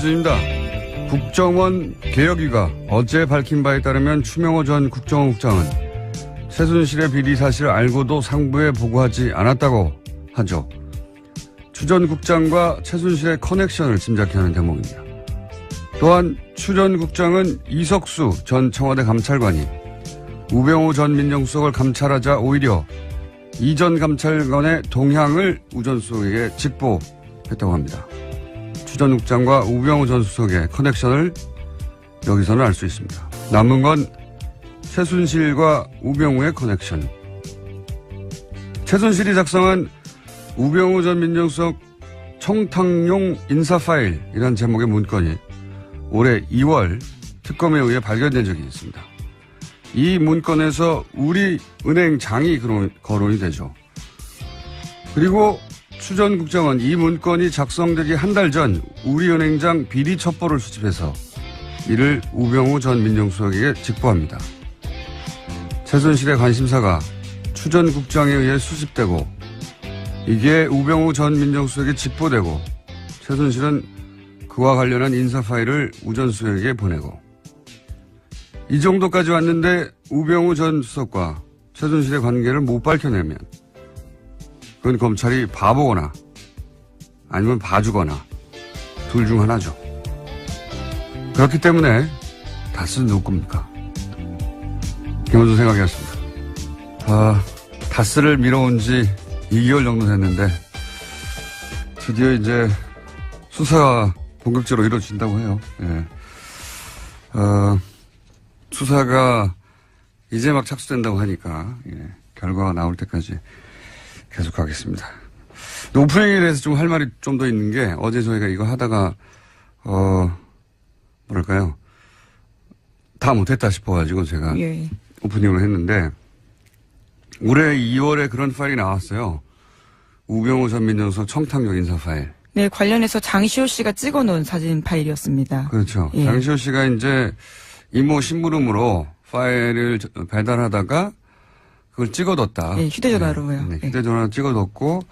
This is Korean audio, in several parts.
김어준입니다. 국정원 개혁위가 어제 밝힌 바에 따르면 추명호 전 국정원 국장은 최순실의 비리 사실을 알고도 상부에 보고하지 않았다고 하죠. 추 전 국장과 최순실의 커넥션을 짐작케 하는 대목입니다. 또한 추 전 국장은 이석수 전 청와대 감찰관이 우병우 전 민정수석을 감찰하자 오히려 이 전 감찰관의 동향을 우 전 수석에게 직보했다고 합니다. 추 전 국장과 우병우 전 수석의 커넥션을 여기서는 알 수 있습니다. 남은 건 최순실과 우병우의 커넥션. 최순실이 작성한 우병우 전 민정수석 청탁용 인사 파일이라는 제목의 문건이 올해 2월 특검에 의해 발견된 적이 있습니다. 이 문건에서 우리은행장이 거론이 되죠. 그리고 추 전 국장은 이 문건이 작성되기 한 달 전 우리은행장 비리 첩보를 수집해서 이를 우병우 전 민정수석에게 직보합니다. 최순실의 관심사가 추 전 국장에 의해 수집되고 이게 우병우 전 민정수석에 직보되고 최순실은 그와 관련한 인사 파일을 우 전 수석에게 보내고 이 정도까지 왔는데 우병우 전 수석과 최순실의 관계를 못 밝혀내면 그건 검찰이 바보거나 아니면 봐주거나 둘 중 하나죠. 그렇기 때문에 다스는 누구 겁니까? 김원준 생각이었습니다. 다스를 미뤄온 지 2개월 정도 됐는데 드디어 이제 수사가 본격적으로 이루어진다고 해요. 예. 수사가 이제 막 착수된다고 하니까 결과가 나올 때까지 계속 가겠습니다. 오프닝에 대해서 좀 할 말이 좀 더 있는 게 어제 저희가 이거 하다가 뭐랄까요 다 못했다 싶어가지고 제가 오프닝을 했는데 올해 2월에 그런 파일이 나왔어요. 우병우 전 민정수석 청탁용 인사 파일. 네, 관련해서 장시호 씨가 찍어놓은 사진 파일이었습니다. 그렇죠. 예. 장시호 씨가 이제 이모 심부름으로 파일을 배달하다가 그걸 찍어뒀다. 네, 휴대전화로요. 네, 휴대전화로 찍어뒀고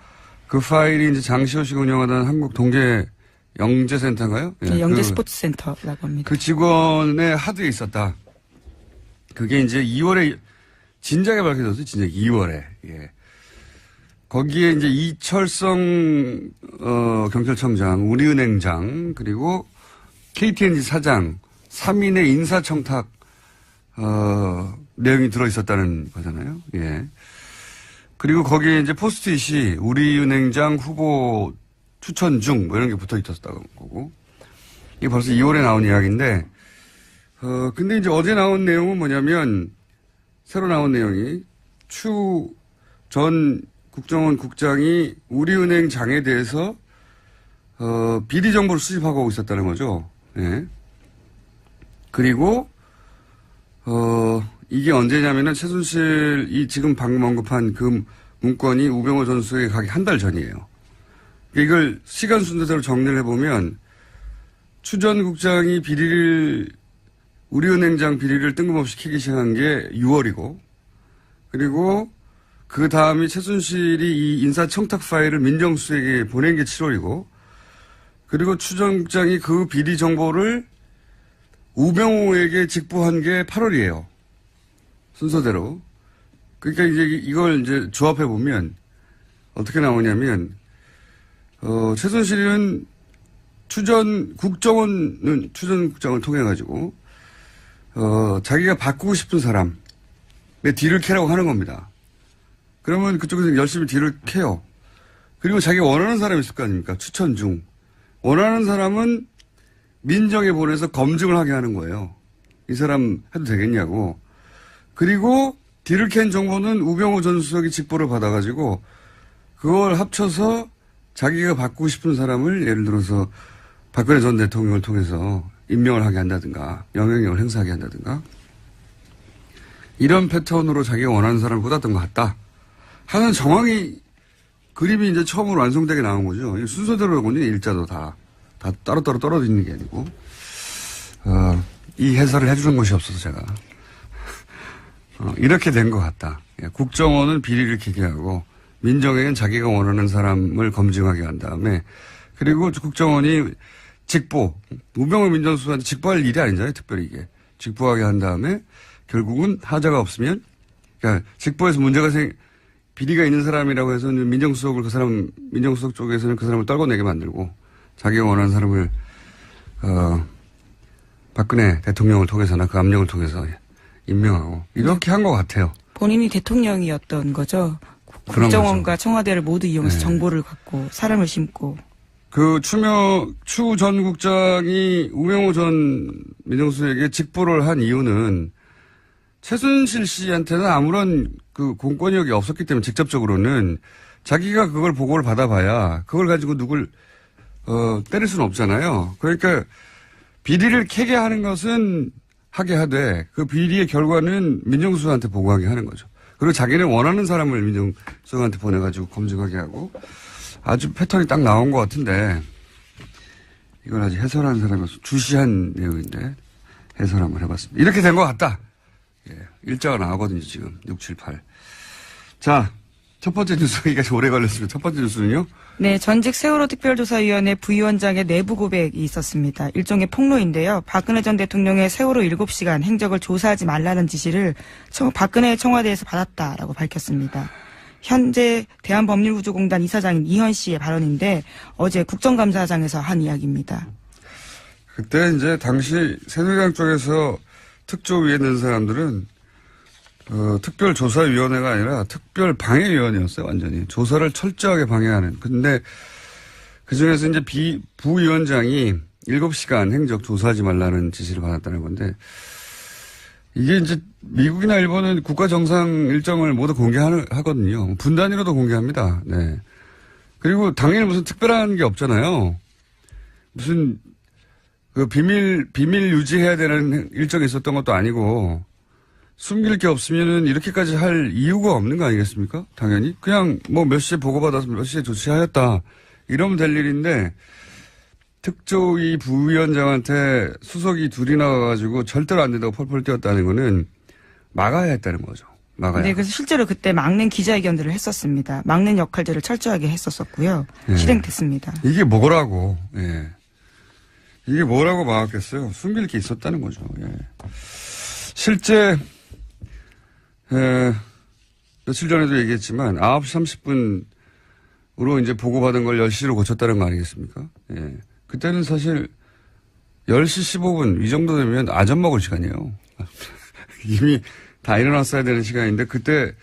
그 파일이 이제 장시호 씨가 운영하던 한국 동계 영재센터인가요? 네, 영재 스포츠센터라고 합니다. 그 직원의 하드에 있었다. 그게 이제 2월에 진작에 밝혀졌어요. 진작 2월에. 예. 거기에 이제 이철성 경찰청장, 우리은행장 그리고 KTNG 사장 3인의 인사청탁 내용이 들어있었다는 거잖아요. 예. 그리고 거기에 이제 포스트잇이 우리은행장 후보 추천 중 뭐 이런 게 붙어 있었다는 거고. 이게 벌써 2월에 나온 이야기인데 근데 이제 어제 나온 내용은 뭐냐면 새로 나온 내용이 추 전 국정원 국장이 우리은행장에 대해서 비리 정보를 수집하고 있었다는 거죠. 예. 그리고 이게 언제냐면은 최순실이 지금 방금 언급한 그 문건이 우병우 전 수석에 가기 한 달 전이에요. 이걸 시간 순서대로 정리를 해보면 추 전 국장이 우리은행장 비리를 뜬금없이 캐기 시작한 게 6월이고 그리고 그 다음이 최순실이 이 인사청탁 파일을 민정수석에게 보낸 게 7월이고 그리고 추 전 국장이 그 비리 정보를 우병우에게 직보한 게 8월이에요. 순서대로. 그러니까 이제 이걸 이제 조합해 보면 어떻게 나오냐면 최순실은 추 전 국장을 통해 가지고 자기가 바꾸고 싶은 사람의 뒤를 캐라고 하는 겁니다. 그러면 그쪽에서 열심히 뒤를 캐요. 그리고 자기가 원하는 사람이 있을 거 아닙니까? 추천 중. 원하는 사람은 민정에 보내서 검증을 하게 하는 거예요. 이 사람 해도 되겠냐고. 그리고 뒤를 캔 정보는 우병우 전 수석이 직보를 받아가지고 그걸 합쳐서 자기가 바꾸고 싶은 사람을 예를 들어서 박근혜 전 대통령을 통해서 임명을 하게 한다든가 영향력을 행사하게 한다든가 이런 패턴으로 자기가 원하는 사람을 꽂았던 것 같다 하는 정황이 그림이 이제 처음으로 완성되게 나온 거죠. 순서대로군요. 일자도 다 따로따로 떨어져 있는 게 아니고 이 해설을 해주는 것이 없어서 제가 이렇게 된 것 같다. 국정원은 비리를 캐게 하고 민정에는 자기가 원하는 사람을 검증하게 한 다음에 그리고 국정원이 직보. 우병우 민정수석한테 직보할 일이 아니잖아요. 특별히 이게. 직보하게 한 다음에 결국은 하자가 없으면, 그러니까 직보에서 문제가 비리가 있는 사람이라고 해서는 민정수석을 민정수석 쪽에서는 그 사람을 떨궈내게 만들고 자기가 원하는 사람을, 박근혜 대통령을 통해서나 그 압력을 통해서 임명하고 이렇게 한 것 같아요. 본인이 대통령이었던 거죠. 국정원과 청와대를 모두 이용해서 정보를 갖고 사람을 심고. 그 추 전 국장이 우병우 전 민정수석에게 직보를 한 이유는 최순실 씨한테는 아무런 그 공권력이 없었기 때문에 직접적으로는 자기가 그걸 보고를 받아봐야 그걸 가지고 누굴 때릴 수는 없잖아요. 그러니까 비리를 캐게 하는 것은 하게 하되 그 비리의 결과는 민정수석한테 보고하게 하는 거죠. 그리고 자기는 원하는 사람을 민정수석한테 보내가지고 검증하게 하고 아주 패턴이 딱 나온 것 같은데 이건 아직 해설하는 사람이 주시한 내용인데 해설 한번 해봤습니다. 이렇게 된 것 같다. 예, 일자가 나오거든요, 지금. 6, 7, 8. 자, 첫 번째 뉴스가 이게 오래 걸렸습니다. 첫 번째 뉴스는요? 네, 전직 세월호 특별조사위원회 부위원장의 내부 고백이 있었습니다. 일종의 폭로인데요. 박근혜 전 대통령의 세월호 7시간 행적을 조사하지 말라는 지시를 박근혜 청와대에서 받았다라고 밝혔습니다. 현재 대한법률구조공단 이사장인 이현 씨의 발언인데 어제 국정감사장에서 한 이야기입니다. 그때 이제 당시 새누리당 쪽에서 특조위에 있는 사람들은 특별조사위원회가 아니라 특별방해위원회였어요. 완전히. 조사를 철저하게 방해하는. 근데 그중에서 이제 부위원장이 7시간 행적 조사하지 말라는 지시를 받았다는 건데 이게 이제 미국이나 일본은 국가 정상 일정을 모두 공개하거든요. 분단위로도 공개합니다. 네. 그리고 당연히 무슨 특별한 게 없잖아요. 무슨 그 비밀 유지해야 되는 일정이 있었던 것도 아니고 숨길 게 없으면은 이렇게까지 할 이유가 없는 거 아니겠습니까? 당연히. 그냥 뭐 몇 시에 보고받아서 몇 시에 조치하였다. 이러면 될 일인데 특조위 부위원장한테 수석이 둘이 나와가지고 절대로 안 된다고 펄펄 뛰었다는 거는 막아야 했다는 거죠. 막아야. 네, 그래서 실제로 그때 막는 기자회견들을 했었습니다. 막는 역할들을 철저하게 했었었고요. 예. 실행됐습니다. 이게 뭐라고, 예. 이게 뭐라고 막았겠어요? 숨길 게 있었다는 거죠. 예. 실제, 며칠 전에도 얘기했지만 9시 30분으로 이제 보고받은 걸 10시로 고쳤다는 거 아니겠습니까? 예. 그때는 사실 10시 15분 이 정도 되면 아점 먹을 시간이에요. 이미 다 일어났어야 되는 시간인데 그때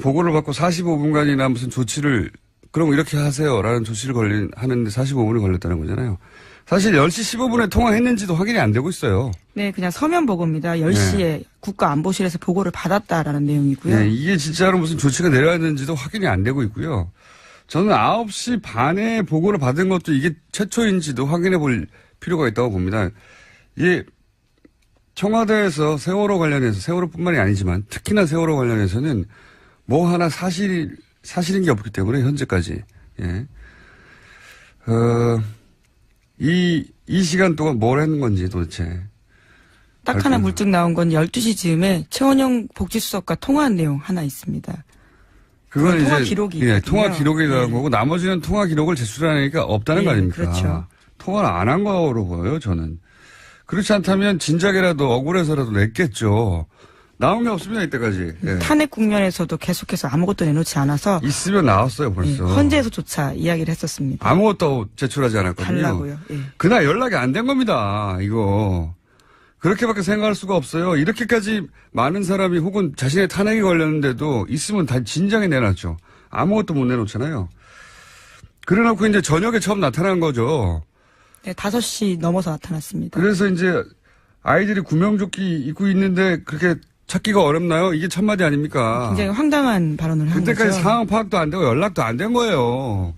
보고를 받고 45분간이나 무슨 조치를 그럼 이렇게 하세요라는 조치를 하는데 45분이 걸렸다는 거잖아요. 사실 10시 15분에 통화했는지도 확인이 안 되고 있어요. 네, 그냥 서면 보고입니다. 10시에 네. 국가안보실에서 보고를 받았다라는 내용이고요. 네, 이게 진짜로 무슨 조치가 내려왔는지도 확인이 안 되고 있고요. 저는 9시 반에 보고를 받은 것도 이게 최초인지도 확인해 볼 필요가 있다고 봅니다. 이게 청와대에서 세월호 관련해서 세월호뿐만이 아니지만 특히나 세월호 관련해서는 뭐 하나 사실인 게 없기 때문에 현재까지. 예. 이 시간 동안 뭘 했는 건지 도대체. 딱 하나 물증 나온 건 12시 즈음에 최원영 복지수석과 통화한 내용 하나 있습니다. 그건 통화 이제 기록이 예, 있거든요. 통화 기록에 대한 네. 거고 나머지는 통화 기록을 제출하니까 없다는 거 아닙니까? 그렇죠. 통화를 안 한 거로 보여요, 저는. 그렇지 않다면 진작에라도 억울해서라도 냈겠죠. 나온 게 없습니다, 이때까지. 예. 탄핵 국면에서도 계속해서 아무것도 내놓지 않아서 있으면 나왔어요, 벌써. 헌재에서조차 이야기를 했었습니다. 아무것도 제출하지 않았거든요. 달라고요. 예. 그날 연락이 안 된 겁니다, 이거. 그렇게밖에 생각할 수가 없어요. 이렇게까지 많은 사람이 혹은 자신의 탄핵이 걸렸는데도 있으면 다 진작에 내놨죠. 아무것도 못 내놓잖아요. 그래놓고 이제 저녁에 처음 나타난 거죠. 네, 5시 넘어서 나타났습니다. 그래서 이제 아이들이 구명조끼 입고 있는데 그렇게 찾기가 어렵나요? 이게 첫마디 아닙니까? 굉장히 황당한 발언을 한 그때까지 거죠. 상황 파악도 안 되고 연락도 안 된 거예요.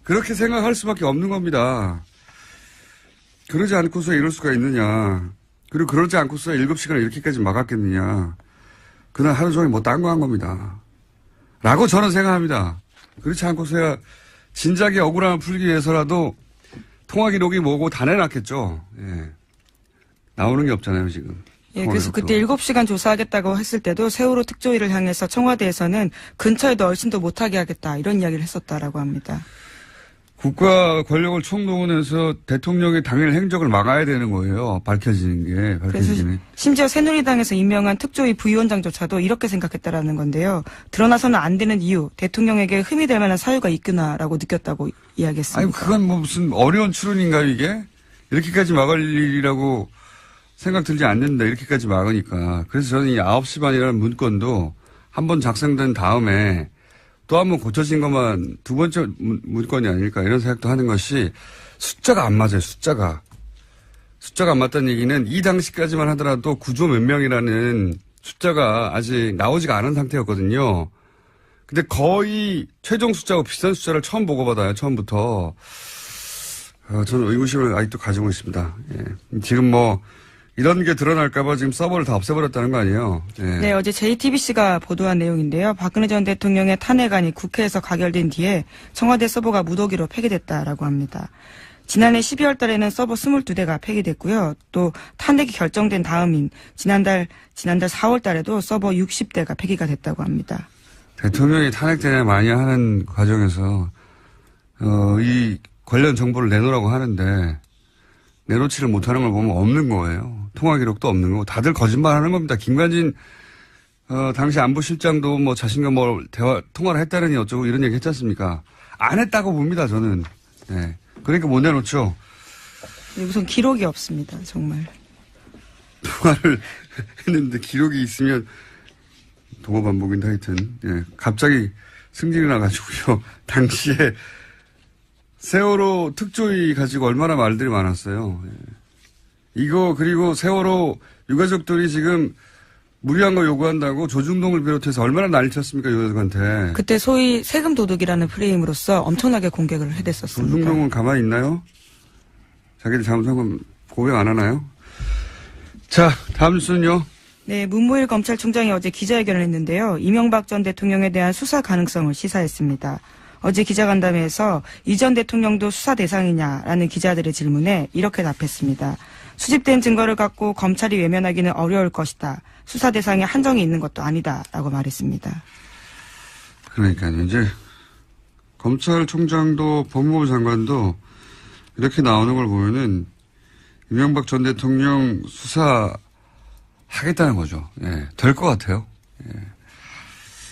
그렇게 생각할 수밖에 없는 겁니다. 그러지 않고서 이럴 수가 있느냐. 그리고 그러지 않고서 7시간을 이렇게까지 막았겠느냐. 그날 하루 종일 뭐 딴 거 한 겁니다. 라고 저는 생각합니다. 그렇지 않고서야 진작에 억울함을 풀기 위해서라도 통화 기록이 뭐고 다 내놨겠죠. 예. 나오는 게 없잖아요, 지금. 예, 그래서 그때 7시간 조사하겠다고 했을 때도 세월호 특조위를 향해서 청와대에서는 근처에도 얼씬도 못하게 하겠다 이런 이야기를 했었다라고 합니다. 국가 권력을 총동원해서 대통령의 당일 행적을 막아야 되는 거예요. 밝혀지는 게. 그래서 심지어 새누리당에서 임명한 특조위 부위원장조차도 이렇게 생각했다라는 건데요. 드러나서는 안 되는 이유, 대통령에게 흠이 될 만한 사유가 있구나라고 느꼈다고 이야기했습니다. 아니, 그건 뭐 무슨 어려운 추론인가요, 이게? 이렇게까지 막을 일이라고 생각 들지 않는다. 이렇게까지 막으니까. 그래서 저는 이 9시 반이라는 문건도 한번 작성된 다음에 또 한 번 고쳐진 것만 두 번째 문건이 아닐까 이런 생각도 하는 것이 숫자가 안 맞아요. 숫자가 안 맞다는 얘기는 이 당시까지만 하더라도 구조 몇 명이라는 숫자가 아직 나오지가 않은 상태였거든요. 근데 거의 최종 숫자하고 비슷한 숫자를 처음 보고받아요. 처음부터. 저는 의구심을 아직도 가지고 있습니다. 예. 지금 뭐 이런 게 드러날까봐 지금 서버를 다 없애버렸다는 거 아니에요? 예. 네, 어제 JTBC가 보도한 내용인데요. 박근혜 전 대통령의 탄핵안이 국회에서 가결된 뒤에 청와대 서버가 무더기로 폐기됐다라고 합니다. 지난해 12월 달에는 서버 22대가 폐기됐고요. 또 탄핵이 결정된 다음인 지난달 4월 달에도 서버 60대가 폐기가 됐다고 합니다. 대통령이 탄핵되냐 마냐 하는 과정에서 이 관련 정보를 내놓으라고 하는데 내놓지를 못하는 걸 보면 없는 거예요. 통화 기록도 없는 거고 다들 거짓말하는 겁니다. 김관진 당시 안보실장도 뭐 자신과 뭐 통화를 했다느니 어쩌고 이런 얘기 했지 않습니까? 안 했다고 봅니다. 저는. 네. 그러니까 못 내놓죠. 우선 기록이 없습니다. 정말. 통화를 했는데 기록이 있으면 동어 반복인데 하여튼 예. 갑자기 승질이 나가지고요. 당시에 세월호 특조위 가지고 얼마나 말들이 많았어요. 예. 이거 그리고 세월호 유가족들이 지금 무리한 거 요구한다고 조중동을 비롯해서 얼마나 난리쳤습니까 유가족한테. 그때 소위 세금 도둑이라는 프레임으로서 엄청나게 공격을 해댔었습니다. 조중동은 가만히 있나요? 자기들 잘못한 건 고백 안 하나요? 자, 다음 순요. 네, 문무일 검찰총장이 어제 기자회견을 했는데요. 이명박 전 대통령에 대한 수사 가능성을 시사했습니다. 어제 기자간담회에서 이 전 대통령도 수사 대상이냐라는 기자들의 질문에 이렇게 답했습니다. 수집된 증거를 갖고 검찰이 외면하기는 어려울 것이다. 수사 대상에 한정이 있는 것도 아니다라고 말했습니다. 그러니까요. 이제 검찰총장도 법무부 장관도 이렇게 나오는 걸 보면은 이명박 전 대통령 수사하겠다는 거죠. 예, 될 것 같아요. 예,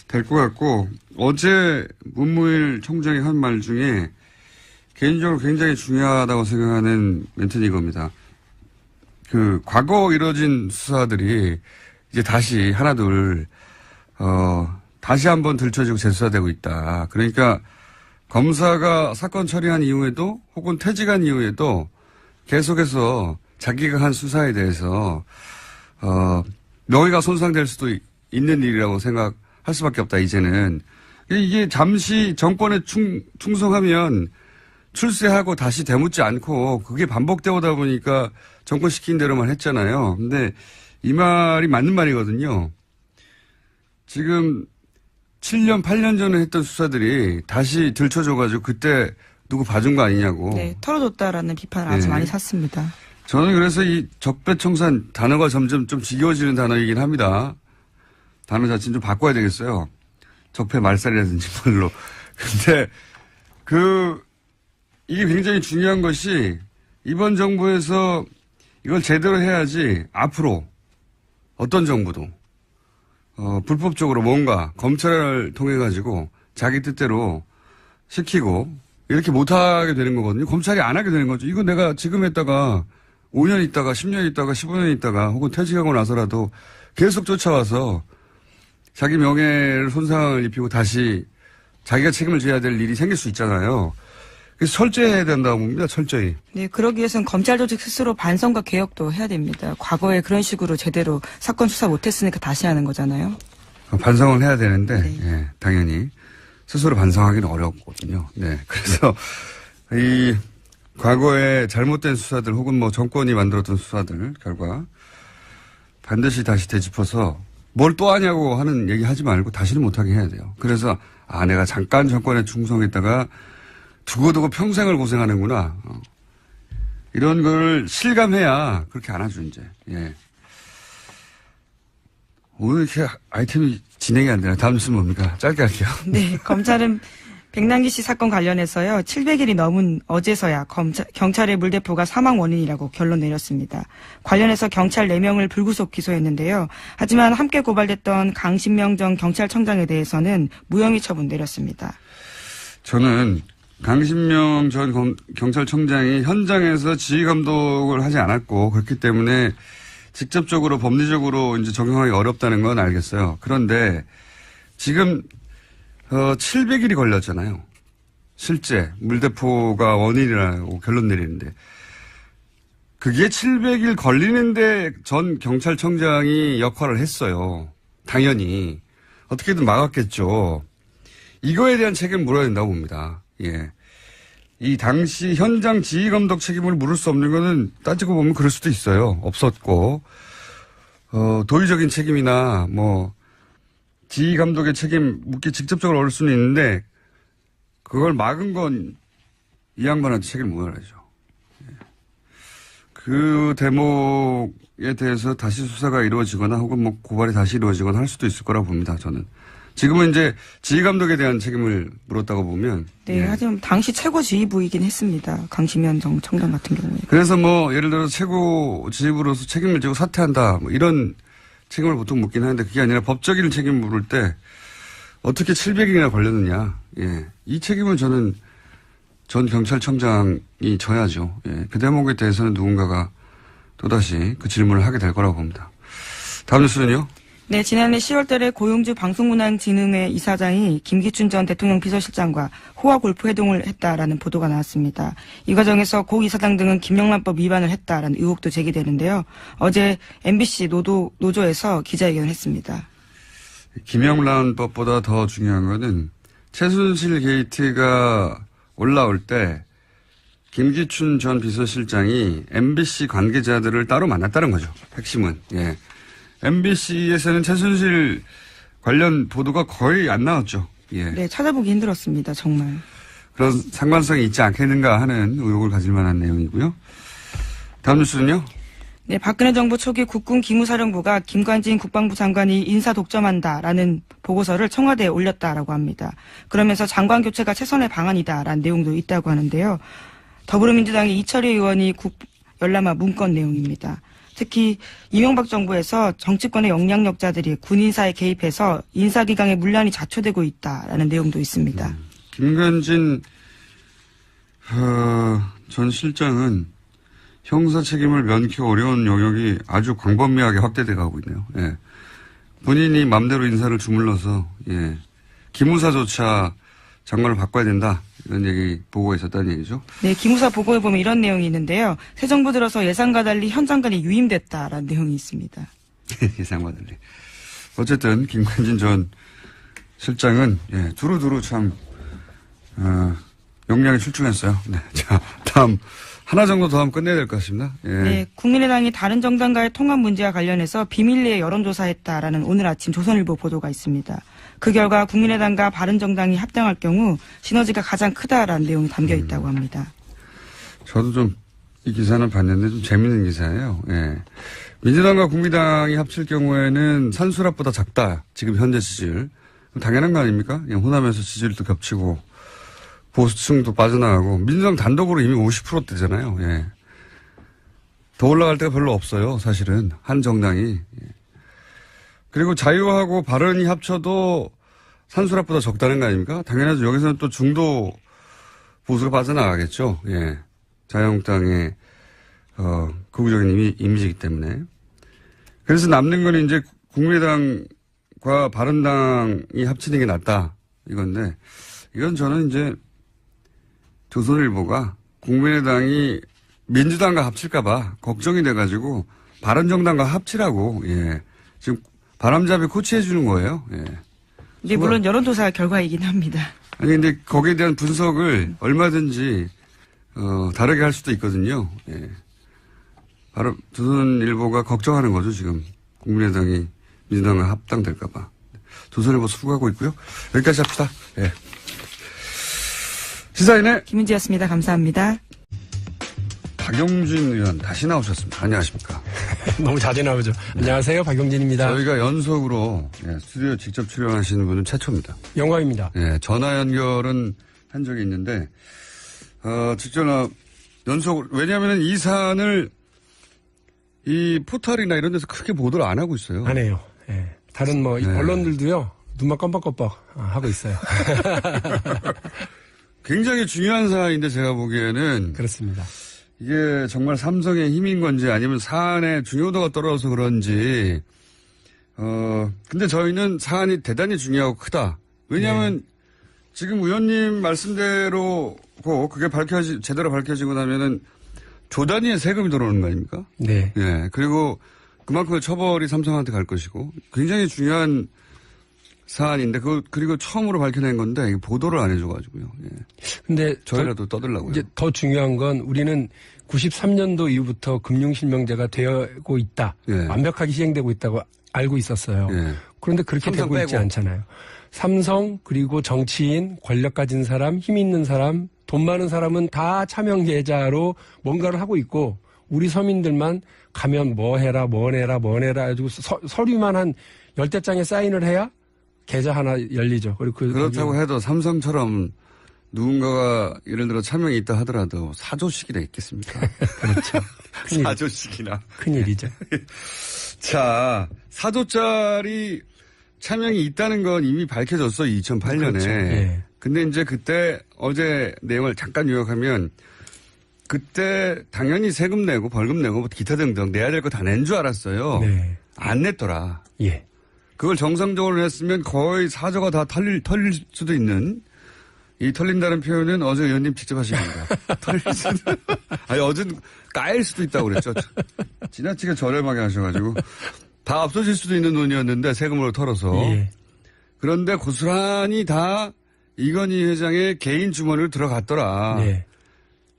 될 것 같고 어제 문무일 총장이 한 말 중에 개인적으로 굉장히 중요하다고 생각하는 멘트는 이겁니다. 과거 이뤄진 수사들이 이제 다시 하나둘, 다시 한번 들춰지고 재수사되고 있다. 그러니까 검사가 사건 처리한 이후에도 혹은 퇴직한 이후에도 계속해서 자기가 한 수사에 대해서, 명예가 손상될 수도 있는 일이라고 생각할 수밖에 없다, 이제는. 이게 잠시 정권에 충성하면 출세하고 다시 되묻지 않고 그게 반복되어 오다 보니까 정권 시킨 대로만 했잖아요. 근데 이 말이 맞는 말이거든요. 지금 7년, 8년 전에 했던 수사들이 다시 들춰져가지고 그때 누구 봐준 거 아니냐고. 네, 털어줬다라는 비판을 아주 많이 샀습니다. 저는 그래서 이 적폐청산 단어가 점점 좀 지겨워지는 단어이긴 합니다. 단어 자체는 좀 바꿔야 되겠어요. 적폐 말살이라든지 뭘로. 근데 이게 굉장히 중요한 것이 이번 정부에서 이걸 제대로 해야지 앞으로 어떤 정부도 불법적으로 뭔가 검찰을 통해 가지고 자기 뜻대로 시키고 이렇게 못하게 되는 거거든요. 검찰이 안 하게 되는 거죠. 이거 내가 지금 했다가 5년 있다가 10년 있다가 15년 있다가 혹은 퇴직하고 나서라도 계속 쫓아와서 자기 명예를 손상을 입히고 다시 자기가 책임을 져야 될 일이 생길 수 있잖아요. 그래서 철저히 해야 된다고 봅니다. 철저히. 네, 그러기 위해서는 검찰 조직 스스로 반성과 개혁도 해야 됩니다. 과거에 그런 식으로 제대로 사건 수사 못했으니까 다시 하는 거잖아요. 반성을 해야 되는데, 네. 예, 당연히 스스로 반성하기는 어렵거든요. 네, 그래서 이 과거에 잘못된 수사들 혹은 뭐 정권이 만들었던 수사들 결과 반드시 다시 되짚어서 뭘 또 하냐고 하는 얘기 하지 말고 다시는 못하게 해야 돼요. 그래서 내가 잠깐 정권에 충성했다가 두고두고 평생을 고생하는구나. 이런 걸 실감해야 그렇게 안 하죠, 이제. 예. 오늘 이렇게 아이템이 진행이 안 되나? 다음 뉴스는 뭡니까? 짧게 할게요. 네, 검찰은 백남기 씨 사건 관련해서요. 700일이 넘은 어제서야 경찰의 물대포가 사망 원인이라고 결론 내렸습니다. 관련해서 경찰 4명을 불구속 기소했는데요. 하지만 함께 고발됐던 강신명 전 경찰청장에 대해서는 무혐의 처분 내렸습니다. 저는 강신명 전 경찰청장이 현장에서 지휘감독을 하지 않았고 그렇기 때문에 직접적으로 법리적으로 이제 적용하기 어렵다는 건 알겠어요. 그런데 지금 700일이 걸렸잖아요. 실제 물대포가 원인이라고 결론 내리는데 그게 700일 걸리는데 전 경찰청장이 역할을 했어요. 당연히 어떻게든 막았겠죠. 이거에 대한 책임을 물어야 된다고 봅니다. 예. 이 당시 현장 지휘감독 책임을 물을 수 없는 거는 따지고 보면 그럴 수도 있어요. 없었고 도의적인 책임이나 뭐 지휘감독의 책임 묻기 직접적으로 어려울 수는 있는데 그걸 막은 건 이 양반한테 책임을 물어야죠. 예. 그 대목에 대해서 다시 수사가 이루어지거나 혹은 뭐 고발이 다시 이루어지거나 할 수도 있을 거라고 봅니다. 저는. 지금은 이제 지휘감독에 대한 책임을 물었다고 보면. 네, 예. 하지만 당시 최고 지휘부이긴 했습니다. 강신명 전 청장 같은 경우에. 그래서 뭐 예를 들어서 최고 지휘부로서 책임을 지고 사퇴한다 뭐 이런 책임을 보통 묻긴 하는데 그게 아니라 법적인 책임을 물을 때 어떻게 700일이나 걸렸느냐. 예. 이 책임은 저는 전 경찰청장이 져야죠. 예. 그 대목에 대해서는 누군가가 또다시 그 질문을 하게 될 거라고 봅니다. 다음 뉴스는요. 네, 지난해 10월 달에 고용주 방송문화진흥회 이사장이 김기춘 전 대통령 비서실장과 호화 골프 회동을 했다라는 보도가 나왔습니다. 이 과정에서 고 이사장 등은 김영란법 위반을 했다라는 의혹도 제기되는데요. 어제 MBC 노조에서 기자회견을 했습니다. 김영란법보다 더 중요한 거는 최순실 게이트가 올라올 때 김기춘 전 비서실장이 MBC 관계자들을 따로 만났다는 거죠. 핵심은. 예. MBC에서는 최순실 관련 보도가 거의 안 나왔죠. 예. 네, 찾아보기 힘들었습니다. 정말. 그런 상관성이 있지 않겠는가 하는 의혹을 가질 만한 내용이고요. 다음 뉴스는요. 네, 박근혜 정부 초기 국군 기무사령부가 김관진 국방부 장관이 인사 독점한다라는 보고서를 청와대에 올렸다라고 합니다. 그러면서 장관 교체가 최선의 방안이다라는 내용도 있다고 하는데요. 더불어민주당의 이철희 의원이 열람한 문건 내용입니다. 특히 이명박 정부에서 정치권의 영향력자들이 군 인사에 개입해서 인사기강의 문란이 자초되고 있다라는 내용도 있습니다. 김관진 전 실장은 형사 책임을 면키 어려운 영역이 아주 광범위하게 확대돼 가고 있네요. 예. 본인이 맘대로 인사를 주물러서 예. 기무사조차 장관을 바꿔야 된다. 이런 얘기 보고가 있었다는 얘기죠. 네, 기무사 보고에 보면 이런 내용이 있는데요. 새 정부 들어서 예상과 달리 현 장관이 유임됐다라는 내용이 있습니다. 예상과 달리. 어쨌든 김관진 전 실장은 예, 두루두루 참 역량이 출중했어요. 네, 자 다음 하나 정도 더 하면 끝내야 될 것 같습니다. 예. 네, 국민의당이 다른 정당과의 통합 문제와 관련해서 비밀리에 여론조사했다라는 오늘 아침 조선일보 보도가 있습니다. 그 결과 국민의당과 바른정당이 합당할 경우 시너지가 가장 크다라는 내용이 담겨 있다고 합니다. 저도 좀 이 기사는 봤는데 좀 재밌는 기사예요. 예. 민주당과 국민당이 합칠 경우에는 산수랍보다 작다. 지금 현재 지지율. 당연한 거 아닙니까? 그냥 호남에서 지지율도 겹치고 보수층도 빠져나가고 민주당 단독으로 이미 50%대잖아요. 예. 더 올라갈 데가 별로 없어요. 사실은 한 정당이. 예. 그리고 자유하고 바른이 합쳐도 산수랍보다 적다는 거 아닙니까? 당연하죠. 여기서는 또 중도 보수가 빠져나가겠죠. 예. 자유한국당의 극우적인 이미지이기 때문에. 그래서 남는 건 이제 국민의당과 바른당이 합치는 게 낫다. 이건데 이건 저는 이제 조선일보가 국민의당이 민주당과 합칠까봐 걱정이 돼가지고 바른정당과 합치라고 예. 지금 바람잡이 코치해 주는 거예요. 예. 네, 물론 여론조사 결과이긴 합니다. 아니 근데 거기에 대한 분석을 얼마든지 다르게 할 수도 있거든요. 예. 바로 조선일보가 걱정하는 거죠 지금 국민의당이 민주당과 합당될까봐. 조선일보 수고하고 있고요. 여기까지 합시다. 예. 시사인의 김은지였습니다. 감사합니다. 박용진 의원 다시 나오셨습니다. 안녕하십니까. 너무 자주 나오죠. 안녕하세요. 박용진입니다. 저희가 연속으로 스튜디오 직접 출연하시는 분은 최초입니다. 영광입니다. 전화 연결은 한 적이 있는데 직접 연속으로 왜냐하면 이 사안을 이 포털이나 이런 데서 크게 보도를 안 하고 있어요. 안 해요. 다른 언론들도요. 눈만 껌뻑껌뻑 하고 있어요. 굉장히 중요한 사안인데 제가 보기에는 그렇습니다. 이게 정말 삼성의 힘인 건지 아니면 사안의 중요도가 떨어져서 그런지 근데 저희는 사안이 대단히 중요하고 크다. 왜냐하면 지금 의원님 말씀대로 그게 제대로 밝혀지고 나면은 조 단위의 세금이 들어오는 거 아닙니까? 네. 그리고 그만큼의 처벌이 삼성한테 갈 것이고 굉장히 중요한 사안인데 그리고 처음으로 밝혀낸 건데 보도를 안 해줘가지고요. 근데 저희라도 떠들라고요. 이제 더 중요한 건 우리는 93년도 이후부터 금융실명제가 되고 있다. 완벽하게 시행되고 있다고 알고 있었어요. 그런데 그렇게 되고 있지 않잖아요. 삼성 그리고 정치인, 권력 가진 사람, 힘 있는 사람, 돈 많은 사람은 다 차명 계좌로 뭔가를 하고 있고 우리 서민들만 가면 뭐 내라 해가지고 서류만 한 10대장에 사인을 해야 계좌 하나 열리죠. 그리고 그렇다고 해도 삼성처럼 누군가가 예를 들어 차명이 있다 하더라도 사조식이나 있겠습니까? 그렇죠. 사조식이나. 큰일이죠. 자, 사조짜리 차명이 있다는 건 이미 밝혀졌어, 2008년에. 그렇죠. 근데 이제 그때 어제 내용을 잠깐 요약하면 그때 당연히 세금 내고 벌금 내고 기타 등등 내야 될 거 다 낸 줄 알았어요. 안 냈더라. 그걸 정상적으로 냈으면 거의 사조가 다 털릴 수도 있는 이 털린다는 표현은 어제 의원님 직접 하신 겁니다. 털릴 수도 아니 어제는 까일 수도 있다고 그랬죠. 지나치게 저렴하게 하셔가지고 다 없어질 수도 있는 돈이었는데 세금으로 털어서 그런데 고스란히 다 이건희 회장의 개인 주머니로 들어갔더라.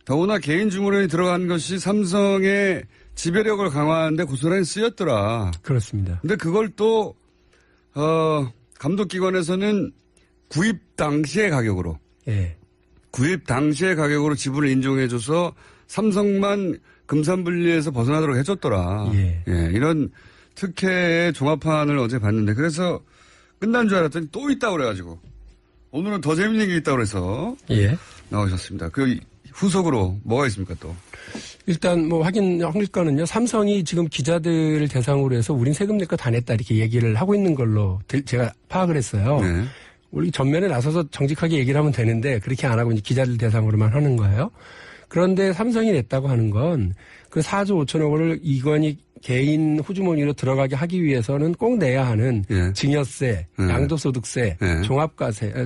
더구나 개인 주머니에 들어간 것이 삼성의 지배력을 강화하는데 고스란히 쓰였더라. 그렇습니다. 근데 그걸 또 감독기관에서는 구입 당시의 가격으로. 구입 당시의 가격으로 지분을 인정해줘서 삼성만 금산분리에서 벗어나도록 해줬더라. 이런 특혜의 종합판을 어제 봤는데 그래서 끝난 줄 알았더니 또 있다고 그래가지고 오늘은 더 재밌는 게 있다고 그래서 나오셨습니다. 그 후속으로 뭐가 있습니까 또? 일단 확인할 거는요. 삼성이 지금 기자들을 대상으로 해서 우린 세금 낼 거 다 냈다 이렇게 얘기를 하고 있는 걸로 제가 파악을 했어요. 우리 전면에 나서서 정직하게 얘기를 하면 되는데 그렇게 안 하고 이제 기자들 대상으로만 하는 거예요. 그런데 삼성이 냈다고 하는 건 그 4조 5천억 원을 이건희 개인 호주머니로 들어가게 하기 위해서는 꼭 내야 하는 증여세, 양도소득세,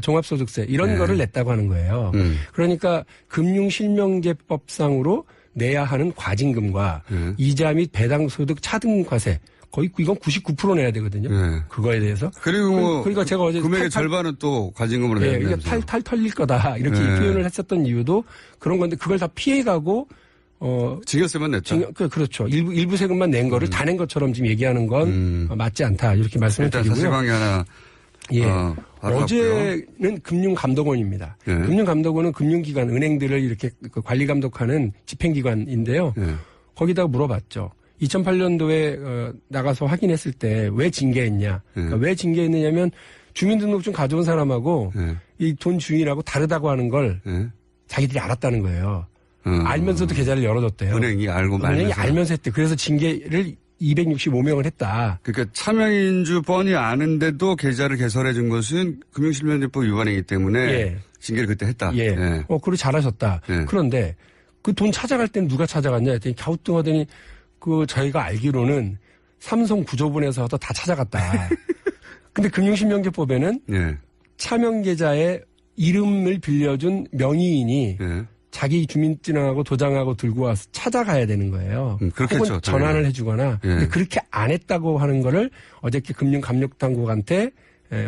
종합소득세 이런 거를 냈다고 하는 거예요. 그러니까 금융실명제법상으로 내야 하는 과징금과 이자 및 배당소득 차등과세 거의 이건 99% 내야 되거든요. 그거에 대해서. 그리고 그러니까 제가 어제 금액의 절반은 또 과징금으로 내야 이게 탈 털릴 거다 이렇게 표현을 했었던 이유도 그런 건데 그걸 다 피해가고 증여세만 냈다. 그렇죠. 일부 세금만 낸 거를 다 낸 것처럼 지금 얘기하는 건 맞지 않다 이렇게 말씀을 드리고요. 사실관계 하나. 어제는 금융감독원입니다. 금융감독원은 금융기관, 은행들을 이렇게 관리감독하는 집행기관인데요. 거기다가 물어봤죠. 2008년도에 나가서 확인했을 때 왜 징계했냐. 그러니까 왜 징계했느냐면 주민등록증 가져온 사람하고 이 돈 주인하고 다르다고 하는 걸 자기들이 알았다는 거예요. 알면서도 계좌를 열어줬대요. 은행이 알면서 했대. 그래서 징계를 265명을 했다. 그러니까 차명인주 뻔히 아는데도 계좌를 개설해 준 것은 금융실명제법 위반이기 때문에 징계를 그때 했다. 그리고 잘하셨다. 그런데 그 돈 찾아갈 때는 누가 찾아갔냐 했더니 갸우뚱하더니 저희가 알기로는 삼성 구조본에서도 다 찾아갔다. 근데 금융실명제법에는 차명계좌에 이름을 빌려준 명의인이 자기 주민증하고 도장하고 들고 와서 찾아가야 되는 거예요. 그렇겠죠. 혹은 전환을 해주거나. 근데 그렇게 안 했다고 하는 거를 어저께 금융감독당국한테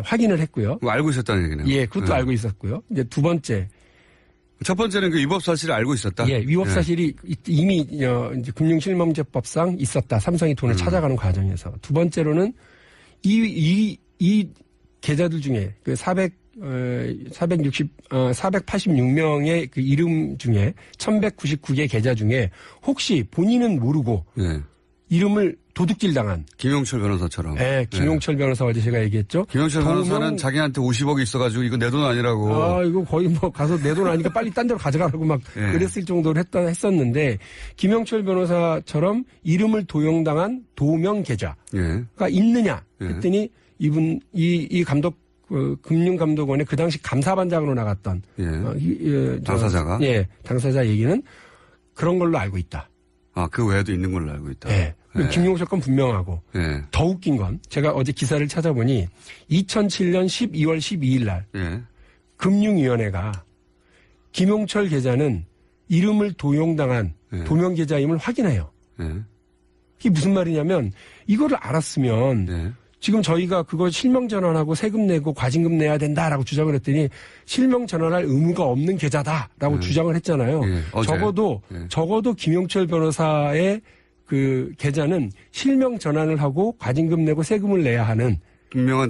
확인을 했고요. 알고 있었다는 얘기네요. 그것도 알고 있었고요. 이제 두 번째. 첫 번째는 그 위법 사실을 알고 있었다. 위법 사실이 이미 이제 금융실명제법상 있었다. 삼성이 돈을 찾아가는 과정에서. 두 번째로는 이 계좌들 중에 그 486명의 그 이름 중에 1199개 계좌 중에 혹시 본인은 모르고 네. 이름을 도둑질 당한 김용철 변호사처럼. 네, 김용철 변호사 어제 제가 얘기했죠. 김용철 변호사는 자기한테 50억이 있어가지고 이거 내 돈 아니라고. 아, 이거 거의 뭐 가서 내 돈 아니니까 빨리 딴 데로 가져가라고 막 네. 그랬을 정도로 했었는데 김용철 변호사처럼 이름을 도용당한 도명 계좌가 있느냐 했더니 이 감독 금융감독원의 그 당시 감사반장으로 나갔던 당사자가 당사자 얘기는 그런 걸로 알고 있다. 아, 그 외에도 있는 걸로 알고 있다. 네. 김용철 건 분명하고 더 웃긴 건 제가 어제 기사를 찾아보니 2007년 12월 12일 날 금융위원회가 김용철 계좌는 이름을 도용당한 도명 계좌임을 확인해요. 이게 무슨 말이냐면 이거를 알았으면 지금 저희가 그거 실명 전환하고 세금 내고 과징금 내야 된다라고 주장을 했더니 실명 전환할 의무가 없는 계좌다라고 주장을 했잖아요. 적어도 김용철 변호사의 그 계좌는 실명 전환을 하고 과징금 내고 세금을 내야 하는 분명한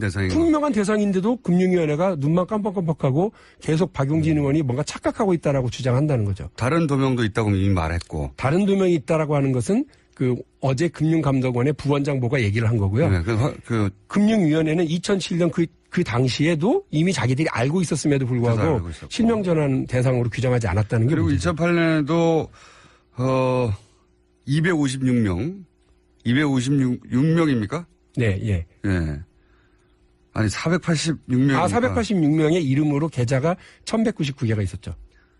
대상인데도 금융위원회가 눈만 깜빡깜빡하고 계속 박용진 의원이 뭔가 착각하고 있다라고 주장한다는 거죠. 다른 도명도 있다고 이미 말했고. 다른 도명이 있다라고 하는 것은 그 어제 금융감독원의 부원장보가 얘기를 한 거고요. 금융위원회는 2007년 그 당시에도 이미 자기들이 알고 있었음에도 불구하고 실명 전환 대상으로 규정하지 않았다는 게 그리고 문제죠. 2008년에도 256명입니까? 네, 예. 아니 486명. 486명의 이름으로 계좌가 1199개가 있었죠.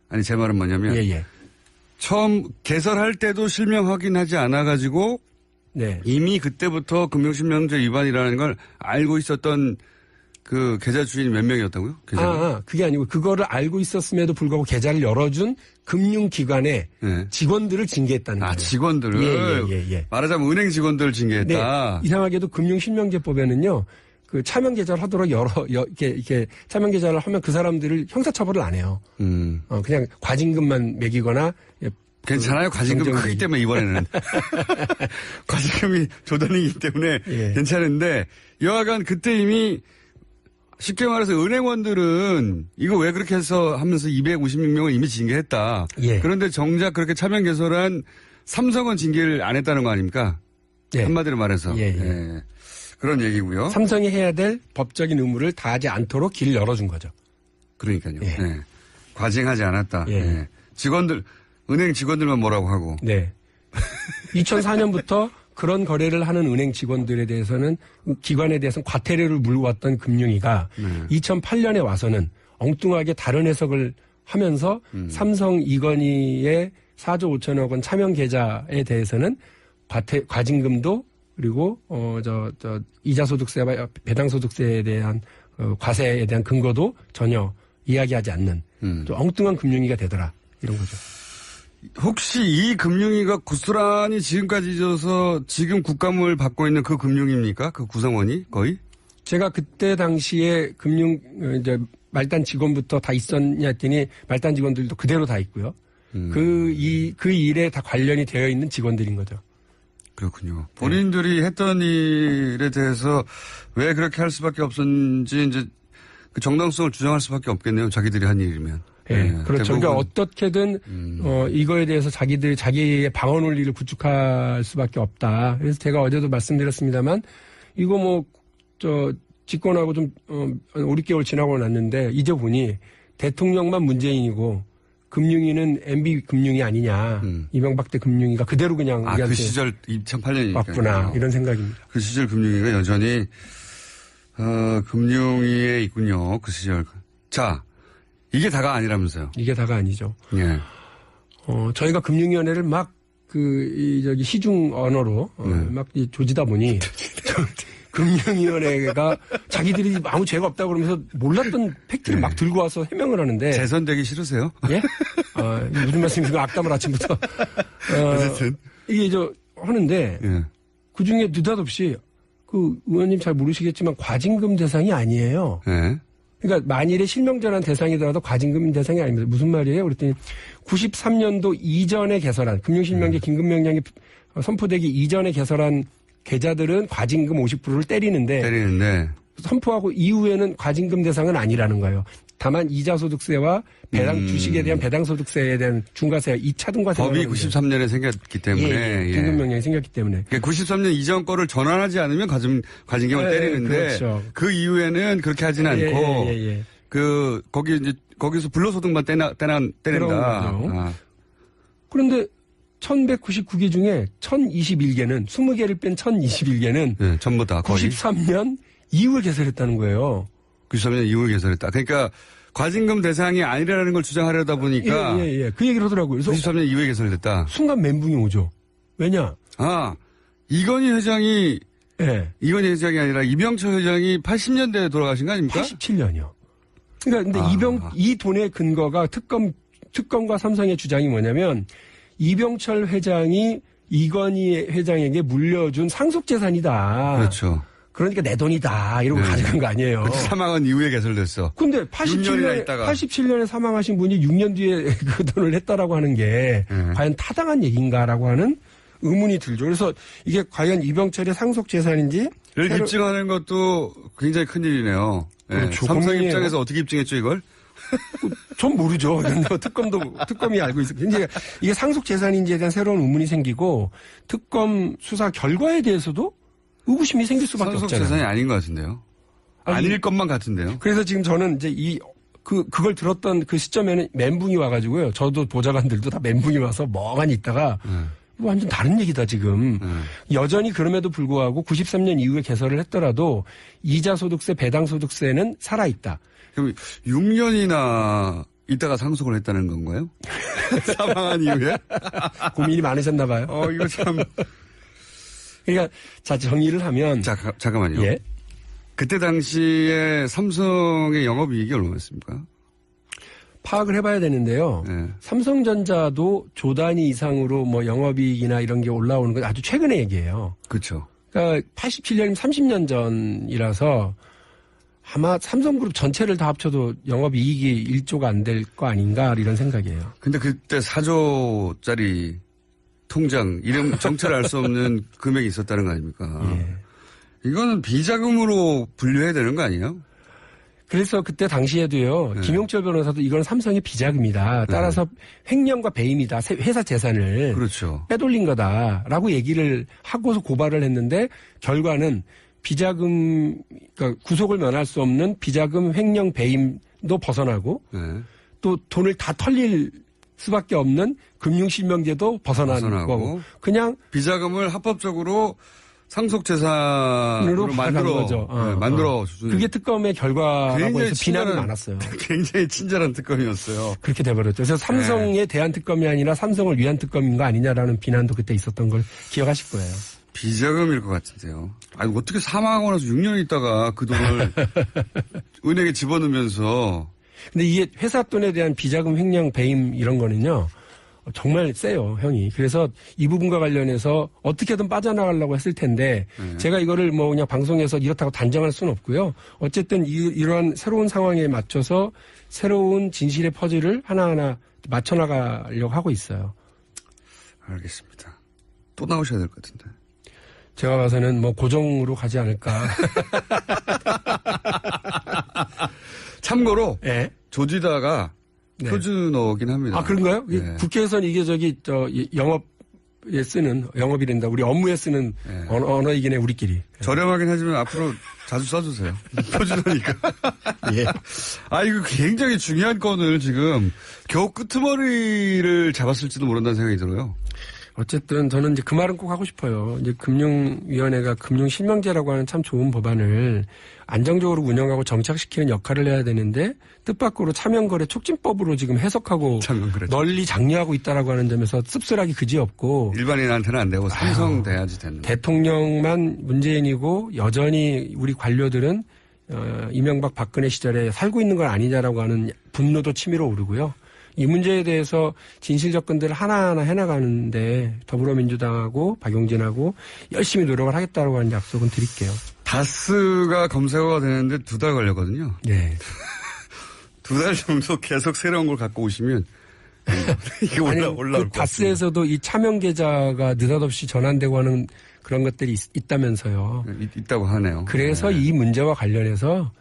아니 제 말은 뭐냐면 처음 개설할 때도 실명 확인하지 않아가지고 이미 그때부터 금융실명제 위반이라는 걸 알고 있었던 그 계좌 주인이 몇 명이었다고요? 그게 아니고 그거를 알고 있었음에도 불구하고 계좌를 열어준 금융기관의 직원들을 징계했다는 거예요. 직원들을? 말하자면 은행 직원들을 징계했다. 네. 이상하게도 금융실명제법에는요. 그 차명 계좌를 하도록 이렇게 차명 계좌를 하면 그 사람들을 형사처벌을 안 해요. 그냥 과징금만 매기거나. 괜찮아요. 과징금이 크기 때문에 이번에는. 과징금이 조단이기 때문에 괜찮은데 여하간 그때 이미 쉽게 말해서 은행원들은 이거 왜 그렇게 해서 하면서 256명을 이미 징계했다. 그런데 정작 그렇게 차명 개설한 삼성은 징계를 안 했다는 거 아닙니까? 한마디로 말해서. 그런 얘기고요. 삼성이 해야 될 법적인 의무를 다하지 않도록 길을 열어준 거죠. 그러니까요. 과징하지 않았다. 은행 직원들만 뭐라고 하고. 2004년부터 그런 거래를 하는 은행 직원들에 대해서는 기관에 대해서는 과태료를 물어왔던 금융위가 2008년에 와서는 엉뚱하게 다른 해석을 하면서 삼성 이건희의 4조 5천억 원 차명 계좌에 대해서는 과징금도 그리고 이자 소득세와 배당 소득세에 대한 과세에 대한 근거도 전혀 이야기하지 않는 좀 엉뚱한 금융위가 되더라 이런 거죠. 혹시 이 금융위가 고스란히 지금까지 있어서 지금 국감을 받고 있는 그 금융위입니까? 그 구성원이 거의? 제가 그때 당시에 말단 직원부터 다 있었냐 했더니 말단 직원들도 그대로 다 있고요. 그 일에 다 관련이 되어 있는 직원들인 거죠. 그렇군요. 본인들이 했던 일에 대해서 왜 그렇게 할 수밖에 없었는지 이제 그 정당성을 주장할 수밖에 없겠네요. 자기들이 한 일이면. 그렇죠. 그러니까 어떻게든 이거에 대해서 자기의 방어 논리를 구축할 수밖에 없다. 그래서 제가 어제도 말씀드렸습니다만 이거 집권하고 좀 5, 6개월 지나고 났는데 이제 보니 대통령만 문재인이고 금융위는 MB 금융위 아니냐. 이명박 때 금융위가 그대로 그냥 우리한테 그 시절 2008년이니까 왔구나. 이런 생각입니다. 그 시절 금융위가 여전히 금융위에 있군요. 그 시절. 자, 이게 다가 아니라면서요. 이게 다가 아니죠. 저희가 금융위원회를 막 시중 언어로 막 조지다 보니 금융위원회가 자기들이 아무 죄가 없다고 그러면서 몰랐던 팩트를 막 들고 와서 해명을 하는데. 재선되기 싫으세요? 예? 무슨 말씀이신가? 악담을 아침부터. 어쨌든. 이게 하는데. 그 중에 느닷없이 그 의원님 잘 모르시겠지만 과징금 대상이 아니에요. 그러니까 만일에 실명전환 대상이더라도 과징금 대상이 아닙니다. 무슨 말이에요? 그랬더니 93년도 이전에 개설한 금융실명제 긴급명령이 선포되기 이전에 개설한 계좌들은 과징금 50%를 때리는데 선포하고 이후에는 과징금 대상은 아니라는 거예요. 다만 이자소득세와 주식에 대한 배당소득세에 대한 중과세 2차 등과세. 법이 93년에 생겼기 때문에. 긴급 명령이 생겼기 때문에. 그러니까 93년 이전 거를 전환하지 않으면 과징금을 때리는데 그렇죠. 그 이후에는 그렇게 하진 않고 거기서 불로소득만 때린다. 그런데 1199개 중에 1021개는 20개를 뺀 1021개는 전부 다 거의 93년 이후에 개설했다는 거예요. 93년 이후에 개설했다. 그러니까 과징금 대상이 아니라는 걸 주장하려다 보니까 그 얘기를 하더라고요. 그래서 93년 이후에 개설됐다. 순간 멘붕이 오죠. 왜냐? 이건희 회장이 아니라 이병철 회장이 80년대에 돌아가신 거 아닙니까? 87년이요. 그러니까 근데 이 돈의 근거가 특검과 삼성의 주장이 뭐냐면 이병철 회장이 이건희 회장에게 물려준 상속재산이다. 그렇죠. 그러니까 내 돈이다. 이러고 가져간 거 아니에요. 사망한 이후에 개설됐어. 근데 87년에 사망하신 분이 6년 뒤에 그 돈을 했다라고 하는 게 과연 타당한 얘기인가라고 하는 의문이 들죠. 그래서 이게 과연 이병철의 상속재산인지 를 입증하는 것도 굉장히 큰일이네요. 그렇죠. 삼성 입장에서 어떻게 입증했죠 이걸? 전 모르죠. 특검이 알고 있어요. 이게 상속재산인지에 대한 새로운 의문이 생기고 특검 수사 결과에 대해서도 의구심이 생길 수밖에 없잖아요. 상속재산이 아닌 것 같은데요. 아닐 것만 같은데요. 그래서 지금 저는 이제 그걸 들었던 그 시점에는 멘붕이 와가지고요. 저도 보좌관들도 다 멘붕이 와서 멍하니 있다가 완전 다른 얘기다 지금. 여전히 그럼에도 불구하고 93년 이후에 개설을 했더라도 이자소득세, 배당소득세는 살아있다. 그럼 6년이나 있다가 상속을 했다는 건가요? 사망한 이후에? 고민이 많으셨나 봐요. 이거 참. 그러니까 자 정리를 하면 잠깐만요. 예? 그때 당시에 삼성의 영업이익이 얼마였습니까? 파악을 해봐야 되는데요. 삼성전자도 조 단위 이상으로 뭐 영업이익이나 이런 게 올라오는 건 아주 최근의 얘기예요. 그렇죠. 그러니까 87년이면 30년 전이라서 아마 삼성그룹 전체를 다 합쳐도 영업이익이 1조가 안 될 거 아닌가 이런 생각이에요. 근데 그때 4조짜리 통장 이름 정체를 알 수 없는 금액이 있었다는 거 아닙니까? 이거는 비자금으로 분류해야 되는 거 아니에요? 그래서 그때 당시에도요. 김용철 변호사도 이건 삼성의 비자금이다. 따라서 횡령과 배임이다. 회사 재산을 그렇죠. 빼돌린 거다라고 얘기를 하고서 고발을 했는데 결과는 비자금 그러니까 구속을 면할 수 없는 비자금 횡령 배임도 벗어나고 또 돈을 다 털릴 수밖에 없는 금융실명제도 벗어나는 거고 그냥 비자금을 합법적으로 상속재산으로 만들어 주는. 그게 특검의 결과라고 해서 비난이 많았어요. 굉장히 친절한 특검이었어요. 그렇게 돼버렸죠. 그래서 삼성에 대한 특검이 아니라 삼성을 위한 특검인 거 아니냐라는 비난도 그때 있었던 걸 기억하실 거예요. 비자금일 것 같은데요. 어떻게 사망하고 나서 6년 있다가 그 돈을 은행에 집어넣으면서. 근데 이게 회사 돈에 대한 비자금 횡령 배임 이런 거는요. 정말 세요, 형이. 그래서 이 부분과 관련해서 어떻게든 빠져나가려고 했을 텐데 제가 이거를 뭐 그냥 방송에서 이렇다고 단정할 수는 없고요. 어쨌든 이러한 새로운 상황에 맞춰서 새로운 진실의 퍼즐을 하나하나 맞춰나가려고 하고 있어요. 알겠습니다. 또 나오셔야 될 것 같은데. 제가 봐서는 뭐 고정으로 가지 않을까. 참고로 조지다가 표준어긴 합니다. 그런가요? 국회에서는 이게 영업에 쓰는 영업이란다. 우리 업무에 쓰는 언어이긴 해 우리끼리. 저렴하긴 하지만 앞으로 자주 써주세요. 표준어니까. 이거 굉장히 중요한 건을 지금 겨우 끄트머리를 잡았을지도 모른다는 생각이 들어요. 어쨌든 저는 이제 그 말은 꼭 하고 싶어요. 이제 금융위원회가 금융실명제라고 하는 참 좋은 법안을 안정적으로 운영하고 정착시키는 역할을 해야 되는데 뜻밖으로 차명거래 촉진법으로 지금 해석하고 널리 장려하고 있다라고 하는 점에서 씁쓸하기 그지없고 일반인한테는 안 되고 삼성 돼야지 되는. 대통령만 문재인이고 여전히 우리 관료들은 이명박 박근혜 시절에 살고 있는 건 아니냐라고 하는 분노도 치밀어 오르고요. 이 문제에 대해서 진실 접근들을 하나하나 해나가는데 더불어민주당하고 박용진하고 열심히 노력을 하겠다고 하는 약속은 드릴게요. 다스가 검색어가 되는데 2달 걸렸거든요. 2달 정도 계속 새로운 걸 갖고 오시면 이게 아니, 올라올 것 다스에서도 이 차명 계좌가 느닷없이 전환되고 하는 그런 것들이 있다면서요. 있다고 하네요. 그래서 네. 이 문제와 관련해서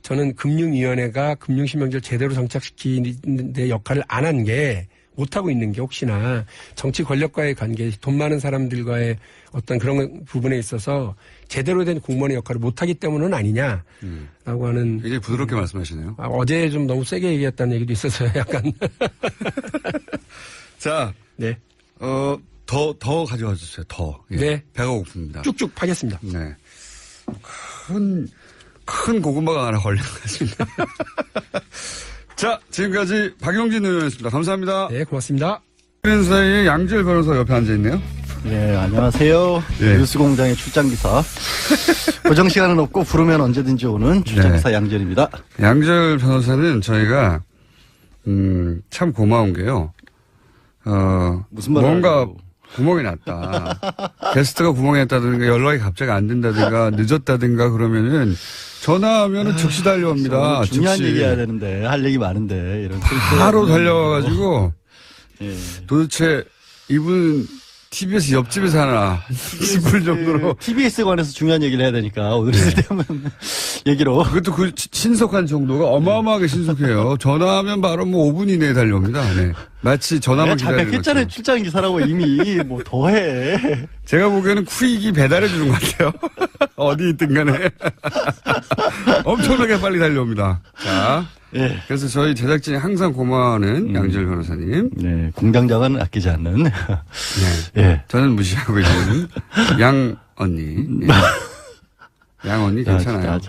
저는 금융위원회가 금융실명제를 제대로 정착시키는 데 역할을 안 한 게 못하고 있는 게 혹시나 정치 권력과의 관계, 돈 많은 사람들과의 어떤 그런 부분에 있어서 제대로 된 공무원의 역할을 못하기 때문은 아니냐라고 하는. 굉장히 부드럽게 말씀하시네요. 어제 좀 너무 세게 얘기했다는 얘기도 있어서요, 약간. 자, 네. 더 가져와 주세요. 더. 예. 네. 배가 고픕니다. 쭉쭉 파겠습니다. 네. 큰 고구마가 하나 걸린 것 같습니다. 자, 지금까지 박용진 의원이었습니다. 감사합니다. 네, 고맙습니다. 그런 사이에 양지열 변호사 옆에 앉아있네요. 네, 안녕하세요. 예. 뉴스공장의 출장기사. 고정 시간은 없고 부르면 언제든지 오는 출장기사 양지열입니다. 양지열 변호사는 저희가 참 고마운 게요. 무슨 말을 뭔가 하려고. 구멍이 났다. 게스트가 구멍이 났다든가 연락이 갑자기 안 된다든가 늦었다든가 그러면은 전화하면은 즉시 달려옵니다. 중요한 즉시. 얘기 해야 되는데 할 얘기 많은데 이런 바로 달려와가지고 예. 도대체 이분 TBS 옆집에 사나 싶을 정도로 TBS 관해서 중요한 얘기를 해야 되니까 오늘 쓸데없는 얘기로 그것도 그 신속한 정도가 어마어마하게 신속해요. 전화하면 바로 뭐 5분 이내에 달려옵니다. 네. 마치 전화만 기다리는 자백했잖아요. 것처럼. 출장 기사라고 이미 뭐 더해. 제가 보기에는 퀵이 배달해 주는 것 같아요. 어디 있든 간에. 엄청나게 빨리 달려옵니다. 자. 예. 그래서 저희 제작진이 항상 고마워하는 양지열 변호사님. 네, 공장장은 아끼지 않는. 네. 예. 저는 무시하고 있는 양 언니. 예. 양 언니 괜찮아요.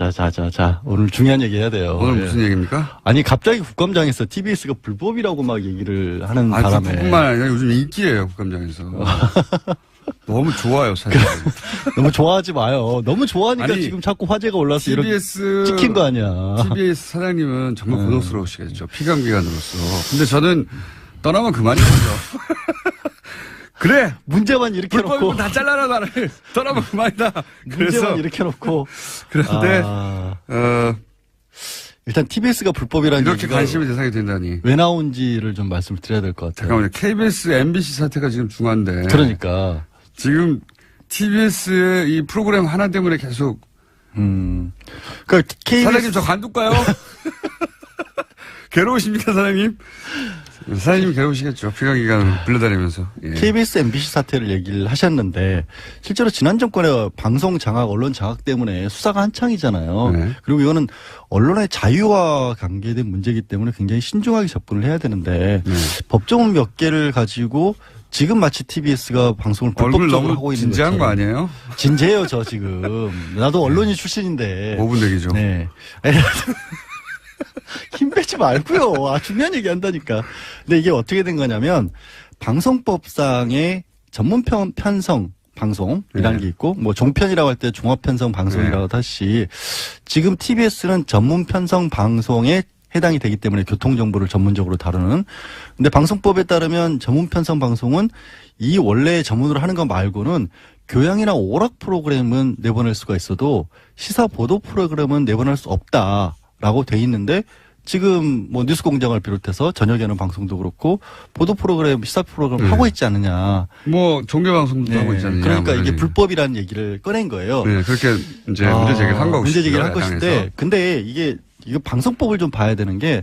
자. 오늘 중요한 얘기 해야 돼요. 오늘 예. 무슨 얘기입니까? 아니, 갑자기 국감장에서 TBS가 불법이라고 막 얘기를 하는 바람에. 그뿐만 아니라 요즘 인기예요, 국감장에서. 너무 좋아요, 사실. 너무 좋아하지 마요. 너무 좋아하니까 아니, 지금 자꾸 화제가 올라서 TBS 이렇게 찍힌 거 아니야. TBS 사장님은 정말 곤혹스러우시겠죠. 피감기관으로서. 근데 저는 떠나면 그만이죠. 그래! 문제만 이렇게 불법이면 놓고. 다 잘라라, 나를. 떠나면 그만이다. 그래서. 문제만 이렇게 놓고. 그런데, 일단 TBS가 불법이라는 이렇게 얘기가 관심의 대상이 된다니. 왜 나온지를 좀 말씀을 드려야 될 것 같아요. 잠깐만요. KBS, MBC 사태가 지금 중요한데. 그러니까. 지금 TBS의 이 프로그램 하나 때문에 계속. 그러니까 KBS. 사장님, 저 관둘까요? 괴로우십니까, 사장님? 사장님 괴로우시겠죠. 피감기관을 불러다니면서. 예. KBS, MBC 사태를 얘기를 하셨는데 실제로 지난 정권의 방송 장악, 언론 장악 때문에 수사가 한창이잖아요. 네. 그리고 이거는 언론의 자유와 관계된 문제이기 때문에 굉장히 신중하게 접근을 해야 되는데 네. 법조문 몇 개를 가지고 지금 마치 TBS가 방송을 얼굴 불법적으로 너무 하고 있는 진지한 거 것처럼. 아니에요? 진지해요, 저 지금. 나도 언론인 출신인데. 5분 대기죠. 네. 힘 빼지 말고요. 중요한 얘기 한다니까. 근데 이게 어떻게 된 거냐면 방송법상의 전문 편성 방송이라는 게 있고 뭐 종편이라고 할 때 종합 편성 방송이라고 하듯이 지금 TBS는 전문 편성 방송에 해당이 되기 때문에 교통 정보를 전문적으로 다루는. 근데 방송법에 따르면 전문 편성 방송은 이 원래 전문으로 하는 거 말고는 교양이나 오락 프로그램은 내보낼 수가 있어도 시사 보도 프로그램은 내보낼 수 없다라고 돼 있는데 지금 뭐 뉴스공장을 비롯해서 저녁에는 방송도 그렇고 보도 프로그램, 시사 프로그램 하고 있지 않느냐. 뭐 종교방송도 네. 하고 있잖아요. 그러니까 이게 불법이라는 얘기를 꺼낸 거예요. 네, 그렇게 이제 문제 제기를 한 거고. 문제 제기를 한 것인데, 근데 이게 방송법을 좀 봐야 되는 게,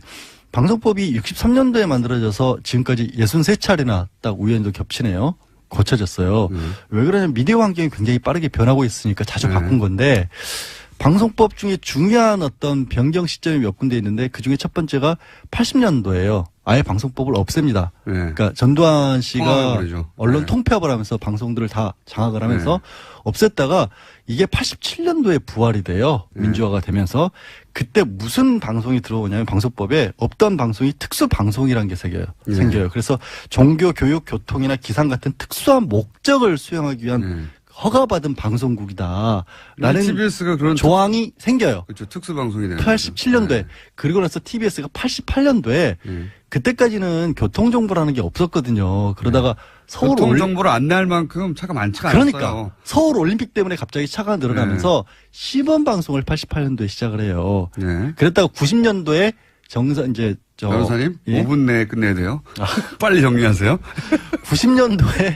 방송법이 63년도에 만들어져서 지금까지 63차례나 딱 우연도 겹치네요. 고쳐졌어요. 왜 그러냐면 미디어 환경이 굉장히 빠르게 변하고 있으니까 자주 바꾼 건데, 방송법 중에 중요한 어떤 변경 시점이 몇 군데 있는데 그 중에 첫 번째가 80년도예요. 아예 방송법을 없앱니다. 네. 그러니까 전두환 씨가 버리죠. 언론 네. 통폐합을 하면서 방송들을 다 장악을 하면서 없앴다가 이게 87년도에 부활이 돼요. 민주화가 되면서 그때 무슨 방송이 들어오냐면 방송법에 없던 방송이 특수 방송이라는 게 생겨요. 그래서 종교, 교육, 교통이나 기상 같은 특수한 목적을 수행하기 위한 허가받은 방송국이다라는 TBS가 그런 조항이 생겨요. 그렇죠. 특수 방송이 되는 87년도에. 네. 그리고 나서 TBS가 88년도에 그때까지는 교통정보라는 게 없었거든요. 그러다가 서울 교통 정보를 안내할 만큼 차가 많지가 않았어요. 그러니까 서울 올림픽 때문에 갑자기 차가 늘어나면서 시범 방송을 88년도에 시작을 해요. 네. 그랬다가 90년도에 변호사님, 예? 5분 내에 끝내야 돼요. 빨리 정리하세요. 90년도에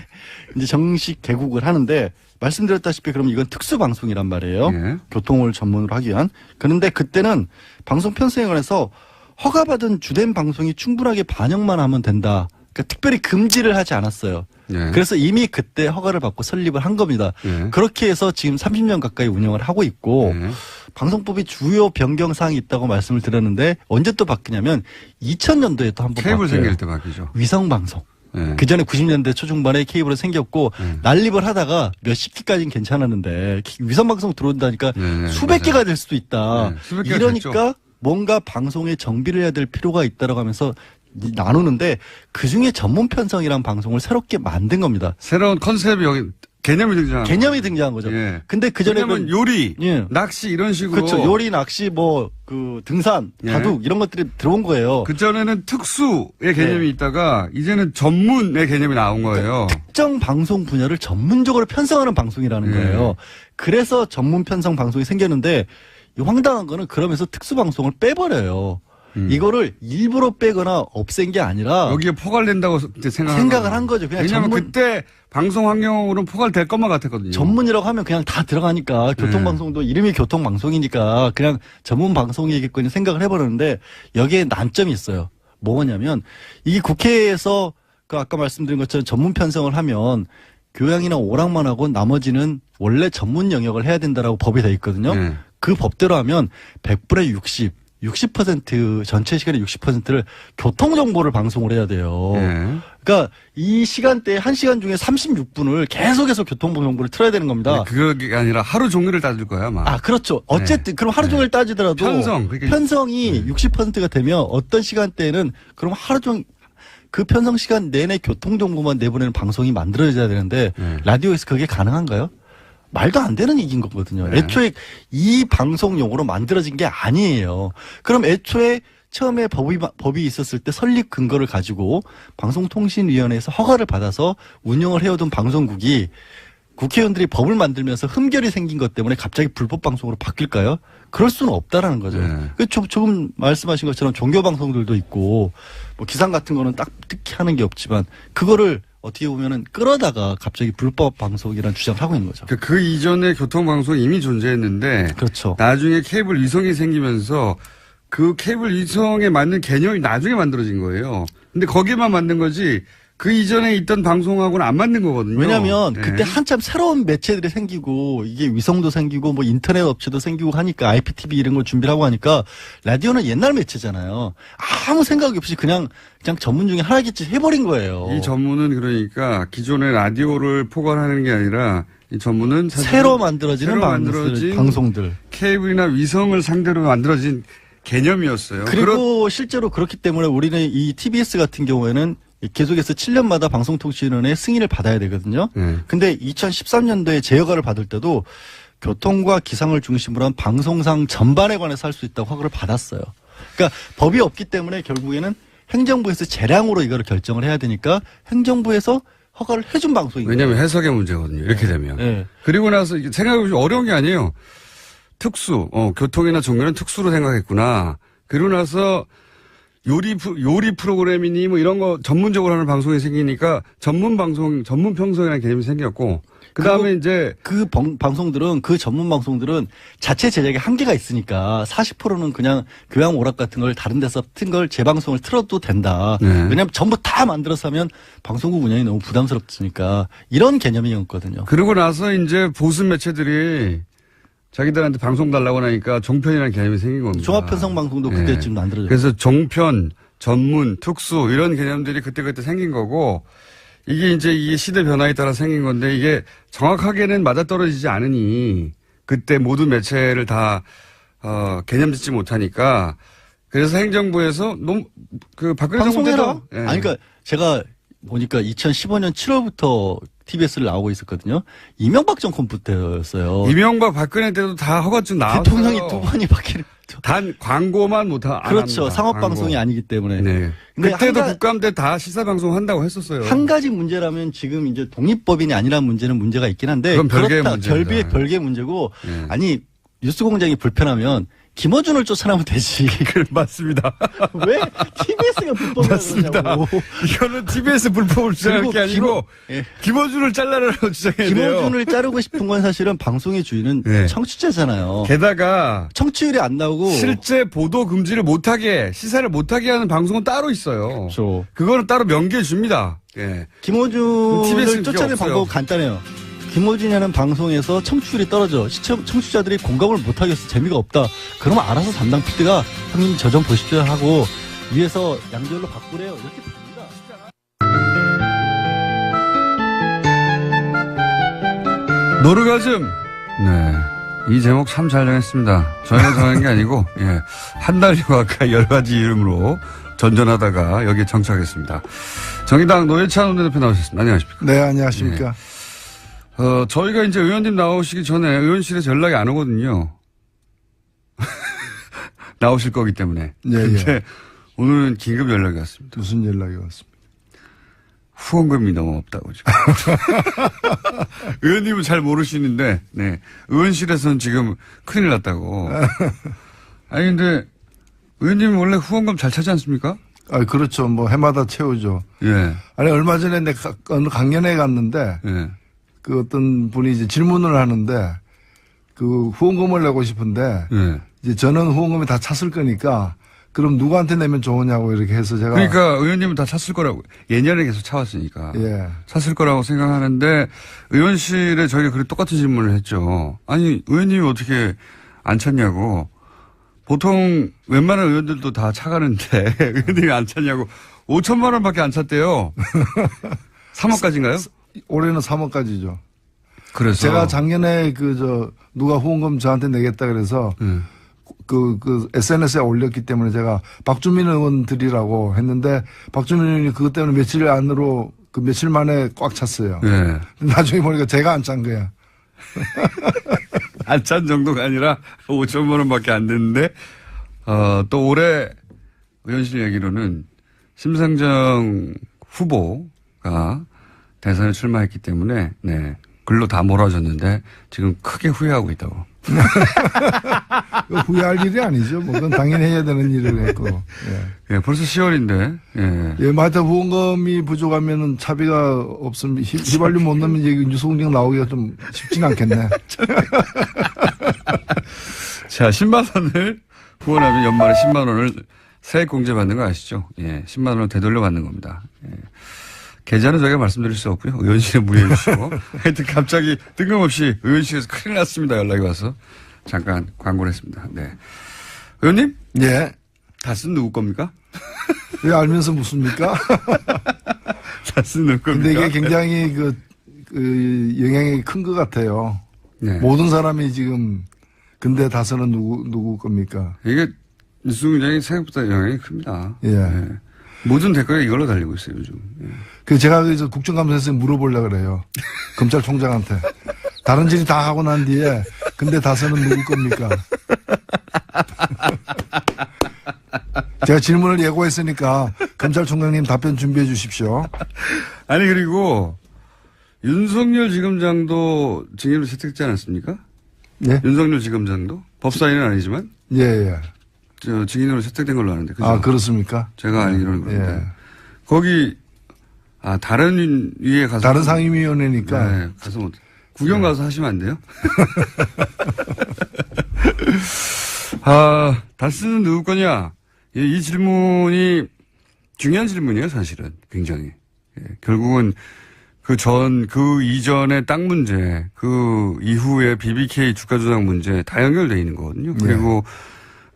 이제 정식 개국을 하는데 말씀드렸다시피 그럼 이건 특수 방송이란 말이에요. 예. 교통을 전문으로 하기 위한. 그런데 그때는 방송 편성에 관해서 허가받은 주된 방송이 충분하게 반영만 하면 된다. 그러니까 특별히 금지를 하지 않았어요. 예. 그래서 이미 그때 허가를 받고 설립을 한 겁니다. 예. 그렇게 해서 지금 30년 가까이 운영을 하고 있고 예. 방송법이 주요 변경사항이 있다고 말씀을 드렸는데 언제 또 바뀌냐면 2000년도에 또 한 번 케이블 바뀌어요. 생길 때 바뀌죠. 위성방송. 예. 그 전에 90년대 초중반에 케이블이 생겼고 난립을 하다가 몇십 기까지는 괜찮았는데 위성방송 들어온다니까 네, 수백 맞아요. 개가 될 수도 있다. 네, 수백 개가 이러니까 됐죠. 뭔가 방송에 정비를 해야 될 필요가 있다라고 하면서 나누는데 그중에 전문 편성이란 방송을 새롭게 만든 겁니다. 새로운 컨셉이 여기 개념이 등장한 개념이 등장한 거죠. 예. 근데 그 전에 왜냐면 요리, 예. 낚시 이런 식으로 그렇죠. 요리, 낚시, 등산, 예. 바둑 이런 것들이 들어온 거예요. 그전에는 특수의 개념이 네. 있다가 이제는 전문의 개념이 나온 거예요. 특정 방송 분야를 전문적으로 편성하는 방송이라는 예. 거예요. 그래서 전문 편성 방송이 생겼는데 이 황당한 거는 그러면서 특수 방송을 빼버려요. 이거를 일부러 빼거나 없앤 게 아니라 여기에 포괄된다고 생각을 한 거죠. 그냥 왜냐하면 그때 방송 환경으로는 포괄될 것만 같았거든요. 전문이라고 하면 그냥 다 들어가니까 교통방송도 이름이 교통방송이니까 그냥 전문 방송이겠거니 생각을 해버렸는데 여기에 난점이 있어요. 뭐냐면 이게 국회에서 그 아까 말씀드린 것처럼 전문 편성을 하면 교양이나 오락만 하고 나머지는 원래 전문 영역을 해야 된다라고 법이 돼 있거든요. 네. 그 법대로 하면 100분의 60% 전체 시간의 60%를 교통 정보를 방송을 해야 돼요. 네. 그러니까 이 시간대에 1시간 중에 36분을 계속해서 교통 정보를 틀어야 되는 겁니다. 그게 아니라 하루 종일을 따질 거야, 아마. 아, 그렇죠. 어쨌든 그럼 하루 종일 따지더라도 편성, 그러니까 편성이 60%가 되면 어떤 시간대에는 그럼 하루 종일 그 편성 시간 내내 교통 정보만 내보내는 방송이 만들어져야 되는데 라디오에서 그게 가능한가요? 말도 안 되는 얘기인 거거든요. 네. 애초에 이 방송용으로 만들어진 게 아니에요. 그럼 애초에 처음에 법이 있었을 때 설립 근거를 가지고 방송통신위원회에서 허가를 받아서 운영을 해오던 방송국이 국회의원들이 법을 만들면서 흠결이 생긴 것 때문에 갑자기 불법 방송으로 바뀔까요? 그럴 수는 없다라는 거죠. 네. 조금 말씀하신 것처럼 종교 방송들도 있고 뭐 기상 같은 거는 딱 특히 하는 게 없지만 그거를 어떻게 보면은 끌어다가 갑자기 불법 방송이라는 주장을 하고 있는 거죠. 그 이전에 교통방송이 이미 존재했는데. 그렇죠. 나중에 케이블 위성이 생기면서 그 케이블 위성에 맞는 개념이 나중에 만들어진 거예요. 근데 거기에만 맞는 거지 그 이전에 있던 방송하고는 안 맞는 거거든요. 왜냐하면 네. 그때 한참 새로운 매체들이 생기고 이게 위성도 생기고 뭐 인터넷 업체도 생기고 하니까 IPTV 이런 걸 준비를 하고 하니까 라디오는 옛날 매체잖아요. 아무 생각 없이 그냥 전문 중에 하나겠지 해버린 거예요. 이 전문은 그러니까 기존의 라디오를 포괄하는 게 아니라 이 전문은 새로 만들어지는 만들어진 방송들. 케이블이나 위성을 상대로 만들어진 개념이었어요. 그리고 실제로 그렇기 때문에 우리는 이 TBS 같은 경우에는 계속해서 7년마다 방송통신위원회의 승인을 받아야 되거든요. 근데 2013년도에 재허가를 받을 때도 교통과 기상을 중심으로 한 방송상 전반에 관해서 할 수 있다고 허가를 받았어요. 그러니까 법이 없기 때문에 결국에는 행정부에서 재량으로 이거를 결정을 해야 되니까 행정부에서 허가를 해준 방송인 거예요. 왜냐하면 해석의 문제거든요. 이렇게 되면. 네. 그리고 나서 생각해보시면 어려운 게 아니에요. 특수, 교통이나 종교는 특수로 생각했구나. 그리고 나서 요리 프로그램이니 뭐 이런 거 전문적으로 하는 방송이 생기니까 전문 평성이라는 개념이 생겼고, 그 다음에 이제 그 방송들은 그 전문 방송들은 자체 제작에 한계가 있으니까 40%는 그냥 교양 오락 같은 걸 다른 데서 튼 걸 재방송을 틀어도 된다. 네. 왜냐하면 전부 다 만들어서 하면 방송국 운영이 너무 부담스럽으니까 이런 개념이었거든요. 그러고 나서 이제 보수 매체들이 자기들한테 방송 달라고 하니까 종편이라는 개념이 생긴 겁니다. 종합편성 방송도 네. 그때쯤 만들어졌어요. 그래서 종편, 전문, 특수 이런 개념들이 그때 생긴 거고 이게 이제 이 시대 변화에 따라 생긴 건데 이게 정확하게는 맞아떨어지지 않으니 그때 모든 매체를 다 개념 짓지 못하니까 그래서 행정부에서 너무 박근혜 정부 방송해라. 때도 아니 그러니까 제가 보니까 2015년 7월부터 TBS를 나오고 있었거든요. 이명박 정권부터였어요. 이명박 박근혜 때도 다 허가증 나왔어요. 대통령이 두 번이 바뀌는. 단 광고만 그렇죠. 상업 방송이 아니기 때문에. 네. 근데 그때도 국감 때 다 시사 방송 한다고 했었어요. 한 가지 문제라면 지금 이제 독립법인이 아니라는 문제는 문제가 있긴 한데 그건 별개의 문제입니다. 별개의 문제고 네. 아니 뉴스공장이 불편하면 김어준을 쫓아내면 되지. 맞습니다. 왜 TBS가 불법을 맞습니다. 그러냐고. 이거는 TBS 불법을 주장할 게 아니고 김어준을 잘라라고 주장해야 돼요. 김어준을 자르고 싶은 건 사실은 방송의 주인은 네. 청취자잖아요. 게다가 청취율이 안 나오고 실제 보도 금지를 못하게 시사를 못하게 하는 방송은 따로 있어요. 그렇죠. 그거는 따로 명기해 줍니다. 예. 김어준을 TBS 는 쫓아낼 없어요. 방법은 간단해요. 김어준이라는 방송에서 청취율이 떨어져 청취자들이 공감을 못하겠어 재미가 없다. 그러면 알아서 담당 PD가 형님 저 좀 보십시오 하고 위에서 양절로 바꾸래요. 이렇게 됩니다. 노르가즘. 네. 이 제목 참 잘 정했습니다. 저희가 정한 게 아니고, 예. 한 달여 가까이 여러 가지 이름으로 전전하다가 여기에 정착했습니다. 정의당 노회찬 원내대표 나오셨습니다. 안녕하십니까. 네, 안녕하십니까. 저희가 이제 의원님 나오시기 전에 의원실에서 연락이 안 오거든요. 나오실 거기 때문에. 예, 근데 예. 오늘은 긴급 연락이 왔습니다. 무슨 연락이 왔습니까? 후원금이 너무 없다고 지금. 의원님은 잘 모르시는데, 네. 의원실에서는 지금 큰일 났다고. 아니, 근데 의원님은 원래 후원금 잘 차지 않습니까? 아, 그렇죠. 뭐 해마다 채우죠. 예. 아니, 얼마 전에 내가 어느 강연회 갔는데, 예. 그 어떤 분이 이제 질문을 하는데, 그 후원금을 내고 싶은데, 예. 이제 저는 후원금이 다 찼을 거니까, 그럼 누구한테 내면 좋으냐고 이렇게 해서 제가. 그러니까 의원님은 다 찼을 거라고. 예년에 계속 차왔으니까. 예. 찼을 거라고 생각하는데, 의원실에 저희가 그렇게 똑같은 질문을 했죠. 아니, 의원님이 어떻게 안 찼냐고. 보통 웬만한 의원들도 다 차가는데, 의원님이 안 찼냐고. 5천만 원밖에 안 찼대요. 3억까지인가요? 올해는 3억까지죠. 그래서. 제가 작년에 누가 후원금 저한테 내겠다 그래서, SNS에 올렸기 때문에 제가 박주민 의원 드리라고 했는데 박주민 의원이 그것 때문에 며칠 안으로 며칠 만에 꽉 찼어요. 네. 나중에 보니까 제가 안 찬 거야. 안 찬 정도가 아니라 5천만 원밖에 안 됐는데, 또 올해 의원실 얘기로는 심상정 후보가 대선에 출마했기 때문에, 네. 글로 다 몰아줬는데 지금 크게 후회하고 있다고. 후회할 일이 아니죠. 뭐 그건 당연히 해야 되는 일을 했고. 예. 예, 벌써 10월인데. 예. 예, 하여튼 후원금이 부족하면은 차비가 없으면 휘발유 못 넣으면 이제 뉴스공장 나오기가 좀 쉽진 않겠네. 자, 10만 원을 후원하면 연말에 10만 원을 세액 공제 받는 거 아시죠? 예, 10만 원을 되돌려 받는 겁니다. 예. 계좌는 저희가 말씀드릴 수 없고요. 의원실에 문의해 주시고. 하여튼 갑자기 뜬금없이 의원실에서 큰일 났습니다. 연락이 와서. 잠깐 광고를 했습니다. 네. 의원님? 예. 다스는 누구 겁니까? 왜 알면서 묻습니까? 다스는 누구 겁니까? 근데 이게 굉장히 영향이 큰 것 같아요. 네. 모든 사람이 지금 근데 다스는 누구 겁니까? 이게 뉴스공장이 생각보다 영향이 큽니다. 예. 네. 모든 댓글에 이걸로 달리고 있어요, 요즘. 예. 제가 국정감사에서 물어보려고 그래요. 검찰총장한테. 다른 질의 다 하고 난 뒤에, 근데 다스는 누구 겁니까? 제가 질문을 예고했으니까, 검찰총장님 답변 준비해 주십시오. 아니, 그리고, 윤석열 지검장도 증인으로 채택되지 않았습니까? 예? 윤석열 지검장도? 법사위는 아니지만? 예, 예. 증인으로 채택된 걸로 아는데. 그죠? 아, 그렇습니까? 제가 알기로는 그런데. 예. 거기, 다른 위에 가서. 다른 상임위원회니까. 네, 가서 뭐, 구경 가서 하시면 안 돼요? 다스는 누구 거냐? 이 질문이 중요한 질문이에요, 사실은. 굉장히. 예, 결국은 그 이전의 땅 문제, 그 이후에 BBK 주가 조작 문제 다 연결되어 있는 거거든요. 그리고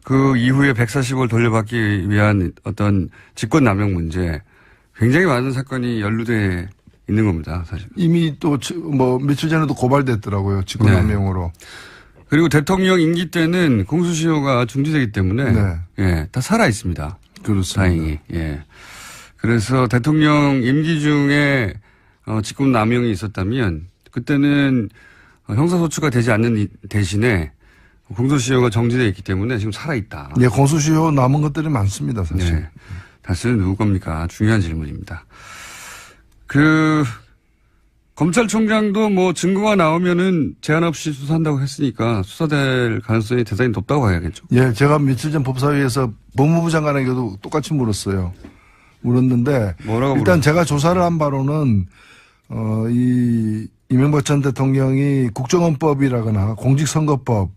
그 이후에 140을 돌려받기 위한 어떤 직권남용 문제, 굉장히 많은 사건이 연루돼 있는 겁니다, 사실. 이미 또 며칠 전에도 고발됐더라고요, 직권남용으로. 그리고 대통령 임기 때는 공수시효가 중지되기 때문에 예, 다 살아 있습니다. 그렇습니다. 다행히. 예. 그래서 대통령 임기 중에 직권남용이 있었다면 그때는 형사소추가 되지 않는 대신에 공소시효가 정지되어 있기 때문에 지금 살아있다. 예, 공소시효 남은 것들이 많습니다, 사실. 네. 다스는 누구 겁니까? 중요한 질문입니다. 검찰총장도 뭐 증거가 나오면은 제한 없이 수사한다고 했으니까 수사될 가능성이 대단히 높다고 봐야겠죠. 예, 제가 며칠 전 법사위에서 법무부 장관에게도 똑같이 물었어요. 물었는데 일단 제가 조사를 한 바로는 이 이명박 전 대통령이 국정원법이라거나 공직선거법,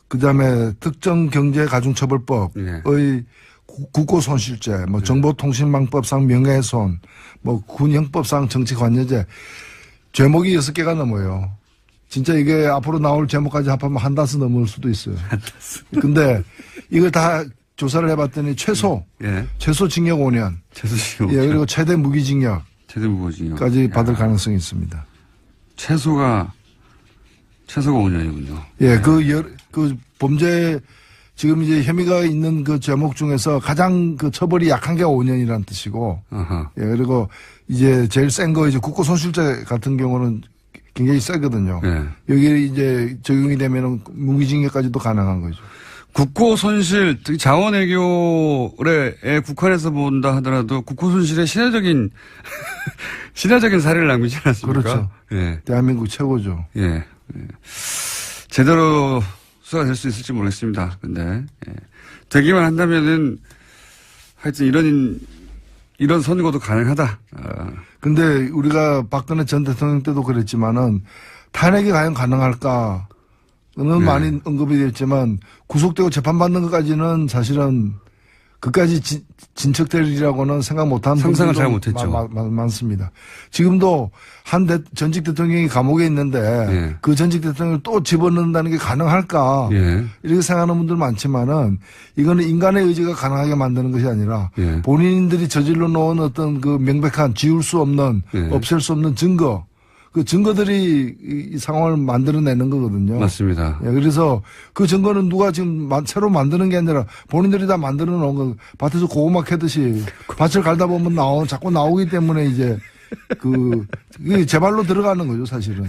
그다음에 특정경제가중처벌법의 국고손실죄, 뭐 정보통신망법상 명예훼손, 뭐 군형법상 정치관여죄 제목이 6개가 넘어요. 진짜 이게 앞으로 나올 제목까지 합하면 한 다스 넘을 수도 있어요. 근데 이걸 다 조사를 해봤더니 최소 징역 5년. 최소 징역. 예, 그리고 최대 무기징역. 최대 무기징역. 까지 받을 가능성이 있습니다. 최소가 5년이군요. 예, 그 범죄 지금 이제 혐의가 있는 그 제목 중에서 가장 그 처벌이 약한 게 5년이라는 뜻이고. 예, 그리고 이제 제일 센 거 이제 국고손실죄 같은 경우는 굉장히 세거든요. 여기 이제 적용이 되면은 무기징역까지도 가능한 거죠. 국고손실, 자원외교에 국한해서 본다 하더라도 국고손실의 신화적인 사례를 남기지 않았습니까? 그렇죠. 예. 대한민국 최고죠. 예. 제대로 수사가 될 수 있을지 모르겠습니다. 근데, 되기만 한다면은 하여튼 이런 선거도 가능하다. 근데 우리가 박근혜 전 대통령 때도 그랬지만은 탄핵이 과연 가능할까? 는 많이 언급이 됐지만 구속되고 재판받는 것까지는 사실은 그까지 진척되리라고는 생각 못한 상상을 잘 못했죠. 많습니다. 지금도 전직 대통령이 감옥에 있는데 그 전직 대통령을 또 집어넣는다는 게 가능할까 이렇게 생각하는 분들 많지만은 이거는 인간의 의지가 가능하게 만드는 것이 아니라 본인들이 저질러 놓은 어떤 그 명백한 지울 수 없는 없앨 수 없는 증거, 그 증거들이 이 상황을 만들어내는 거거든요. 맞습니다. 예, 그래서 그 증거는 누가 지금 새로 만드는 게 아니라 본인들이 다 만들어 놓은 거, 밭에서 고구마 캐듯이 밭을 갈다 보면 자꾸 나오기 때문에 이제 그게 제 발로 들어가는 거죠, 사실은.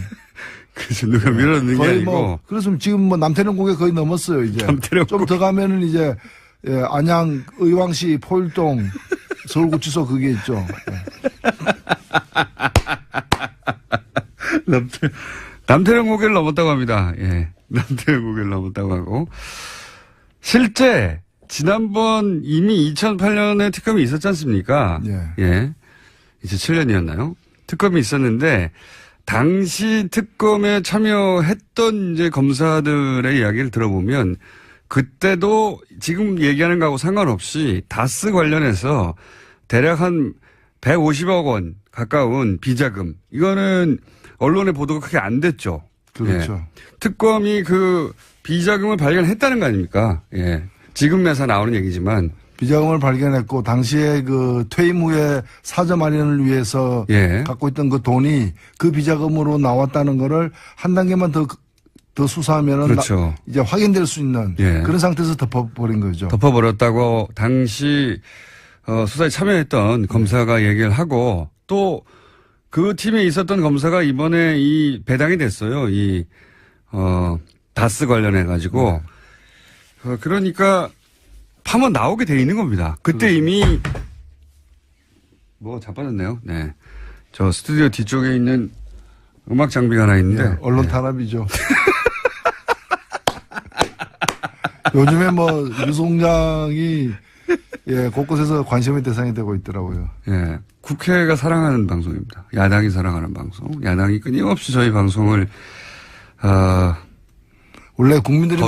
그래서 누가 밀어넣는 게 아니고. 그래서 지금 뭐 남태령 국에 거의 넘었어요, 이제. 좀 더 가면은 이제, 안양, 의왕시, 포일동, 서울구치소 그게 있죠. 남태령 고개를 넘었다고 합니다. 예. 남태령 고개를 넘었다고 하고. 실제, 지난번 이미 2008년에 특검이 있었지 않습니까? 예. 2007년이었나요? 특검이 있었는데, 당시 특검에 참여했던 이제 검사들의 이야기를 들어보면, 그때도 지금 얘기하는 거하고 상관없이 다스 관련해서 대략 한 150억 원 가까운 비자금. 이거는 언론의 보도가 크게 안 됐죠. 그렇죠. 예. 특검이 그 비자금을 발견했다는 거 아닙니까? 예. 지금 매사 나오는 얘기지만. 비자금을 발견했고, 당시에 그 퇴임 후에 사저 마련을 위해서 갖고 있던 그 돈이 그 비자금으로 나왔다는 거를 한 단계만 더 수사하면은 그렇죠. 이제 확인될 수 있는 그런 상태에서 덮어버린 거죠. 덮어버렸다고 당시 수사에 참여했던 검사가 얘기를 하고 또 그 팀에 있었던 검사가 이번에 이 배당이 됐어요. 다스 관련해가지고. 그러니까 파면 나오게 돼 있는 겁니다. 그때 이미 자빠졌네요. 네. 저 스튜디오 뒤쪽에 있는 음악 장비가 하나 있는데. 언론 탄압이죠. 요즘에 유 총장이 곳곳에서 관심의 대상이 되고 있더라고요. 예. 국회가 사랑하는 방송입니다. 야당이 사랑하는 방송. 야당이 끊임없이 저희 방송을, 원래 국민들이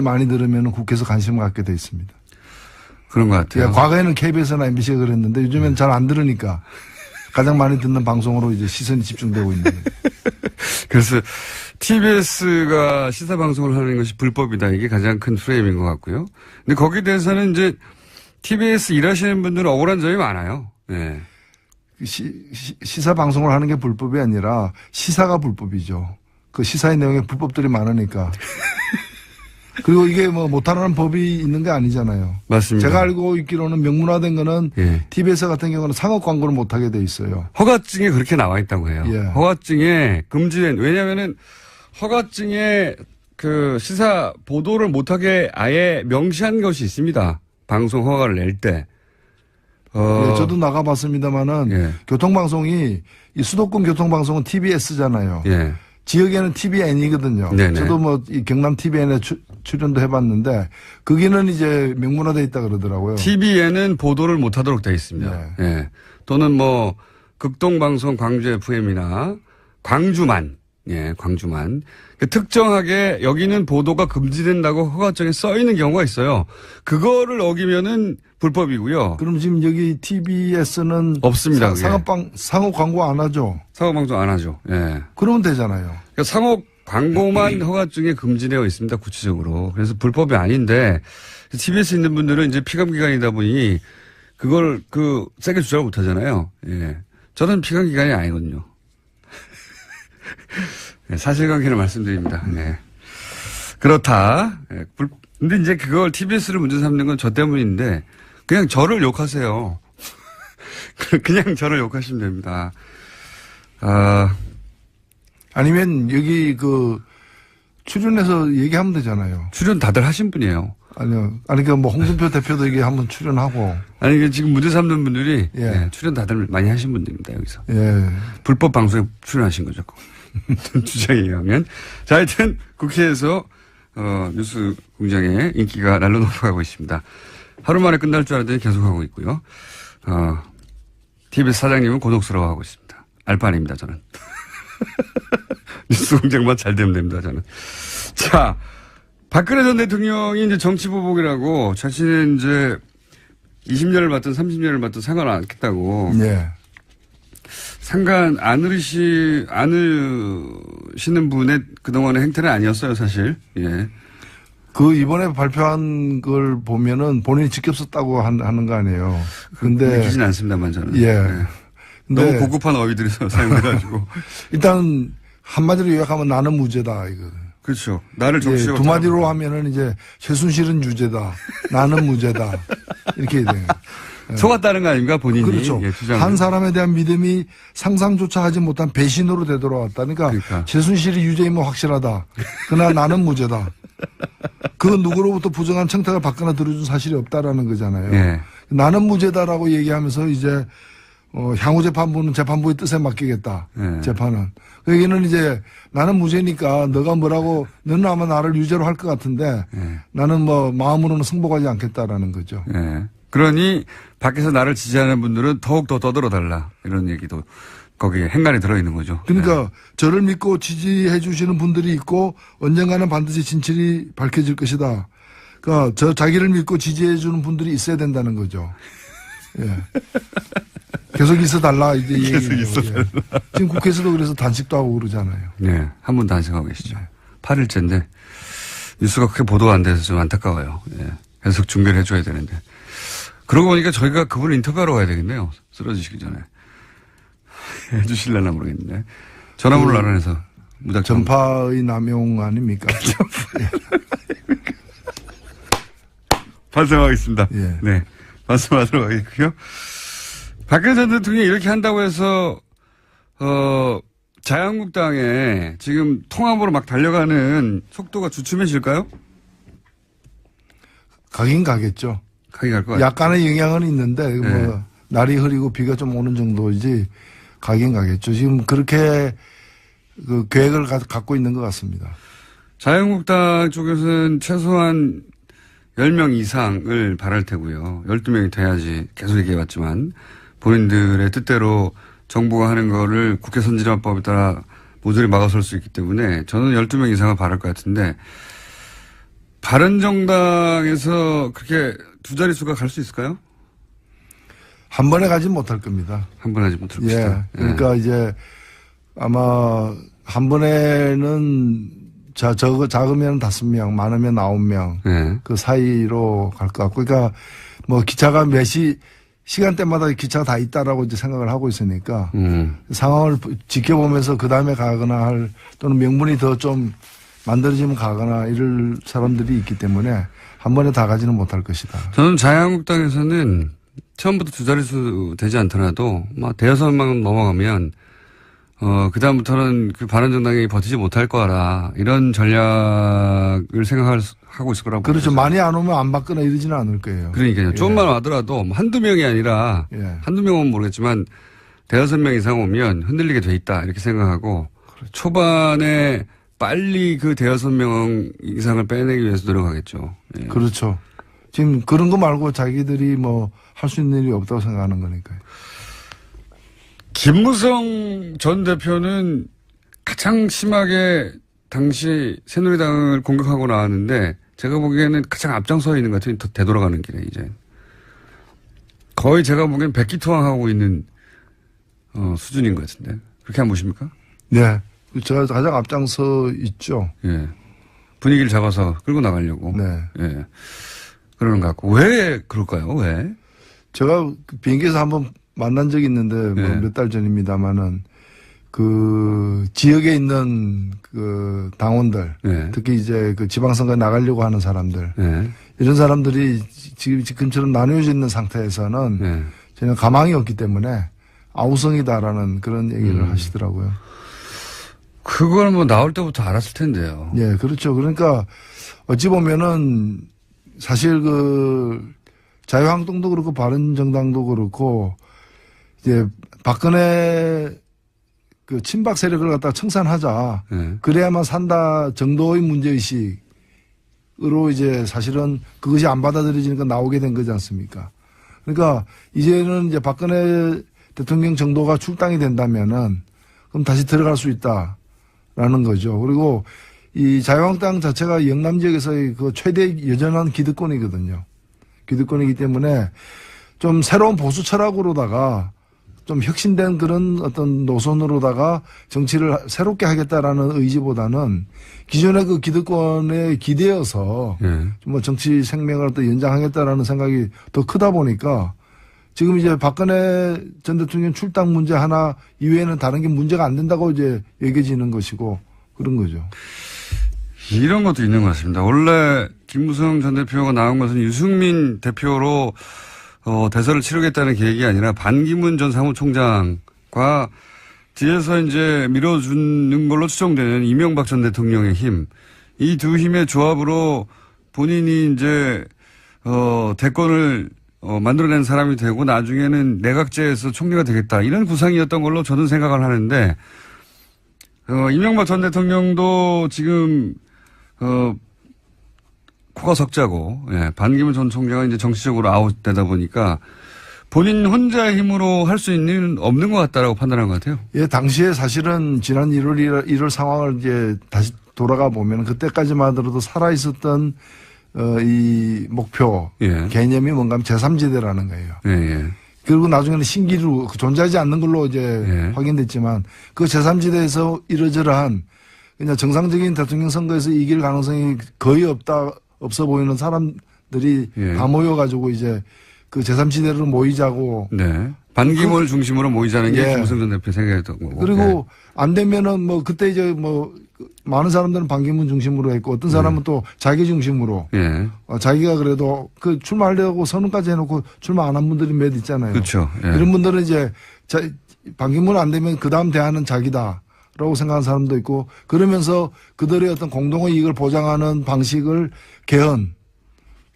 많이 들으면은 국회에서 관심을 갖게 돼 있습니다. 그런 것 같아요. 과거에는 KBS나 MBC가 그랬는데 요즘엔 잘 안 들으니까 가장 많이 듣는 방송으로 이제 시선이 집중되고 있는 거예요. 그래서 TBS가 시사 방송을 하는 것이 불법이다. 이게 가장 큰 프레임인 것 같고요. 근데 거기에 대해서는 이제 TBS 일하시는 분들은 억울한 점이 많아요. 네. 시사 방송을 하는 게 불법이 아니라 시사가 불법이죠. 그 시사의 내용에 불법들이 많으니까. 그리고 이게 못하라는 법이 있는 게 아니잖아요. 맞습니다. 제가 알고 있기로는 명문화된 거는 TBS 같은 경우는 상업 광고를 못하게 돼 있어요. 허가증에 그렇게 나와 있다고 해요. 허가증에 금지된, 왜냐면은 허가증에 그 시사 보도를 못하게 아예 명시한 것이 있습니다. 방송 허가를 낼 때. 예, 저도 나가봤습니다만은 예. 교통방송이 이 수도권 교통방송은 TBS잖아요. 예. 지역에는 TVN이거든요. 네네. 저도 뭐 이 경남 TVN에 출연도 해봤는데 거기는 이제 명문화돼 있다 그러더라고요. TV에는 보도를 못하도록 되어 있습니다. 네. 예. 또는 뭐 극동방송 광주 FM이나 광주만, 예, 광주만 특정하게 여기는 보도가 금지된다고 허가증에 써 있는 경우가 있어요. 그거를 어기면은 불법이고요. 그럼 지금 여기 TBS는 없습니다. 상업 광고 안 하죠? 상업방송 안 하죠. 예. 그러면 되잖아요. 그러니까 상업 광고만 허가증에 금지되어 있습니다. 구체적으로. 그래서 불법이 아닌데 TBS 있는 분들은 이제 피감기관이다 보니 그걸 세게 주장을 못 하잖아요. 예. 저는 피감기관이 아니거든요. 네, 사실관계를 말씀드립니다. 네. 그렇다. 네. 근데 이제 그걸 TBS를 문제 삼는 건 저 때문인데 그냥 저를 욕하세요. 그냥 저를 욕하시면 됩니다. 아니면 여기 출연해서 얘기하면 되잖아요. 출연 다들 하신 분이에요. 아니요. 아니, 뭐 홍준표 대표도 이게 한번 출연하고. 아니, 지금 문제 삼는 분들이 예. 예, 출연 다들 많이 하신 분들입니다, 여기서. 예. 불법 방송에 출연하신 거죠. 주장에 의하면. 자, 하여튼 국회에서 뉴스 공장의 인기가 날로 높아가고 있습니다. 하루 만에 끝날 줄 알았더니 계속하고 있고요. TBS 사장님은 고독스러워하고 있습니다. 알바 아닙니다, 저는. 뉴스 공장만 잘 되면 됩니다, 저는. 자, 박근혜 전 대통령이 이제 정치보복이라고 자신은 이제 20년을 받든 30년을 받든 상관 않겠다고. 예. 상관 않으시는 분의 그동안의 행태는 아니었어요, 사실. 예. 이번에 발표한 걸 보면은 본인이 직접 썼다고 하는 거 아니에요. 근데. 믿기진 않습니다만, 저는. 예. 예. 너무 고급한 어휘들이 사용해가지고. 일단, 한마디로 요약하면 나는 무죄다, 이거. 그렇죠. 나를 정치적으로. 두 마디로 하면은 이제 최순실은 유죄다. 나는 무죄다. 이렇게 돼요. 속았다는 거 아닙니까, 본인이. 그렇죠. 예, 한 사람에 대한 믿음이 상상조차 하지 못한 배신으로 되돌아왔다. 그러니까 최순실이 유죄이면 확실하다. 그러나 나는 무죄다. 그 누구로부터 부정한 청탁을 받거나 들어준 사실이 없다라는 거잖아요. 예. 나는 무죄다라고 얘기하면서 이제 향후 재판부는 재판부의 뜻에 맡기겠다. 예. 재판은. 여기는 이제 나는 무죄니까 너가 뭐라고 너는 아마 나를 유죄로 할 것 같은데 예. 나는 뭐 마음으로는 승복하지 않겠다라는 거죠. 예. 그러니 밖에서 나를 지지하는 분들은 더욱 더 떠들어달라. 이런 얘기도 거기에 행간에 들어있는 거죠. 그러니까 예. 저를 믿고 지지해 주시는 분들이 있고 언젠가는 반드시 진실이 밝혀질 것이다. 그러니까 자기를 믿고 지지해 주는 분들이 있어야 된다는 거죠. 예. 계속 있어달라 이제 계속 있어달라. 지금 국회에서도 그래서 단식도 하고 그러잖아요. 네, 한 분 단식하고 계시죠. 8일째인데 뉴스가 그렇게 보도가 안 돼서 좀 안타까워요. 예. 계속 중계를 해줘야 되는데. 그러고 보니까 저희가 그분을 인터뷰하러 가야 되겠네요. 쓰러지시기 전에. 해주실려나 모르겠는데. 전화번호를 알아내서 무작정. 전파의 남용 아닙니까? 반성하겠습니다. 예. 네. 말씀하도록 하겠고요. 박근혜 전 대통령이 이렇게 한다고 해서 자유한국당에 지금 통합으로 막 달려가는 속도가 주춤해질까요? 가긴 가겠죠. 가긴 갈 것 같아요. 약간의 영향은 있는데 네. 뭐 날이 흐리고 비가 좀 오는 정도이지 가긴 가겠죠. 지금 그렇게 계획을 갖고 있는 것 같습니다. 자유한국당 쪽에서는 최소한 10명 이상을 바랄 테고요. 12명이 돼야지 계속 얘기해왔지만 본인들의 뜻대로 정부가 하는 거를 국회 선진화법에 따라 모조리 막아설 수 있기 때문에 저는 12명 이상을 바랄 것 같은데 바른정당에서 그렇게 두 자릿수가 갈 수 있을까요? 한 번에 가진 못할 겁니다. 한 번 하지 못할 것이다. 예. 그러니까 이제 아마 한 번에는 작으면 5명, 많으면 9명. 예. 그 사이로 갈 것 같고. 그러니까 뭐 기차가 시간대마다 기차가 다 있다라고 이제 생각을 하고 있으니까 상황을 지켜보면서 그 다음에 가거나 또는 명분이 더 좀 만들어지면 가거나 이럴 사람들이 있기 때문에 한 번에 다 가지는 못할 것이다. 저는 자유한국당에서는 처음부터 두 자릿수 되지 않더라도 막 대여섯 명 넘어가면 그다음부터는 그 바른정당이 버티지 못할 거라 이런 전략을 생각하고 있을 거라고. 그렇죠. 많이 안 오면 안 받거나 이러지는 않을 거예요. 그러니까요. 좀만 와더라도 한두 명이 아니라 한두 명은 모르겠지만 대여섯 명 이상 오면 흔들리게 돼 있다 이렇게 생각하고 그렇죠. 초반에 빨리 그 대여섯 명 이상을 빼내기 위해서 노력하겠죠. 예. 그렇죠. 지금 그런 거 말고 자기들이 뭐 할 수 있는 일이 없다고 생각하는 거니까요. 김무성 전 대표는 가장 심하게 당시 새누리당을 공격하고 나왔는데 제가 보기에는 가장 앞장서 있는 것 같아요. 되돌아가는 길에 이제. 거의 제가 보기엔 백기투항하고 있는 수준인 것 같은데. 그렇게 안 보십니까? 네. 제가 가장 앞장서 있죠. 예. 분위기를 잡아서 끌고 나가려고. 네. 예. 그러는 것 같고. 왜 그럴까요? 왜? 제가 비행기에서 한번 만난 적이 있는데 뭐 몇 달 전입니다만은 그 지역에 있는 그 당원들 특히 이제 그 지방선거에 나가려고 하는 사람들 이런 사람들이 지금처럼 나누어져 있는 상태에서는 전혀 가망이 없기 때문에 아우성이다라는 그런 얘기를 하시더라고요. 그걸 뭐 나올 때부터 알았을 텐데요. 예, 그렇죠. 그러니까 어찌 보면은 사실 그 자유한국당도 그렇고 바른정당도 그렇고 이제 박근혜 그 친박 세력을 갖다가 청산하자. 그래야만 산다 정도의 문제의식으로 이제 사실은 그것이 안 받아들여지니까 나오게 된 거지 않습니까? 그러니까 이제는 이제 박근혜 대통령 정도가 출당이 된다면은 그럼 다시 들어갈 수 있다라는 거죠. 그리고 이 자유한국당 자체가 영남 지역에서의 그 최대 여전한 기득권이거든요. 기득권이기 때문에 좀 새로운 보수 철학으로다가 좀 혁신된 그런 어떤 노선으로다가 정치를 새롭게 하겠다라는 의지보다는 기존의 그 기득권에 기대어서 뭐 정치 생명을 또 연장하겠다라는 생각이 더 크다 보니까 지금 이제 박근혜 전 대통령 출당 문제 하나 이외에는 다른 게 문제가 안 된다고 이제 여겨지는 것이고 그런 거죠. 이런 것도 있는 것 같습니다. 원래 김무성 전 대표가 나온 것은 유승민 대표로 대선을 치르겠다는 계획이 아니라 반기문 전 사무총장과 뒤에서 이제 밀어주는 걸로 추정되는 이명박 전 대통령의 힘, 이 두 힘의 조합으로 본인이 이제 대권을 만들어낸 사람이 되고 나중에는 내각제에서 총리가 되겠다 이런 구상이었던 걸로 저는 생각을 하는데 이명박 전 대통령도 지금 코가 석자고, 반기문 전 총장은 이제 정치적으로 아웃되다 보니까 본인 혼자의 힘으로 할 수 있는 없는 것 같다라고 판단한 것 같아요. 예, 당시에 사실은 지난 1월 상황을 이제 다시 돌아가 보면 그때까지만 하더라도 살아있었던 이 목표, 개념이 뭔가 하면 제3지대라는 거예요. 그리고 나중에는 신기루, 존재하지 않는 걸로 이제 확인됐지만 그 제3지대에서 이러저러한 그냥 정상적인 대통령 선거에서 이길 가능성이 거의 없어 보이는 사람들이 다 모여가지고 이제 그 제3지대로 모이자고. 반기문을 중심으로 모이자는 게 김무성 전 대표 생각이었던 거고. 그리고 안 되면은 뭐 그때 이제 뭐 많은 사람들은 반기문 중심으로 했고 어떤 사람은 또 자기 중심으로. 자기가 그래도 그 출마하려고 선언까지 해놓고 출마 안 한 분들이 몇 있잖아요. 그렇죠. 이런 분들은 이제 반기문 안 되면 그 다음 대안은 자기다. 라고 생각하는 사람도 있고 그러면서 그들의 어떤 공동의 이익을 보장하는 방식을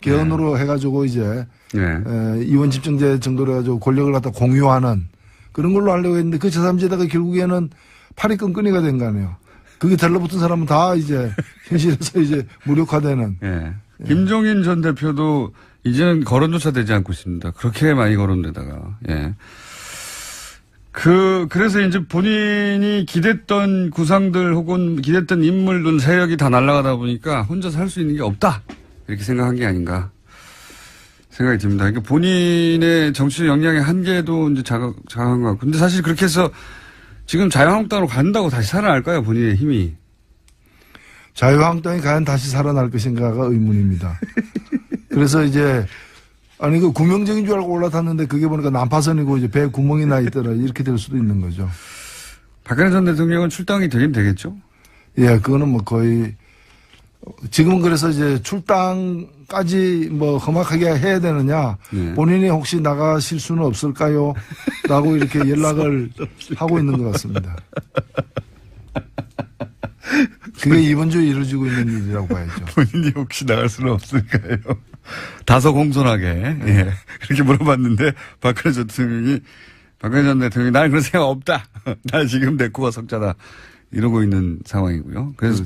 개헌으로 해가지고 이제 이원 집정제 정도로 해가지고 권력을 갖다 공유하는 그런 걸로 하려고 했는데 그 제3지대가 결국에는 팔이 끈끈이가 된 거 아니에요. 그게 달라붙은 사람은 다 이제 현실에서 이제 무력화되는. 김종인 전 대표도 이제는 거론조차 되지 않고 있습니다. 그렇게 많이 거론되다가. 그래서 이제 본인이 기댔던 구상들 혹은 기댔던 인물들 세력이 다 날아가다 보니까 혼자서 할 수 있는 게 없다. 이렇게 생각한 게 아닌가 생각이 듭니다. 그러니까 본인의 정치적 역량의 한계도 이제 자각한 것 같고. 근데 사실 그렇게 해서 지금 자유한국당으로 간다고 다시 살아날까요? 본인의 힘이. 자유한국당이 과연 다시 살아날 것인가가 의문입니다. 그래서 이제 아니, 그 구명정인 줄 알고 올라탔는데 그게 보니까 난파선이고 이제 배에 구멍이 나 있더라. 이렇게 될 수도 있는 거죠. 박근혜 전 대통령은 출당이 되긴 되겠죠? 예, 그거는 뭐 거의 지금은 그래서 이제 출당 출당까지 뭐 험악하게 해야 되느냐. 네. 본인이 혹시 나가실 수는 없을까요? 라고 이렇게 연락을 하고 있는 것 같습니다. 그게 이번 주에 이루어지고 있는 일이라고 봐야죠. 본인이 혹시 나갈 수는 없을까요? 다소 공손하게 예. 그렇게 물어봤는데 박근혜 전 대통령이 나는 그런 생각 없다. 나 지금 내 코가 석자다. 이러고 있는 상황이고요. 그래서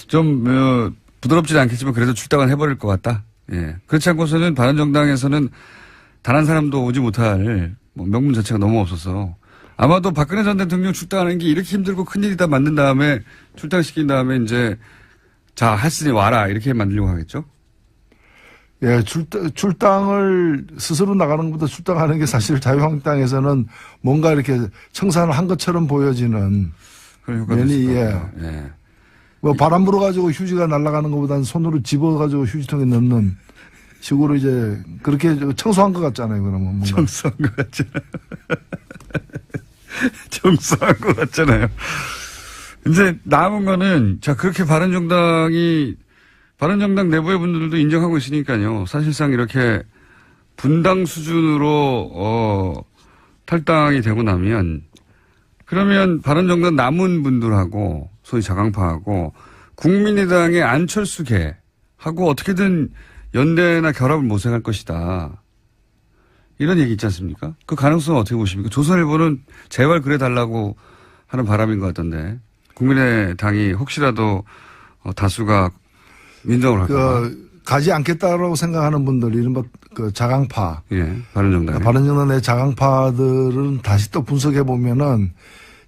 좀 부드럽지는 않겠지만 그래도 출당을 해버릴 것 같다. 예. 그렇지 않고서는 바른정당에서는 단 한 사람도 오지 못할 명분 자체가 너무 없어서 아마도 박근혜 전 대통령 출당하는 게 이렇게 힘들고 큰일이다 만든 다음에 출당시킨 다음에 이제 자 했으니 와라 이렇게 만들려고 하겠죠. 예, 출당을 스스로 나가는 것보다 출당하는 게 사실 자유한국당에서는 뭔가 이렇게 청산을 한 것처럼 보여지는 면이 예. 뭐 바람 불어가지고 휴지가 날아가는 것보다는 손으로 집어가지고 휴지통에 넣는 식으로 이제 그렇게 청소한 것 같잖아요. 그러면 뭔가. 청소한 것 같잖아요. 청소한 것 같잖아요. 이제 남은 거는 자 그렇게 바른정당 내부의 분들도 인정하고 있으니까요. 사실상 이렇게 분당 수준으로 탈당이 되고 나면 그러면 바른정당 남은 분들하고 소위 자강파하고 국민의당의 안철수계하고 어떻게든 연대나 결합을 모색할 것이다. 이런 얘기 있지 않습니까? 그 가능성은 어떻게 보십니까? 조선일보는 제발 그래달라고 하는 바람인 것 같던데 국민의당이 혹시라도 다수가 민정을 할까? 가지 않겠다라고 생각하는 분들, 이른바 그 자강파. 예, 바른정당. 바른정당 내 자강파들은 다시 또 분석해 보면은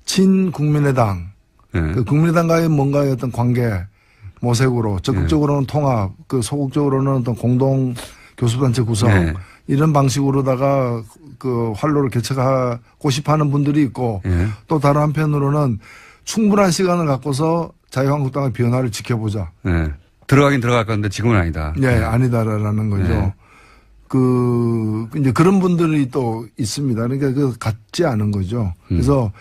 친국민의당, 예. 그 국민의당과의 뭔가의 어떤 관계 모색으로 적극적으로는 통합, 그 소극적으로는 어떤 공동 교섭단체 구성 예. 이런 방식으로다가 그 활로를 개척하고 싶어하는 분들이 있고 예. 또 다른 한편으로는 충분한 시간을 갖고서 자유한국당의 변화를 지켜보자. 예. 들어가긴 들어갈 건데 지금은 아니다. 예, 아니다라는 거죠. 네. 이제 그런 분들이 또 있습니다. 그러니까 그 같지 않은 거죠. 그래서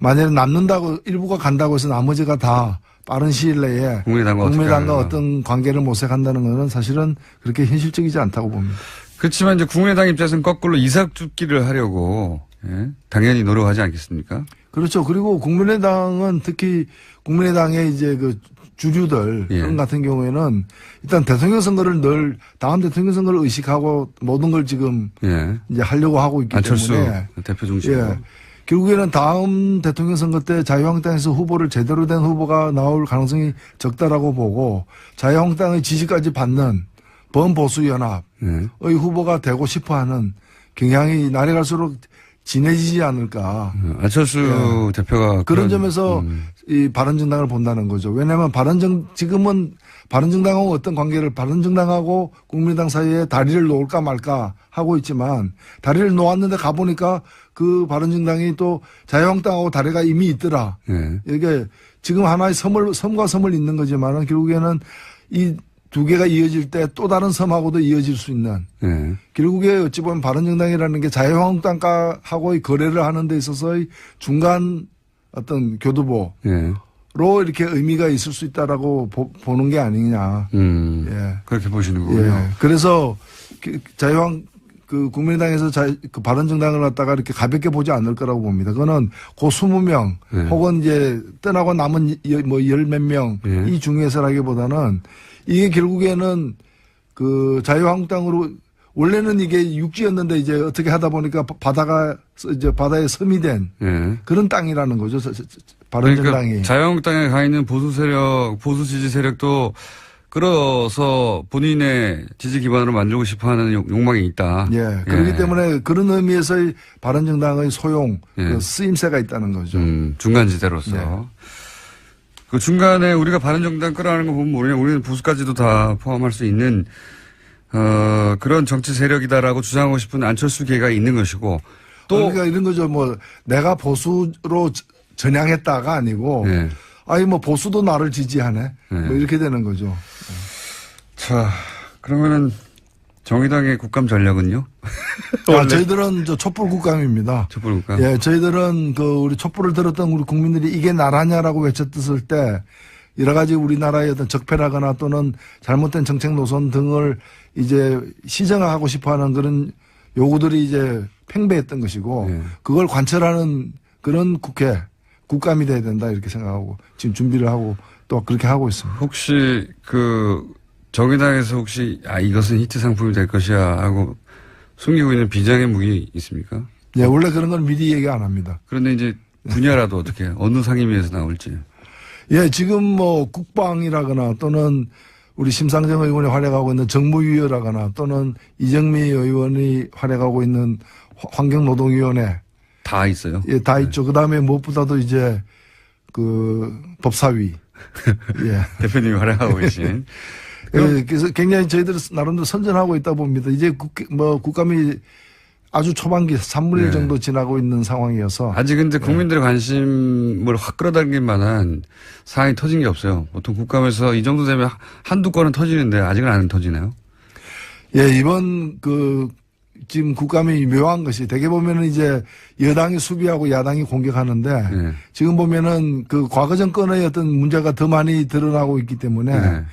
만약에 남는다고 일부가 간다고 해서 나머지가 다 빠른 시일 내에 국민의당과 어떤 관계를 모색한다는 것은 사실은 그렇게 현실적이지 않다고 봅니다. 그렇지만 이제 국민의당 입장에서는 거꾸로 이삭줍기를 하려고 예? 당연히 노력하지 않겠습니까? 그렇죠. 그리고 국민의당은 특히 국민의당의 이제 그 주류들 예. 같은 경우에는 일단 대통령 선거를 다음 대통령 선거를 의식하고 모든 걸 지금 예. 이제 하려고 하고 있기 안철수 때문에 대표 중심으로. 예. 결국에는 다음 대통령 선거 때 자유한국당에서 후보를 제대로 된 후보가 나올 가능성이 적다라고 보고 자유한국당의 지지까지 받는 범보수연합의 후보가 되고 싶어하는 경향이 날이 갈수록 진해지지 않을까. 안철수 대표가 그런 점에서 이 바른정당을 본다는 거죠. 왜냐하면 지금은 바른정당하고 어떤 관계를 바른정당하고 국민의당 사이에 다리를 놓을까 말까 하고 있지만 다리를 놓았는데 가보니까 그 바른정당이 또 자유한국당하고 다리가 이미 있더라. 이게 지금 하나의 섬과 섬을 잇는 거지만은 결국에는 이 두 개가 이어질 때 또 다른 섬하고도 이어질 수 있는. 결국에 어찌 보면 바른정당이라는 게 자유한국당하고의 거래를 하는 데 있어서의 중간 어떤 교두보로 이렇게 의미가 있을 수 있다라고 보는 게 아니냐. 예. 그렇게 보시는 거군요. 예. 그래서 국민의당에서 그 바른정당을 갖다가 이렇게 가볍게 보지 않을 거라고 봅니다. 그거는 그 20명 혹은 이제 떠나고 남은 뭐 열 몇 명 이 중에서라기보다는 이게 결국에는 그 자유한국당으로 원래는 이게 육지였는데 이제 어떻게 하다 보니까 바다의 섬이 된 그런 땅이라는 거죠. 바른정당이. 그러니까 자유한국당에 가 있는 보수 지지 세력도 끌어서 본인의 지지 기반으로 만들고 싶어하는 욕망이 있다. 예. 그렇기 때문에 그런 의미에서의 바른정당의 소용, 그 쓰임새가 있다는 거죠. 중간지대로서. 네. 그 중간에 우리가 바른정당 끌어가는 거 보면 우리는 보수까지도 다 포함할 수 있는 그런 정치 세력이다라고 주장하고 싶은 안철수계가 있는 것이고 또 그러니까 이런 거죠. 뭐 내가 보수로 전향했다가 아니고 아니 뭐 보수도 나를 지지하네. 뭐 이렇게 되는 거죠. 자, 그러면은 정의당의 국감 전략은요? 저희들은 촛불 국감입니다. 촛불 국감. 예, 저희들은 우리 촛불을 들었던 우리 국민들이 이게 나라냐라고 외쳤을 때 여러 가지 우리나라의 어떤 적폐라거나 또는 잘못된 정책 노선 등을 이제 시정하고 싶어 하는 그런 요구들이 이제 팽배했던 것이고 네. 그걸 관철하는 그런 국감이 돼야 된다 이렇게 생각하고 지금 준비를 하고 또 그렇게 하고 있습니다. 혹시 정의당에서 혹시 이것은 히트 상품이 될 것이야 하고 숨기고 있는 비장의 무기 있습니까? 예, 원래 그런 건 미리 얘기 안 합니다. 그런데 이제 분야라도 어떻게 어느 상임위에서 나올지. 예, 지금 뭐 국방이라거나 또는 우리 심상정 의원이 활약하고 있는 정무위원회라거나 또는 이정미 의원이 활약하고 있는 환경노동위원회 다 있어요. 예, 다 있죠. 그 다음에 무엇보다도 이제 법사위. 예. 대표님이 활약하고 계신. 예, 그래서 굉장히 저희들 나름대로 선전하고 있다 봅니다. 이제 국감이 아주 초반기 3분의 1 정도 지나고 있는 상황이어서. 아직 근데 국민들의 관심을 확 끌어당길 만한 사안이 터진 게 없어요. 보통 국감에서 이 정도 되면 한두 건은 터지는데 아직은 안 터지나요? 예, 이번 지금 국감이 묘한 것이 대개 보면은 이제 여당이 수비하고 야당이 공격하는데 네. 지금 보면은 과거 정권의 어떤 문제가 더 많이 드러나고 있기 때문에 네.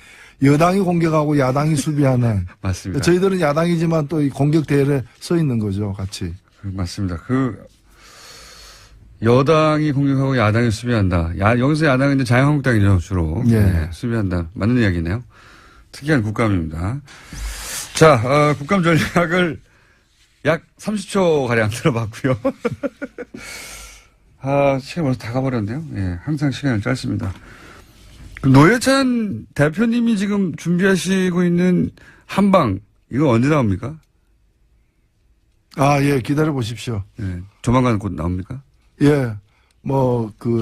여당이 공격하고 야당이 수비하는 맞습니다. 저희들은 야당이지만 또 이 공격 대열에 서 있는 거죠, 같이. 맞습니다. 여당이 공격하고 야당이 수비한다. 여기서 야당은 이제 자유한국당이죠, 주로. 예. 네, 수비한다. 맞는 이야기네요. 특이한 국감입니다. 자, 국감 전략을 약 30초 가량 들어봤고요. 시간 벌써 다 가버렸네요. 예, 항상 시간은 짧습니다. 노회찬 대표님이 지금 준비하시고 있는 한방, 이거 언제 나옵니까? 예, 기다려 보십시오. 예, 조만간 곧 나옵니까? 예,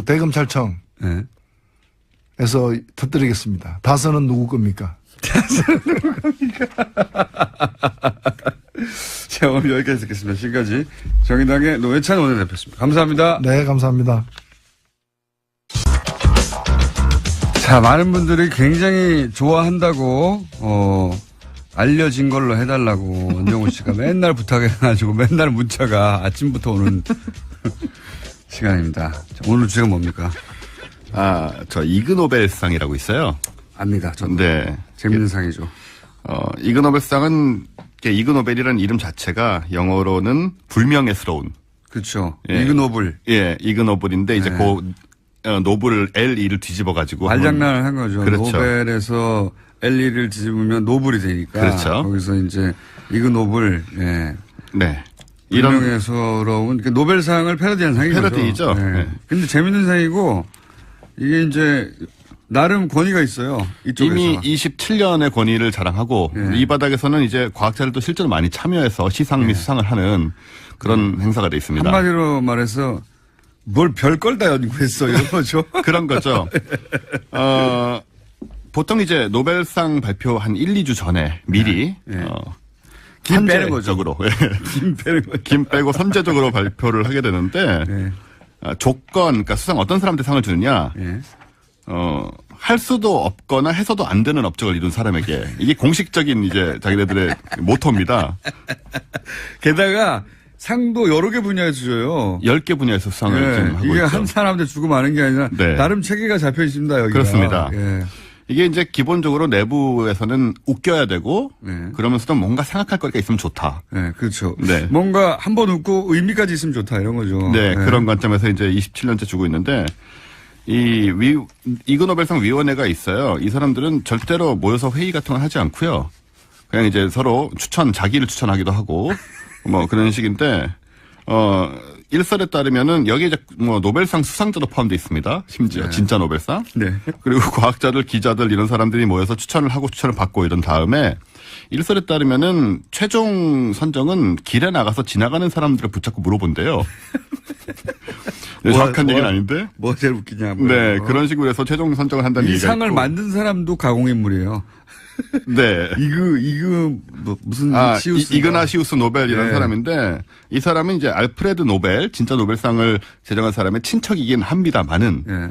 대검찰청에서 네. 터뜨리겠습니다. 다선은 누구 겁니까? 자, 오늘 여기까지 듣겠습니다. 지금까지 정의당의 노회찬 원내대표였습니다. 감사합니다. 네, 감사합니다. 자, 많은 분들이 굉장히 좋아한다고, 알려진 걸로 해달라고 원정우 씨가 맨날 부탁해가지고 맨날 문자가 아침부터 오는 시간입니다. 자, 오늘 주제가 뭡니까? 저 이그노벨상이라고 있어요. 압니다. 저도. 네. 재밌는 상이죠. 이그노벨상은 이그노벨이라는 이름 자체가 영어로는 불명예스러운. 그렇죠. 예. 이그노블. 예, 이그노벨인데 이제 네. 노블 L-E를 뒤집어 가지고 말장난을 한 거죠. 그렇죠. 노벨에서 L-E를 뒤집으면 노블이 되니까. 그렇죠. 거기서 이제 이그노블. 예. 네. 불명예스러운 노벨상을 패러디한 상인 거죠. 패러디이죠. 네. 네. 근데 재밌는 상이고 이게 이제 나름 권위가 있어요. 이쪽에서. 이미 27년의 권위를 자랑하고 네. 이 바닥에서는 이제 과학자들도 실제로 많이 참여해서 시상 및 수상을 하는 그런 행사가 돼 있습니다. 한마디로 말해서 뭘 별걸 다 연구했어 이런 거죠. 그런 거죠. 보통 이제 노벨상 발표 한 1, 2주 전에 미리 김 빼는 거죠. 선제적으로 김 빼는 거죠. 김 빼고 선제적으로 발표를 하게 되는데 네. 조건, 그러니까 수상 어떤 사람한테 상을 주느냐, 네. 할 수도 없거나 해서도 안 되는 업적을 이룬 사람에게 이게 공식적인 이제 자기네들의 모토입니다. 게다가 상도 여러 개 분야에서 줘요. 10개 분야에서 수상을 네. 지금 하고 이게 있죠. 한 사람한테 주고 마는 게 아니라 네. 나름 체계가 잡혀 있습니다. 여기가. 그렇습니다. 예. 이게 이제 기본적으로 내부에서는 웃겨야 되고 네. 그러면서도 뭔가 생각할 거리가 있으면 좋다. 네, 그렇죠. 네. 뭔가 한 번 웃고 의미까지 있으면 좋다 이런 거죠. 네, 그런 관점에서 이제 27년째 주고 있는데 이그노벨상 위원회가 있어요. 이 사람들은 절대로 모여서 회의 같은 걸 하지 않고요. 그냥 이제 서로 자기를 추천하기도 하고 뭐 그런 식인데 일설에 따르면은 여기에 이제 뭐 노벨상 수상자도 포함되어 있습니다. 심지어 네. 진짜 노벨상. 네. 그리고 과학자들, 기자들 이런 사람들이 모여서 추천을 하고 추천을 받고 이런 다음에 일설에 따르면은 최종 선정은 길에 나가서 지나가는 사람들을 붙잡고 물어본대요. 네, 정확한 얘기는 아닌데. 뭐 제일 웃기냐. 네, 그런 식으로 해서 최종 선정을 한다는 이 얘기가 상을 있고. 만든 사람도 가공인물이에요. 네. 무슨 시우스. 이그나시우스 노벨 이런 네. 사람인데 이 사람은 이제 알프레드 노벨, 진짜 노벨상을 제정한 사람의 친척이긴 합니다만은 네.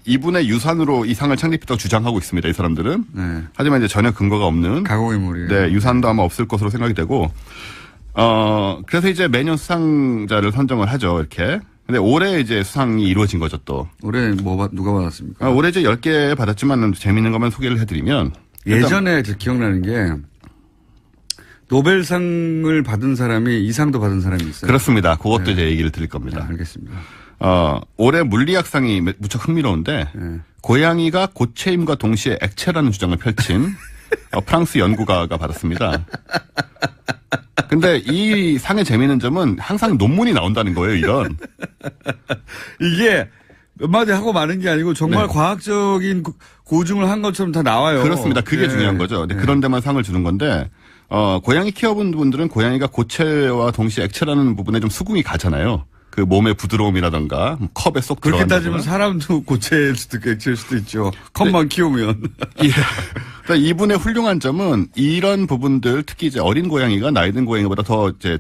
이분의 유산으로 이 상을 창립했다고 주장하고 있습니다. 이 사람들은. 네. 하지만 이제 전혀 근거가 없는 가공인물이에요. 네, 유산도 아마 없을 것으로 생각이 되고 그래서 이제 매년 수상자를 선정을 하죠. 이렇게. 근데 올해 이제 수상이 이루어진 거죠, 또. 올해 누가 받았습니까? 올해 이제 10개 받았지만 재밌는 것만 소개를 해드리면. 예전에 기억나는 게 노벨상을 받은 사람이 이상도 받은 사람이 있어요. 그렇습니다. 그것도 이제 얘기를 드릴 겁니다. 네, 알겠습니다. 올해 물리학상이 무척 흥미로운데 고양이가 고체임과 동시에 액체라는 주장을 펼친 프랑스 연구가가 받았습니다. 근데 이 상의 재미있는 점은 항상 논문이 나온다는 거예요, 이런. 이게 몇 마디 하고 마는 게 아니고 정말 과학적인 고증을 한 것처럼 다 나와요. 그렇습니다. 그게 중요한 거죠. 그런 데만 상을 주는 건데 고양이 키워본 분들은 고양이가 고체와 동시에 액체라는 부분에 좀 수긍이 가잖아요. 그 몸의 부드러움이라던가 컵에 쏙 들어가는. 그렇게 따지면 사람도 고체일 수도 있고 액체일 수도 있죠. 컵만 키우면. 예. 그러니까 이분의 훌륭한 점은 이런 부분들 특히 이제 어린 고양이가 나이 든 고양이보다 더 이제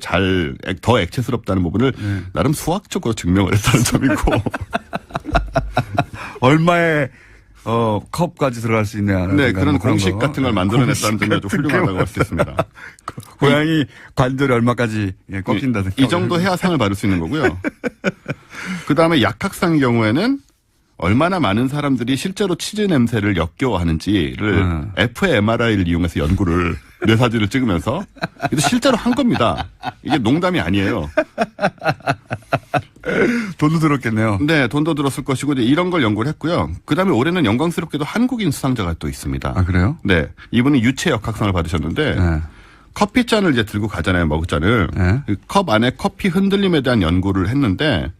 더 액체스럽다는 부분을 나름 수학적으로 증명을 했다는 점이고. 얼마의 컵까지 들어갈 수 있냐. 네, 그런 공식 같은 걸 만들어냈다는 점이 아주 훌륭하다고 할 수 있습니다. 고양이 관절이 얼마까지 꺾인다든가. 이 정도 해야 상을 받을 수 있는 거고요. 그 다음에 약학상의 경우에는 얼마나 많은 사람들이 실제로 치즈 냄새를 역겨워하는지를 fMRI를 이용해서 연구를 뇌사진을 찍으면서 이거 실제로 한 겁니다. 이게 농담이 아니에요. 돈도 들었겠네요. 네, 돈도 들었을 것이고 이런 걸 연구를 했고요. 그다음에 올해는 영광스럽게도 한국인 수상자가 또 있습니다. 아, 그래요? 네, 이분은 유체 역학상을 받으셨는데 커피잔을 이제 들고 가잖아요, 머그잔을. 그 컵 안에 커피 흔들림에 대한 연구를 했는데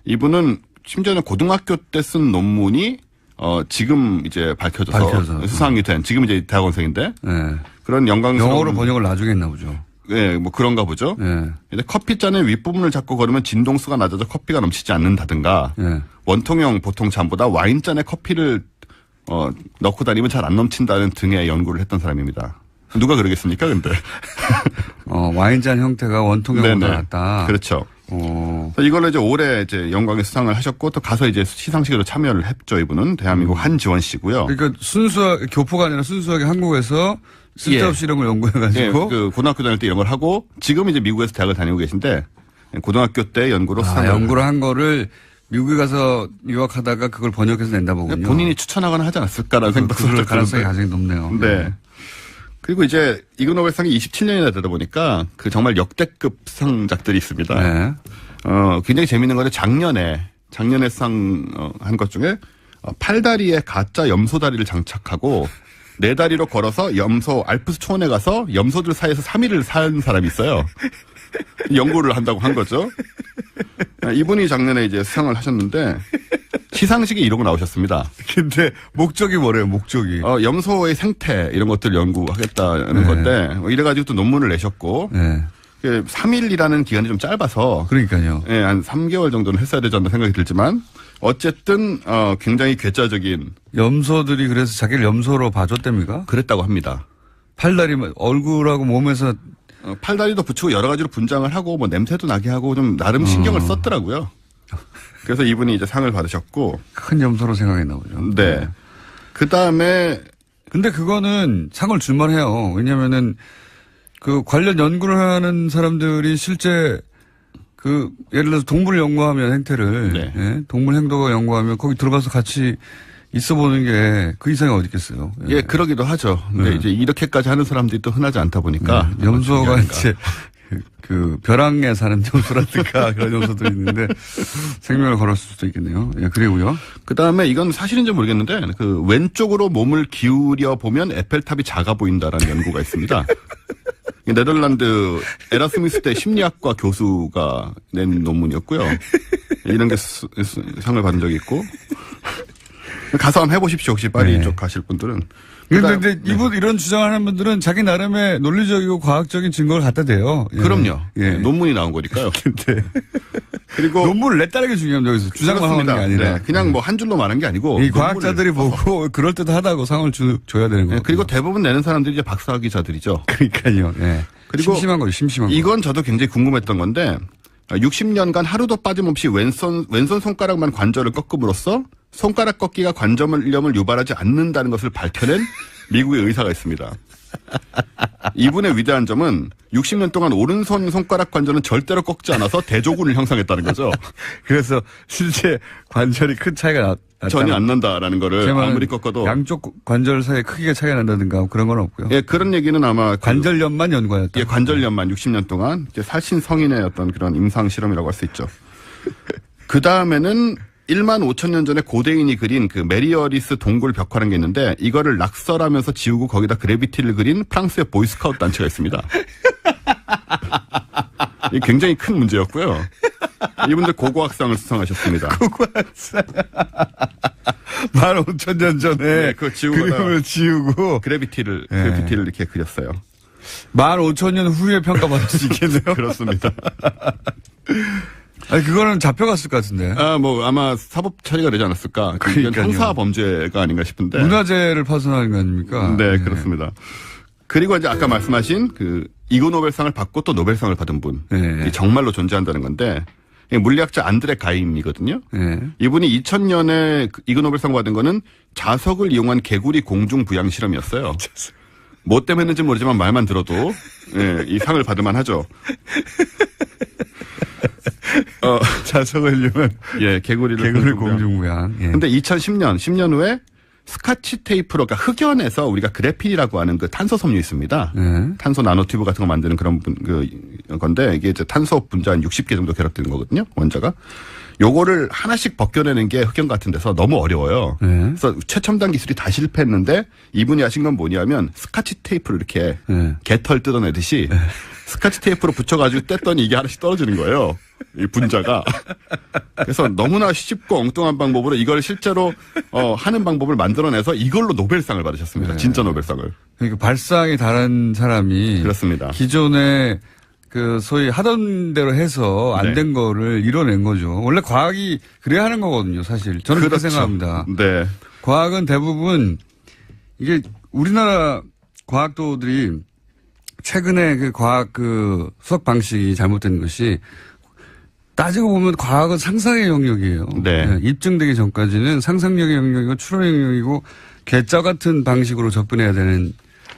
이분은 심지어는 고등학교 때 쓴 논문이 지금 이제 밝혀져서 수상이 된 지금 이제 대학원생인데 그런 영광스러운 영어로 번역을 나중에 했나 보죠. 네, 뭐 그런가 보죠. 근데 커피잔의 윗부분을 잡고 걸으면 진동수가 낮아져 커피가 넘치지 않는다든가 원통형 보통 잔보다 와인잔에 커피를 넣고 다니면 잘 안 넘친다는 등의 연구를 했던 사람입니다. 누가 그러겠습니까, 근데? 와인잔 형태가 원통형보다 낫다. 그렇죠. 이걸로 이제 올해 이제 영광의 수상을 하셨고 또 가서 이제 시상식으로 참여를 했죠, 이분은. 대한민국 한지원 씨고요. 그러니까 교포가 아니라 순수하게 한국에서 쓸데없이 이런 걸 연구해가지고. 그 고등학교 다닐 때 이런 걸 하고 지금 이제 미국에서 대학을 다니고 계신데 고등학교 때 연구로 연구를 한 거를 미국에 가서 유학하다가 그걸 번역해서 낸다 보군요. 본인이 추천하거나 하지 않았을까라는 생각도 그럴 가능성이 가장 높네요. 네. 그리고 이제 이그노벨상이 27년이나 되다 보니까 그 정말 역대급 상작들이 있습니다. 네. 굉장히 재밌는 건데 작년에 상 한 것 중에 팔다리에 가짜 염소다리를 장착하고 4다리로 걸어서 알프스 초원에 가서 염소들 사이에서 3일을 산 사람이 있어요. 연구를 한다고 한 거죠. 이분이 작년에 이제 수상을 하셨는데 시상식에 이러고 나오셨습니다. 근데 목적이 뭐래요, 목적이? 염소의 생태 이런 것들을 연구하겠다는 건데 이래가지고 또 논문을 내셨고 3일이라는 기간이 좀 짧아서 그러니까요. 예, 한 3개월 정도는 했어야 되지 않나 생각이 들지만 어쨌든 굉장히 괴짜적인 염소들이 그래서 자기를 염소로 봐줬답니까? 그랬다고 합니다. 팔다리만 얼굴하고 몸에서 팔다리도 붙이고 여러 가지로 분장을 하고 뭐 냄새도 나게 하고 좀 나름 신경을 썼더라고요. 그래서 이분이 이제 상을 받으셨고 큰 염소로 생각했나 보죠. 네. 그 다음에 근데 그거는 상을 줄만 해요. 왜냐면은 그 관련 연구를 하는 사람들이 실제 그 예를 들어서 동물 연구하면 행태를 동물 행동을 연구하면 거기 들어가서 같이 있어 보는 게 그 이상이 어디 있겠어요. 예, 그러기도 하죠. 근데 이제 이렇게까지 하는 사람들이 또 흔하지 않다 보니까 염소가 이제 그 벼랑에 사는 염소라든가 그런 염소들이 있는데 생명을 걸었을 수도 있겠네요. 예, 그리고요. 그 다음에 이건 사실인지 모르겠는데 그 왼쪽으로 몸을 기울여 보면 에펠탑이 작아 보인다라는 연구가 있습니다. 네덜란드 에라스무스 대 심리학과 교수가 낸 논문이었고요. 이런 게 상을 받은 적이 있고. 가서 한번 해보십시오. 혹시 파리 이쪽 가실 분들은. 그런데 이분 이런 주장하는 분들은 자기 나름의 논리적이고 과학적인 증거를 갖다 대요. 그럼요. 논문이 나온 거니까요. 근데 그리고 논문을 냈다는 게 중요합니다. 여기서 주장만 하는 게 아니라 그냥 뭐 한 줄로 말한 게 아니고 이 과학자들이 보고 그럴 듯하다고 상을 줘야 되는 거예요. 그리고 대부분 내는 사람들이 이제 박사학위자들이죠. 그러니까요. 그리고 심심한 거죠. 심심한 거. 이건 저도 굉장히 궁금했던 건데 60년간 하루도 빠짐없이 왼손 손가락만 관절을 꺾음으로써 손가락 꺾기가 관절염을 유발하지 않는다는 것을 밝혀낸 미국의 의사가 있습니다. 이분의 위대한 점은 60년 동안 오른손 손가락 관절은 절대로 꺾지 않아서 대조군을 형성했다는 거죠. 그래서 실제 관절이 큰 차이가 전혀 안 난다라는 거를 아무리 꺾어도. 양쪽 관절 사이에 크기가 차이가 난다든가 그런 건 없고요. 예, 그런 얘기는 아마. 관절염만 연구하였다. 예, 관절염만 60년 동안 이제 살신 성인의 어떤 그런 임상 실험이라고 할 수 있죠. 그 다음에는 1만 5천 년 전에 고대인이 그린 그 메리어리스 동굴 벽화라는 게 있는데 이거를 낙설하면서 지우고 거기다 그래비티를 그린 프랑스의 보이스카우트 단체가 있습니다. 이게 굉장히 큰 문제였고요. 이분들 고고학상을 수상하셨습니다. 고고학상. 15,000년 전에 네, 그거 그림을 지우고 그래비티를 이렇게 그렸어요. 15,000년 후에 평가받을 수 있겠네요. 그렇습니다. 아니, 그거는 잡혀갔을 것 같은데. 아마 사법 처리가 되지 않았을까. 이건 형사 범죄가 아닌가 싶은데. 문화재를 파손하는 거 아닙니까? 네, 그렇습니다. 그리고 이제 아까 말씀하신 그 이그 노벨상을 받고 또 노벨상을 받은 분. 네. 정말로 존재한다는 건데. 물리학자 안드레 가임이거든요. 네. 이분이 2000년에 이그 노벨상 받은 거는 자석을 이용한 개구리 공중 부양 실험이었어요. 뭐 때문에 했는지 모르지만 말만 들어도 이 상을 받을 만하죠. 자석을 이용한 개구리 공중 부양. 예. 근데 10년 후에 스카치 테이프로, 그러니까 흑연에서 우리가 그래필이라고 하는 그 탄소 섬유 있습니다. 탄소 나노튜브 같은 거 만드는 그런 건데 이게 이제 탄소 분자 한 60개 정도 결합되는 거거든요. 원자가. 요거를 하나씩 벗겨내는 게 흑연 같은 데서 너무 어려워요. 그래서 최첨단 기술이 다 실패했는데 이분이 하신 건 뭐냐면 스카치 테이프를 이렇게 개털 뜯어내듯이 스카치 테이프로 붙여가지고 뗐더니 이게 하나씩 떨어지는 거예요. 이 분자가. 그래서 너무나 쉽고 엉뚱한 방법으로 이걸 실제로 하는 방법을 만들어내서 이걸로 노벨상을 받으셨습니다. 네. 진짜 노벨상을. 그러니까 발상이 다른 사람이 그렇습니다. 기존에 그 소위 하던 대로 해서 안 된 거를 이뤄낸 거죠. 원래 과학이 그래야 하는 거거든요, 사실. 저는 그렇게 생각합니다. 네. 과학은 대부분 이게 우리나라 과학도들이 최근에 그 과학 그 수학 방식이 잘못된 것이 따지고 보면 과학은 상상의 영역이에요. 네. 입증되기 전까지는 상상력의 영역이고 추론의 영역이고 괴짜 같은 방식으로 접근해야 되는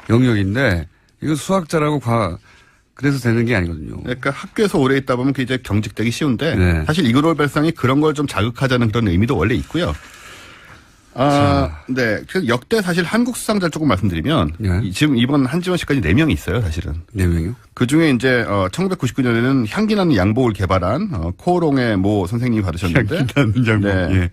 영역인데 이거 수학자라고 그래서 되는 게 아니거든요. 그러니까 학교에서 오래 있다 보면 그게 이제 경직되기 쉬운데 사실 이그 노벨상이 그런 걸 좀 자극하자는 그런 의미도 원래 있고요. 네. 그래서 역대 사실 한국 수상자를 조금 말씀드리면 지금 이번 한지원 씨까지 4명이 있어요, 사실은. 4명이요? 그 중에 이제 1999년에는 향기 나는 양복을 개발한 코롱의 모 선생님이 받으셨는데 향기 나는 양복. 네. 예.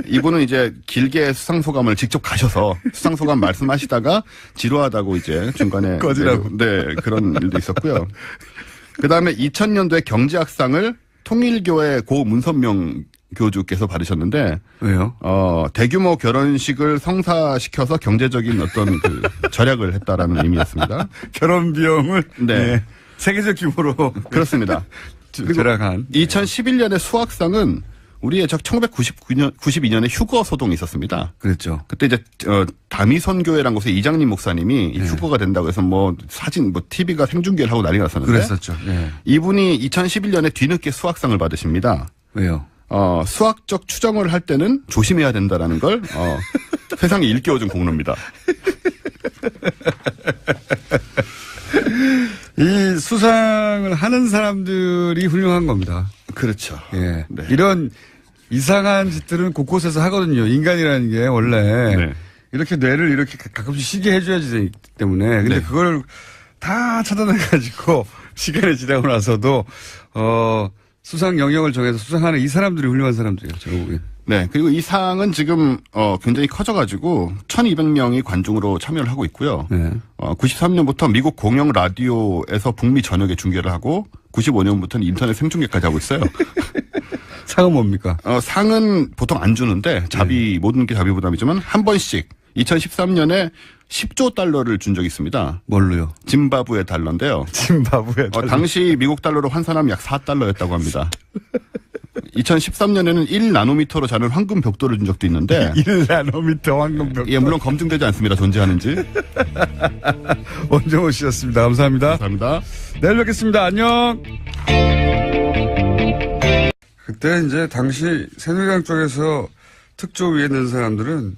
이분은 이제 길게 수상 소감을 직접 가셔서 수상 소감 말씀하시다가 지루하다고 이제 중간에 꺼지라고. 네, 그런 일도 있었고요. 그다음에 2000년도에 경제학상을 통일교회 고 문선명 교주께서 받으셨는데 왜요? 대규모 결혼식을 성사시켜서 경제적인 어떤 그 절약을 했다라는 의미였습니다. 결혼 비용을 네. 세계적 규모로 그렇습니다. 절약한. 2011년에 수학상은 우리의 1992년에 휴거 소동이 있었습니다. 그랬죠. 그때 이제 다미선교회라는 곳에 이장님 목사님이 휴거가 된다고 해서 뭐 사진 뭐 TV가 생중계를 하고 난리가 났었는데 그랬었죠. 네. 이분이 2011년에 뒤늦게 수학상을 받으십니다. 왜요? 수학적 추정을 할 때는 조심해야 된다라는 걸 세상에 일깨워준 공로입니다. 이 수상을 하는 사람들이 훌륭한 겁니다. 그렇죠. 예. 네. 이런 이상한 짓들은 곳곳에서 하거든요. 인간이라는 게 원래 이렇게 뇌를 이렇게 가끔씩 쉬게 해줘야지 되기 때문에. 근데 그걸 다 차단해가지고 시간이 지나고 나서도 수상 영역을 정해서 수상하는 이 사람들이 훌륭한 사람들이에요. 결국에. 네. 그리고 이 상은 지금 굉장히 커져가지고 1,200명이 관중으로 참여를 하고 있고요. 93년부터 미국 공영 라디오에서 북미 전역에 중계를 하고 95년부터는 인터넷 생중계까지 하고 있어요. 상은 뭡니까? 상은 보통 안 주는데 모든 게 자비 부담이지만 한 번씩 2013년에 10조 달러를 준 적이 있습니다. 뭘로요? 짐바브웨 달러인데요. 짐바브웨 달러. 당시 미국 달러로 환산하면 약 4달러였다고 합니다. 2013년에는 1나노미터로 자는 황금 벽돌을 준 적도 있는데 1나노미터 황금 벽돌. 예, 물론 검증되지 않습니다. 존재하는지. 원정호 씨였습니다. 감사합니다. 감사합니다. 내일 뵙겠습니다. 안녕. 그때 이제 당시 새누리당 쪽에서 특조위에 낸 사람들은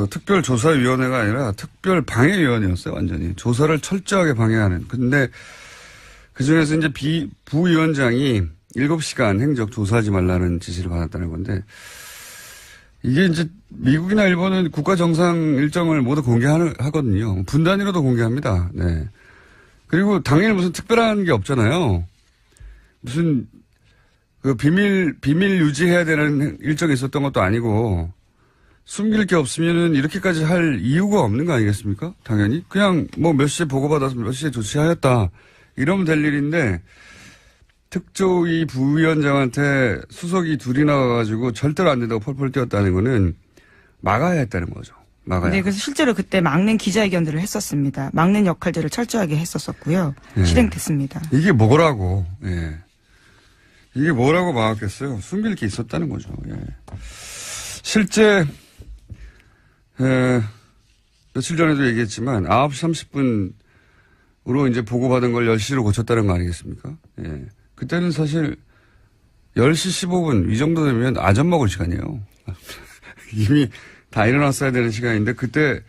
특별조사위원회가 아니라 특별방해위원회였어요, 완전히. 조사를 철저하게 방해하는. 근데 그 중에서 이제 부위원장이 7시간 행적 조사하지 말라는 지시를 받았다는 건데, 이게 이제 미국이나 일본은 국가 정상 일정을 모두 공개하거든요. 분 단위로도 공개합니다. 네. 그리고 당일 무슨 특별한 게 없잖아요. 무슨 그 비밀 유지해야 되는 일정이 있었던 것도 아니고, 숨길 게 없으면은 이렇게까지 할 이유가 없는 거 아니겠습니까? 당연히. 그냥 뭐 몇 시에 보고받아서 몇 시에 조치하였다. 이러면 될 일인데, 특조위 부위원장한테 수석이 둘이 나와가지고 절대로 안 된다고 펄펄 뛰었다는 거는 막아야 했다는 거죠. 막아야. 네, 그래서 실제로 그때 막는 기자회견들을 했었습니다. 막는 역할들을 철저하게 했었었고요. 예. 실행됐습니다. 이게 뭐라고, 예. 이게 뭐라고 막았겠어요? 숨길 게 있었다는 거죠. 예. 실제, 며칠 전에도 얘기했지만 9시 30분으로 이제 보고받은 걸 10시로 고쳤다는 거 아니겠습니까? 예. 그때는 사실 10시 15분 이 정도 되면 아점 먹을 시간이에요. 이미 다 일어났어야 되는 시간인데 그때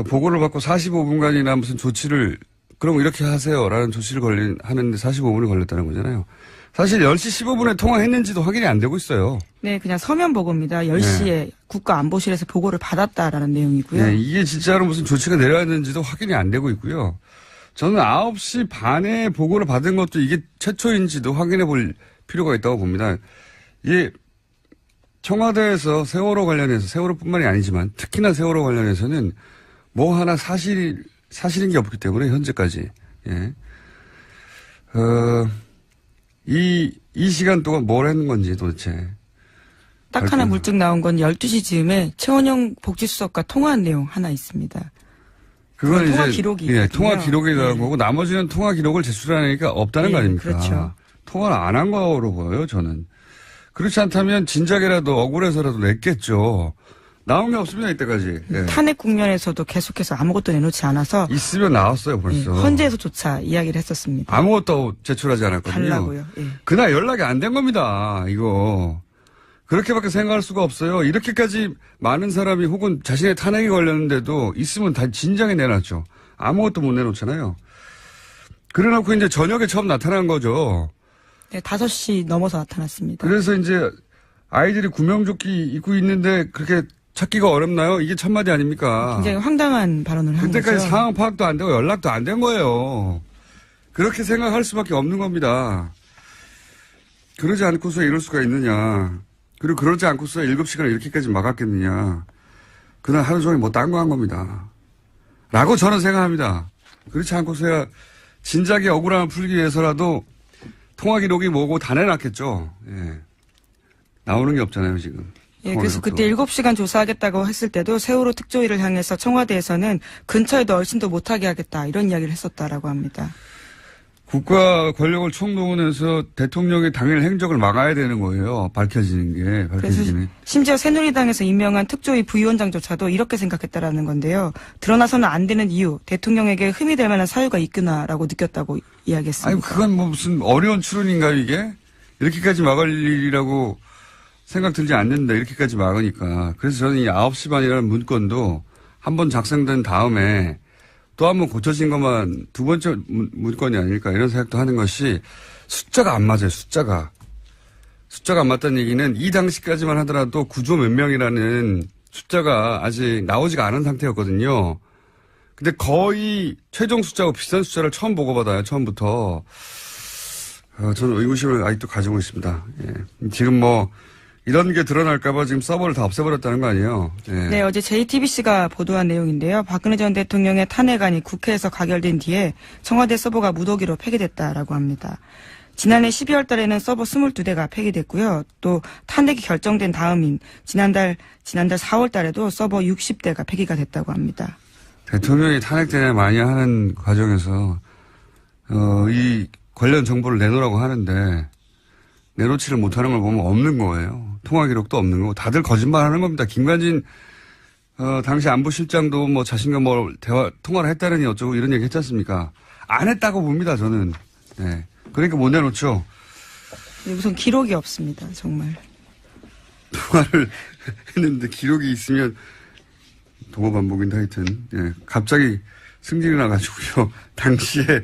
보고를 받고 45분간이나 무슨 조치를 그럼 이렇게 하세요라는 조치를 하는데 45분이 걸렸다는 거잖아요. 사실 10시 15분에 통화했는지도 확인이 안 되고 있어요. 네, 그냥 서면 보고입니다. 10시에 네. 국가안보실에서 보고를 받았다라는 내용이고요. 네, 이게 진짜로 무슨 조치가 내려왔는지도 확인이 안 되고 있고요. 저는 9시 반에 보고를 받은 것도 이게 최초인지도 확인해 볼 필요가 있다고 봅니다. 이게 청와대에서 세월호 관련해서 세월호뿐만이 아니지만 특히나 세월호 관련해서는 뭐 하나 사실인 게 없기 때문에 현재까지. 예. 이 시간 동안 뭘 했는 건지 도대체. 딱 하나 물증 나온 건 12시 즈음에 최원영 복지수석과 통화한 내용 하나 있습니다. 그건 통화 이제 기록이 예, 통화 기록이 나온 네. 거고 나머지는 통화 기록을 제출하니까 없다는 거 아닙니까? 그렇죠. 통화를 안 한 거로 보여요, 저는. 그렇지 않다면 진작에라도 억울해서라도 냈겠죠. 나온 게 없습니다, 이때까지. 예. 탄핵 국면에서도 계속해서 아무것도 내놓지 않아서 있으면 나왔어요, 벌써. 예, 헌재에서조차 이야기를 했었습니다. 아무것도 제출하지 않았거든요. 달라고요. 예. 그날 연락이 안 된 겁니다, 이거. 그렇게밖에 생각할 수가 없어요. 이렇게까지 많은 사람이 혹은 자신의 탄핵이 걸렸는데도 있으면 다 진작에 내놨죠. 아무것도 못 내놓잖아요. 그래놓고 이제 저녁에 처음 나타난 거죠. 네, 5시 넘어서 나타났습니다. 그래서 이제 아이들이 구명조끼 입고 있는데 그렇게 찾기가 어렵나요? 이게 첫마디 아닙니까? 굉장히 황당한 발언을 한 거죠. 그때까지 상황 파악도 안 되고 연락도 안 된 거예요. 그렇게 생각할 수밖에 없는 겁니다. 그러지 않고서 이럴 수가 있느냐. 그리고 그러지 않고서 7시간을 이렇게까지 막았겠느냐. 그날 하루 종일 뭐 딴 거 한 겁니다. 라고 저는 생각합니다. 그렇지 않고서야 진작에 억울함을 풀기 위해서라도 통화 기록이 뭐고 다 내놨겠죠. 예. 나오는 게 없잖아요, 지금. 예, 그래서 그때 7시간 조사하겠다고 했을 때도 세월호 특조위를 향해서 청와대에서는 근처에도 얼씬도 못하게 하겠다 이런 이야기를 했었다라고 합니다. 국가 권력을 총동원해서 대통령의 당일 행적을 막아야 되는 거예요. 밝혀지는 게. 그래서 심지어 새누리당에서 임명한 특조위 부위원장조차도 이렇게 생각했다라는 건데요. 드러나서는 안 되는 이유, 대통령에게 흠이 될 만한 사유가 있구나라고 느꼈다고 이야기했습니다. 아니 그건 뭐 무슨 어려운 추론인가요 이게? 이렇게까지 막을 일이라고 생각 들지 않는다. 이렇게까지 막으니까. 그래서 저는 이 9시 반이라는 문건도 한번 작성된 다음에 또 한 번 고쳐진 것만 두 번째 문건이 아닐까 이런 생각도 하는 것이 숫자가 안 맞아요. 숫자가 안 맞다는 얘기는 이 당시까지만 하더라도 구조 몇 명이라는 숫자가 아직 나오지가 않은 상태였거든요. 근데 거의 최종 숫자하고 비슷한 숫자를 처음 보고받아요. 처음부터. 저는 의구심을 아직도 가지고 있습니다. 예. 지금 뭐 이런 게 드러날까봐 지금 서버를 다 없애버렸다는 거 아니에요? 예. 네, 어제 JTBC가 보도한 내용인데요. 박근혜 전 대통령의 탄핵안이 국회에서 가결된 뒤에 청와대 서버가 무더기로 폐기됐다라고 합니다. 지난해 12월 달에는 서버 22대가 폐기됐고요. 또 탄핵이 결정된 다음인 지난달 4월 달에도 서버 60대가 폐기가 됐다고 합니다. 대통령이 탄핵 때문에 많이 하는 과정에서 이 관련 정보를 내놓으라고 하는데 내놓지를 못하는 걸 보면 없는 거예요. 통화 기록도 없는 거고 다들 거짓말하는 겁니다. 김관진 당시 안보실장도 뭐 자신과 뭐 통화를 했다느니 어쩌고 이런 얘기 했지 않습니까? 안 했다고 봅니다. 저는. 네. 그러니까 못 내놓죠. 우선 기록이 없습니다. 정말. 통화를 했는데 기록이 있으면 도마 반복인데 하여튼, 예. 갑자기 승질이 나가지고요. 당시에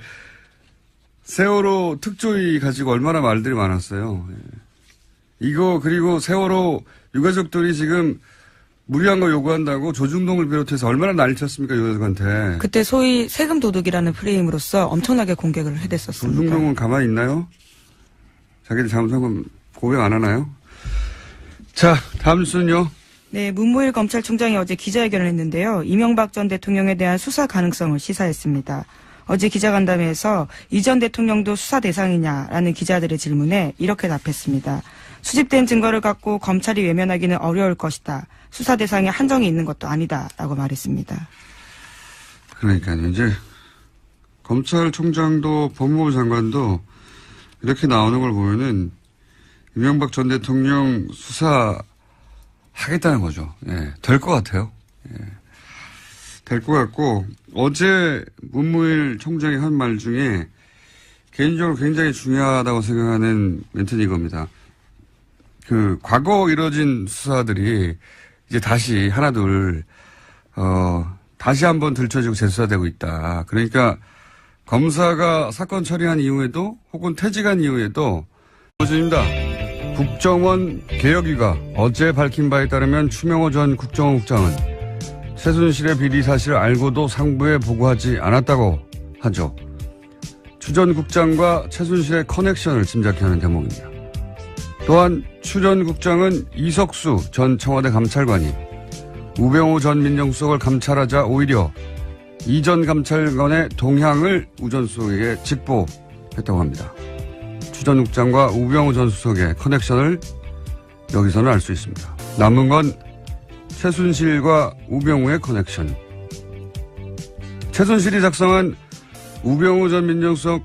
세월호 특조위 가지고 얼마나 말들이 많았어요. 예. 이거, 그리고 세월호 유가족들이 지금 무리한 거 요구한다고 조중동을 비롯해서 얼마나 난리 쳤습니까, 유가족한테. 그때 소위 세금 도둑이라는 프레임으로서 엄청나게 공격을 해댔었습니다. 조중동은 가만히 있나요? 자기들 잘못한 건 고백 안 하나요? 자, 다음 순요. 네, 문무일 검찰총장이 어제 기자회견을 했는데요. 이명박 전 대통령에 대한 수사 가능성을 시사했습니다. 어제 기자간담회에서 이 전 대통령도 수사 대상이냐라는 기자들의 질문에 이렇게 답했습니다. 수집된 증거를 갖고 검찰이 외면하기는 어려울 것이다. 수사 대상에 한정이 있는 것도 아니다라고 말했습니다. 그러니까요. 이제 검찰총장도 법무부 장관도 이렇게 나오는 걸 보면은 이명박 전 대통령 수사하겠다는 거죠. 예, 될 것 같아요. 예, 될 것 같고 어제 문무일 총장이 한 말 중에 개인적으로 굉장히 중요하다고 생각하는 멘트는 이겁니다. 그 과거 이뤄진 수사들이 이제 다시 하나둘 다시 한번 들춰지고 재수사되고 있다. 그러니까 검사가 사건 처리한 이후에도 혹은 퇴직한 이후에도 교수입니다. 국정원 개혁위가 어제 밝힌 바에 따르면 추명호 전 국정원 국장은 최순실의 비리 사실을 알고도 상부에 보고하지 않았다고 하죠. 추 전 국장과 최순실의 커넥션을 짐작케 하는 대목입니다. 또한 추 전 국장은 이석수 전 청와대 감찰관이 우병우 전 민정수석을 감찰하자 오히려 이 전 감찰관의 동향을 우 전 수석에게 직보했다고 합니다. 추 전 국장과 우병우 전 수석의 커넥션을 여기서는 알 수 있습니다. 남은 건 최순실과 우병우의 커넥션. 최순실이 작성한 우병우 전 민정수석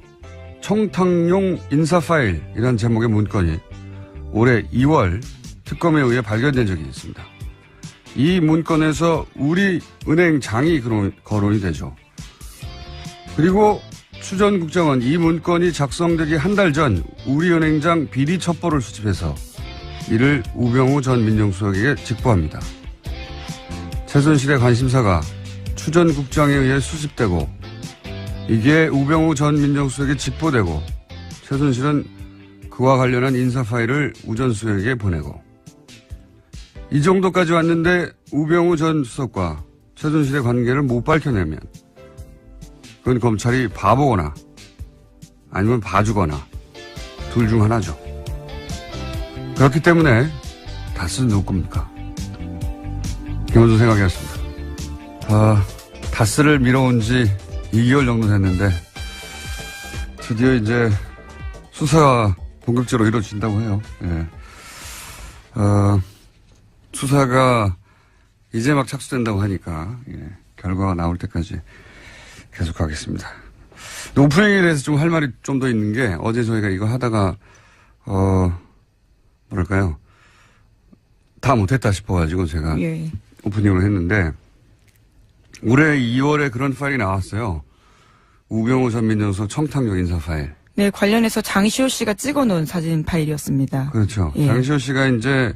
청탁용 인사 파일이라는 제목의 문건이 올해 2월 특검에 의해 발견된 적이 있습니다. 이 문건에서 우리은행장이 거론이 되죠. 그리고 추 전 국장은 이 문건이 작성되기 한 달 전 우리은행장 비리 첩보를 수집해서 이를 우병우 전 민정수석에게 직보합니다. 최순실의 관심사가 추 전 국장에 의해 수집되고 이게 우병우 전 민정수석에게 직보되고 최순실은 그와 관련한 인사 파일을 우 전 수석에게 보내고 이 정도까지 왔는데 우병우 전 수석과 최순실의 관계를 못 밝혀내면 그건 검찰이 바보거나 아니면 봐주거나 둘 중 하나죠. 그렇기 때문에 다스는 누구 겁니까? 김원준 생각이었습니다. 다스를 미뤄온 지 2개월 정도 됐는데 드디어 이제 수사가 본격적으로 이루어진다고 해요. 예. 수사가 이제 막 착수된다고 하니까 예. 결과가 나올 때까지 계속 하겠습니다. 오프닝에 대해서 좀 할 말이 좀 더 있는 게 어제 저희가 이거 하다가 뭐랄까요 다 못했다 싶어가지고 제가 예. 오프닝으로 했는데 올해 2월에 그런 파일이 나왔어요. 우병우 전 민정수석 청탁용 인사 파일. 네, 관련해서 장시호 씨가 찍어놓은 사진 파일이었습니다. 그렇죠. 예. 장시호 씨가 이제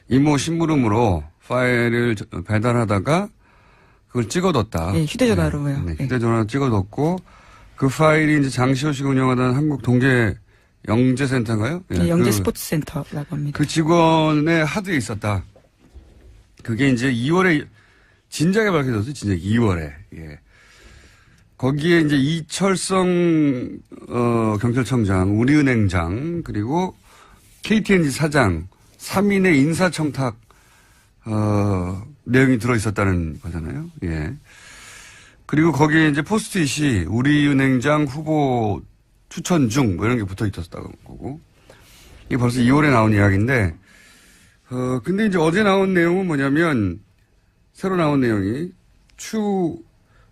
이모 심부름으로 파일을 배달하다가 그걸 찍어뒀다. 네, 휴대전화로요. 네, 휴대전화로 찍어뒀고 그 파일이 이제 장시호 씨가 운영하던 한국 동계 영재센터인가요? 네, 영재스포츠센터라고 합니다. 그 직원의 하드에 있었다. 그게 이제 2월에 진작에 밝혀졌어요. 진작 2월에. 예. 거기에 이제 이철성 경찰청장, 우리은행장 그리고 KTNG 사장 3인의 인사청탁 내용이 들어있었다는 거잖아요. 예. 그리고 거기에 이제 포스트잇이 우리은행장 후보 추천 중 뭐 이런 게 붙어 있었다는 거고 이게 벌써 2월에 나온 이야기인데 근데 이제 어제 나온 내용은 뭐냐면 새로 나온 내용이 추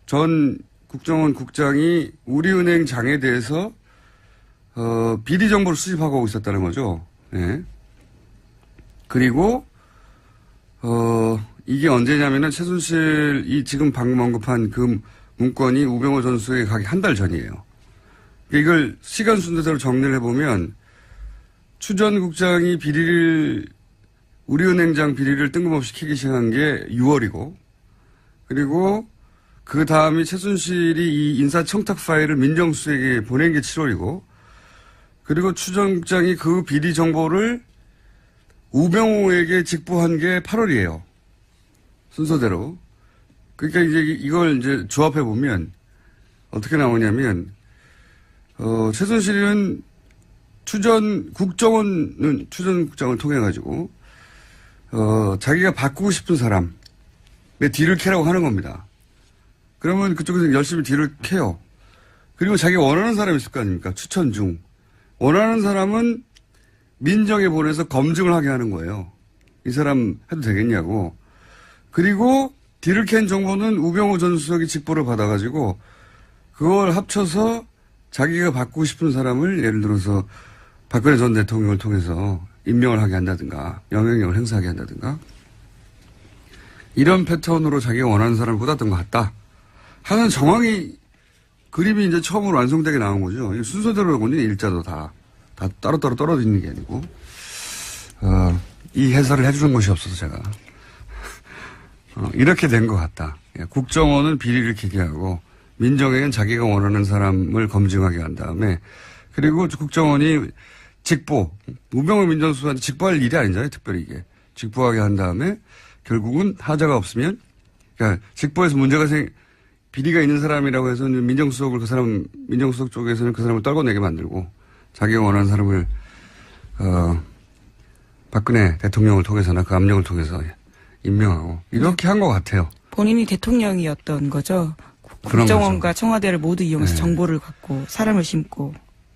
전 국정원 국장이 우리은행장에 대해서 비리 정보를 수집하고 있었다는 거죠. 예. 그리고 이게 언제냐면은 최순실이 지금 방금 언급한 그 문건이 우병우 전 수석에 가기 한 달 전이에요. 이걸 시간 순서대로 정리를 해보면 추 전 국장이 비리를 우리은행장 비리를 뜬금없이 캐기 시작한 게 6월이고, 그리고 그 다음이 최순실이 이 인사청탁 파일을 민정수석에게 보낸 게 7월이고, 그리고 추 전국장이 그 비리 정보를 우병우에게 직보한 게 8월이에요. 순서대로. 그러니까 이제 이걸 이제 조합해 보면 어떻게 나오냐면, 최순실은 추 전 국장을 통해 가지고, 자기가 바꾸고 싶은 사람의 뒤를 캐라고 하는 겁니다. 그러면 그쪽에서 열심히 뒤를 캐요. 그리고 자기가 원하는 사람이 있을 거 아닙니까? 추천 중. 원하는 사람은 민정에 보내서 검증을 하게 하는 거예요. 이 사람 해도 되겠냐고. 그리고 뒤를 캔 정보는 우병우 전 수석이 직보를 받아가지고 그걸 합쳐서 자기가 바꾸고 싶은 사람을 예를 들어서 박근혜 전 대통령을 통해서 임명을 하게 한다든가 영향력을 행사하게 한다든가 이런 패턴으로 자기가 원하는 사람을 꽂았던 것 같다 하는 정황이 그림이 이제 처음으로 완성되게 나온 거죠. 순서대로 보니 일자도 다 따로따로 떨어져 있는 게 아니고 이 해설을 해주는 것이 없어서 제가 이렇게 된 것 같다. 국정원은 비리를 캐게 하고 민정에는 자기가 원하는 사람을 검증하게 한 다음에 그리고 국정원이 직보, 우병우 민정수석한테 직보할 일이 아니잖아요. 특별히 이게. 직보하게 한 다음에 결국은 하자가 없으면 그러니까 직보에서 문제가 비리가 있는 사람이라고 해서 민정수석을 민정수석 쪽에서는 그 사람을 떨궈내게 만들고 자기가 원하는 사람을 박근혜 대통령을 통해서나 그 압력을 통해서 임명하고 이렇게 한 것 같아요. 본인이 대통령이었던 거죠. 국정원과 청와대를 모두 이용해서 정보를 갖고 사람을 심고.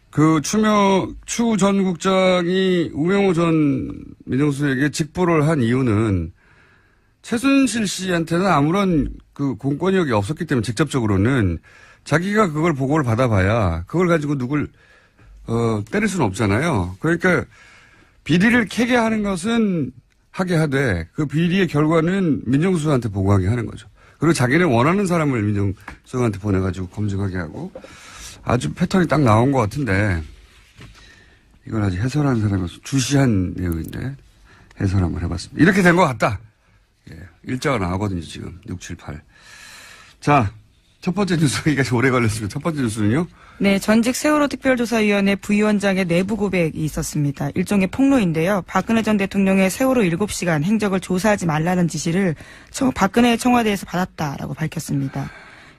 그 추 전 국장이 우병우 전 민정수석에게 직보를 한 이유는 최순실 씨한테는 아무런 그 공권력이 없었기 때문에 직접적으로는 자기가 그걸 보고를 받아봐야 그걸 가지고 누굴 때릴 수는 없잖아요. 그러니까 비리를 캐게 하는 것은 하게 하되 그 비리의 결과는 민정수석한테 보고하게 하는 거죠. 그리고 자기는 원하는 사람을 민정수석한테 보내가지고 검증하게 하고 아주 패턴이 딱 나온 것 같은데 이걸 아직 해설하는 사람이 주시한 내용인데 해설 한번 해봤습니다. 이렇게 된 것 같다. 예, 일자가 나오거든요 지금 6, 7, 8. 자, 첫 번째 뉴스가 오래 걸렸습니다. 첫 번째 뉴스는요? 네, 전직 세월호 특별조사위원회 부위원장의 내부 고백이 있었습니다. 일종의 폭로인데요. 박근혜 전 대통령의 세월호 7시간 행적을 조사하지 말라는 지시를 박근혜 청와대에서 받았다라고 밝혔습니다.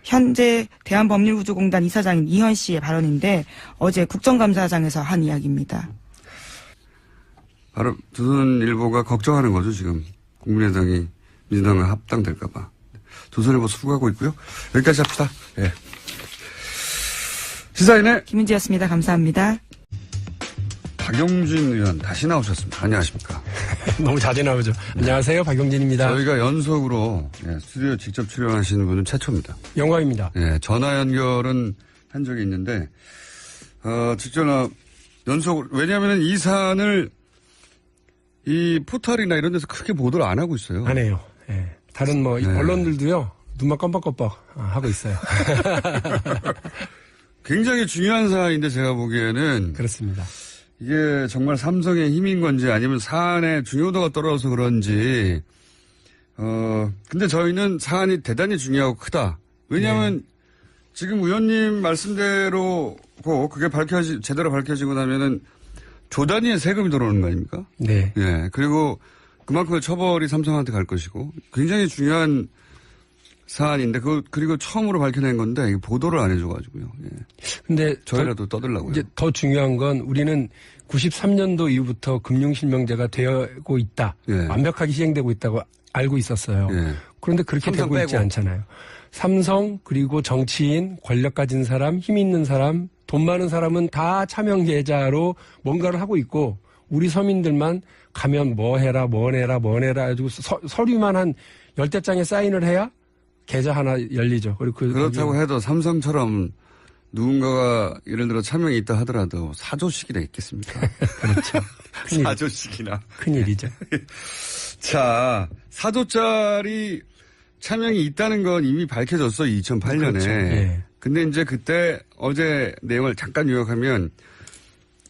현재 대한법률구조공단 이사장인 이현 씨의 발언인데 어제 국정감사장에서 한 이야기입니다. 바로 조선일보가 걱정하는 거죠 지금. 국민의당이 민주당과 합당될까 봐. 조선일보 수긍하고 있고요. 여기까지 합시다. 예. 시사인의 김은지였습니다. 감사합니다. 박용진 의원 다시 나오셨습니다. 안녕하십니까. 너무 자주 나오죠. 안녕하세요. 박용진입니다. 저희가 연속으로 스튜디오 직접 출연하시는 분은 최초입니다. 영광입니다. 예, 전화 연결은 한 적이 있는데 직접 연속으로 왜냐하면 이 사안을 이 포털이나 이런 데서 크게 보도를 안 하고 있어요. 안 해요. 예. 다른 언론들도요. 눈만 껌뻑껌뻑 하고 있어요. 굉장히 중요한 사안인데 제가 보기에는 그렇습니다. 이게 정말 삼성의 힘인 건지 아니면 사안의 중요도가 떨어져서 그런지 근데 저희는 사안이 대단히 중요하고 크다. 왜냐하면 지금 의원님 말씀대로 그게 제대로 밝혀지고 나면은 조 단위의 세금이 들어오는 거 아닙니까? 네. 예. 그리고 그만큼의 처벌이 삼성한테 갈 것이고 굉장히 중요한 사안인데 그리고 처음으로 밝혀낸 건데 이게 보도를 안 해줘가지고요. 예. 근데 저희라도 떠들라고요. 이제 더 중요한 건 우리는 93년도 이후부터 금융실명제가 되고 있다. 예. 완벽하게 시행되고 있다고 알고 있었어요. 예. 그런데 그렇게 되고 있지 않잖아요. 삼성 그리고 정치인, 권력 가진 사람, 힘 있는 사람, 돈 많은 사람은 다 차명 계좌로 뭔가를 하고 있고 우리 서민들만 가면 뭐 내라 해가지고 서류만 한 10대장에 사인을 해야 계좌 하나 열리죠. 그리고 그렇다고 해도 삼성처럼 누군가가 예를 들어 차명이 있다 하더라도 사조식이나 있겠습니까? 그렇죠. 사조식이나. 큰일이죠. 자, 사조짜리 차명이 있다는 건 이미 밝혀졌어, 2008년에. 그렇죠. 예. 근데 이제 그때 어제 내용을 잠깐 요약하면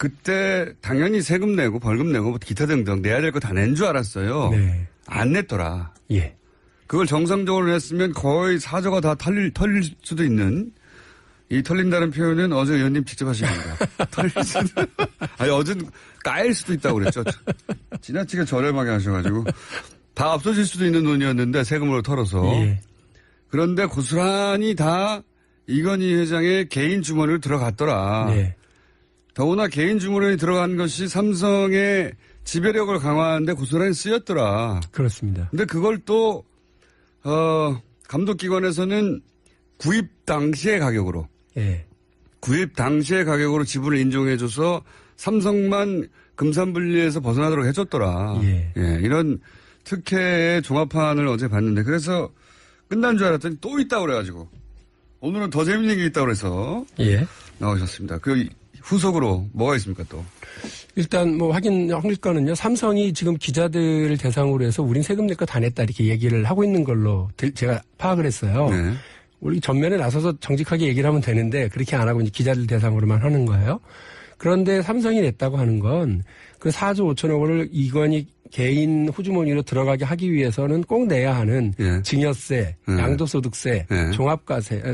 그때 당연히 세금 내고 벌금 내고 뭐 기타 등등 내야 될 거 다 낸 줄 알았어요. 네. 안 냈더라. 예. 그걸 정상적으로 냈으면 거의 사저가 다 털릴 수도 있는, 이 털린다는 표현은 어제 의원님 직접 하신 겁니다. 털릴 수도, 아니, 어제는 까일 수도 있다고 그랬죠. 지나치게 저렴하게 하셔가지고. 다 없어질 수도 있는 돈이었는데 세금으로 털어서. 예. 그런데 고스란히 다 이건희 회장의 개인 주머니로 들어갔더라. 네. 더구나 개인 주머니에 들어간 것이 삼성의 지배력을 강화하는데 고스란히 쓰였더라. 그렇습니다. 근데 그걸 또 감독기관에서는 구입 당시의 가격으로, 예. 구입 당시의 가격으로 지분을 인정해줘서 삼성만 금산분리에서 벗어나도록 해줬더라. 예. 예, 이런 특혜의 종합판을 어제 봤는데, 그래서 끝난 줄 알았더니 또 있다고 그래가지고 오늘은 더 재밌는 게 있다고 그래서 예. 나오셨습니다. 그 후속으로 뭐가 있습니까 또? 일단 뭐 확인할 거는요. 삼성이 지금 기자들을 대상으로 해서 우린 세금 낼 거 다 냈다 이렇게 얘기를 하고 있는 걸로 제가 파악을 했어요. 네. 우리 전면에 나서서 정직하게 얘기를 하면 되는데 그렇게 안 하고 이제 기자들 대상으로만 하는 거예요. 그런데 삼성이 냈다고 하는 건 그 4조 5천억 원을 이건희 개인 호주머니로 들어가게 하기 위해서는 꼭 내야 하는 예. 증여세, 양도소득세, 예.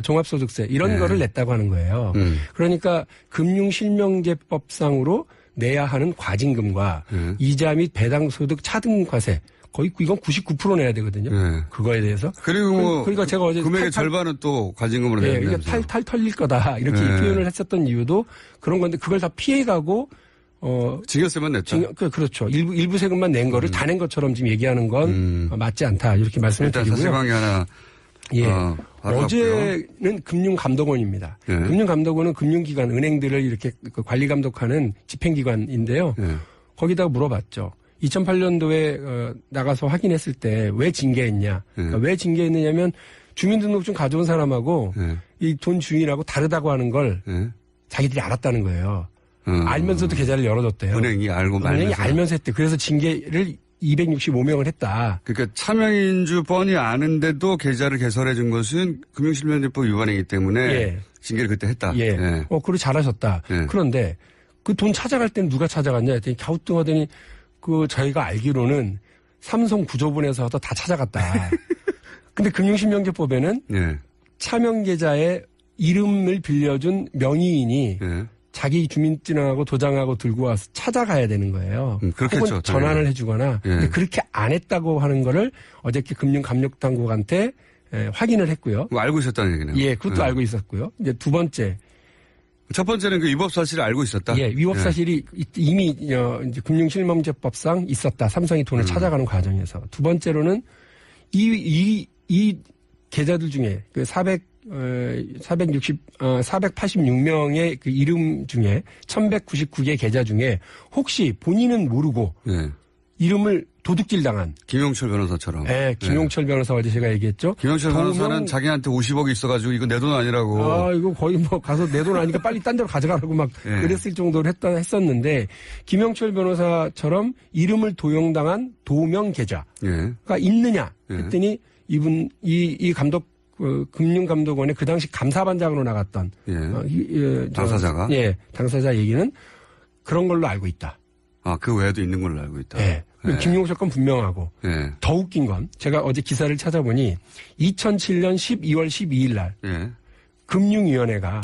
종합소득세 이런 예. 거를 냈다고 하는 거예요. 그러니까 금융실명제법상으로 내야 하는 과징금과 이자 및 배당소득 차등과세 거의 이건 99% 내야 되거든요. 예. 그거에 대해서. 그리고 뭐 그러니까 제가 어제 금액의 절반은 또 과징금으로 내야 그러니까 된다면서요. 탈 털릴 거다 이렇게 예. 표현을 했었던 이유도 그런 건데 그걸 다 피해가고 증여세만 냈다. 그렇죠. 일부 세금만 낸 거를 다 낸 것처럼 지금 얘기하는 건 맞지 않다 이렇게 말씀을 일단 드리고요. 사실관계 하나. 예. 알아봤고요. 어제는 금융감독원입니다. 예. 금융감독원은 금융기관, 은행들을 이렇게 관리감독하는 집행기관인데요. 예. 거기다가 물어봤죠. 2008년도에 나가서 확인했을 때 왜 징계했냐. 그러니까 왜 징계했느냐면 주민등록증 가져온 사람하고 이 돈 주인하고 다르다고 하는 걸 자기들이 알았다는 거예요. 알면서도 계좌를 열어줬대요. 은행이 알고 은행이 말면서. 알면서 했대. 그래서 징계를 265명을 했다. 그러니까 차명인주 뻔히 아는데도 계좌를 개설해 준 것은 금융실명제법 위반이기 때문에 예. 징계를 그때 했다. 예. 예. 그걸 잘하셨다. 예. 그런데 그 돈 찾아갈 때는 누가 찾아갔냐 했더니 갸우뚱하더니 저희가 알기로는 삼성 구조분에서 다 찾아갔다. 근데 금융실명제법에는 예. 차명계좌에 이름을 빌려준 명의인이 예. 자기 주민등록하고 도장하고 들고 와서 찾아가야 되는 거예요. 그렇겠죠. 혹은 전환을 해주거나. 예. 근데 그렇게 안 했다고 하는 거를 어저께 금융감독당국한테 확인을 했고요. 그거 알고 있었다는 얘기네요. 예, 그것도 알고 있었고요. 이제 두 번째. 첫 번째는 그 위법 사실을 알고 있었다. 예, 위법 사실이 이미 이제 금융실명제법상 있었다. 삼성이 돈을 찾아가는 과정에서. 두 번째로는 이 계좌들 중에 그 486명의 그 이름 중에 1199개 계좌 중에 혹시 본인은 모르고 예. 이름을 도둑질 당한. 김용철 변호사처럼. 예, 김용철 변호사 어제 제가 얘기했죠. 김용철 변호사는 자기한테 50억이 있어가지고 이거 내 돈 아니라고. 이거 거의 뭐 가서 내 돈 아니니까 빨리 딴 데로 가져가라고 막 예. 그랬을 정도로 했었는데 김용철 변호사처럼 이름을 도용당한 도명 계좌가 있느냐 했더니 이 감독 금융감독원의 그 당시 감사반장으로 나갔던 당사자가 당사자 얘기는 그런 걸로 알고 있다. 그 외에도 있는 걸로 알고 있다. 예. 김용철 건 분명하고 더 웃긴 건 제가 어제 기사를 찾아보니 2007년 12월 12일 날 금융위원회가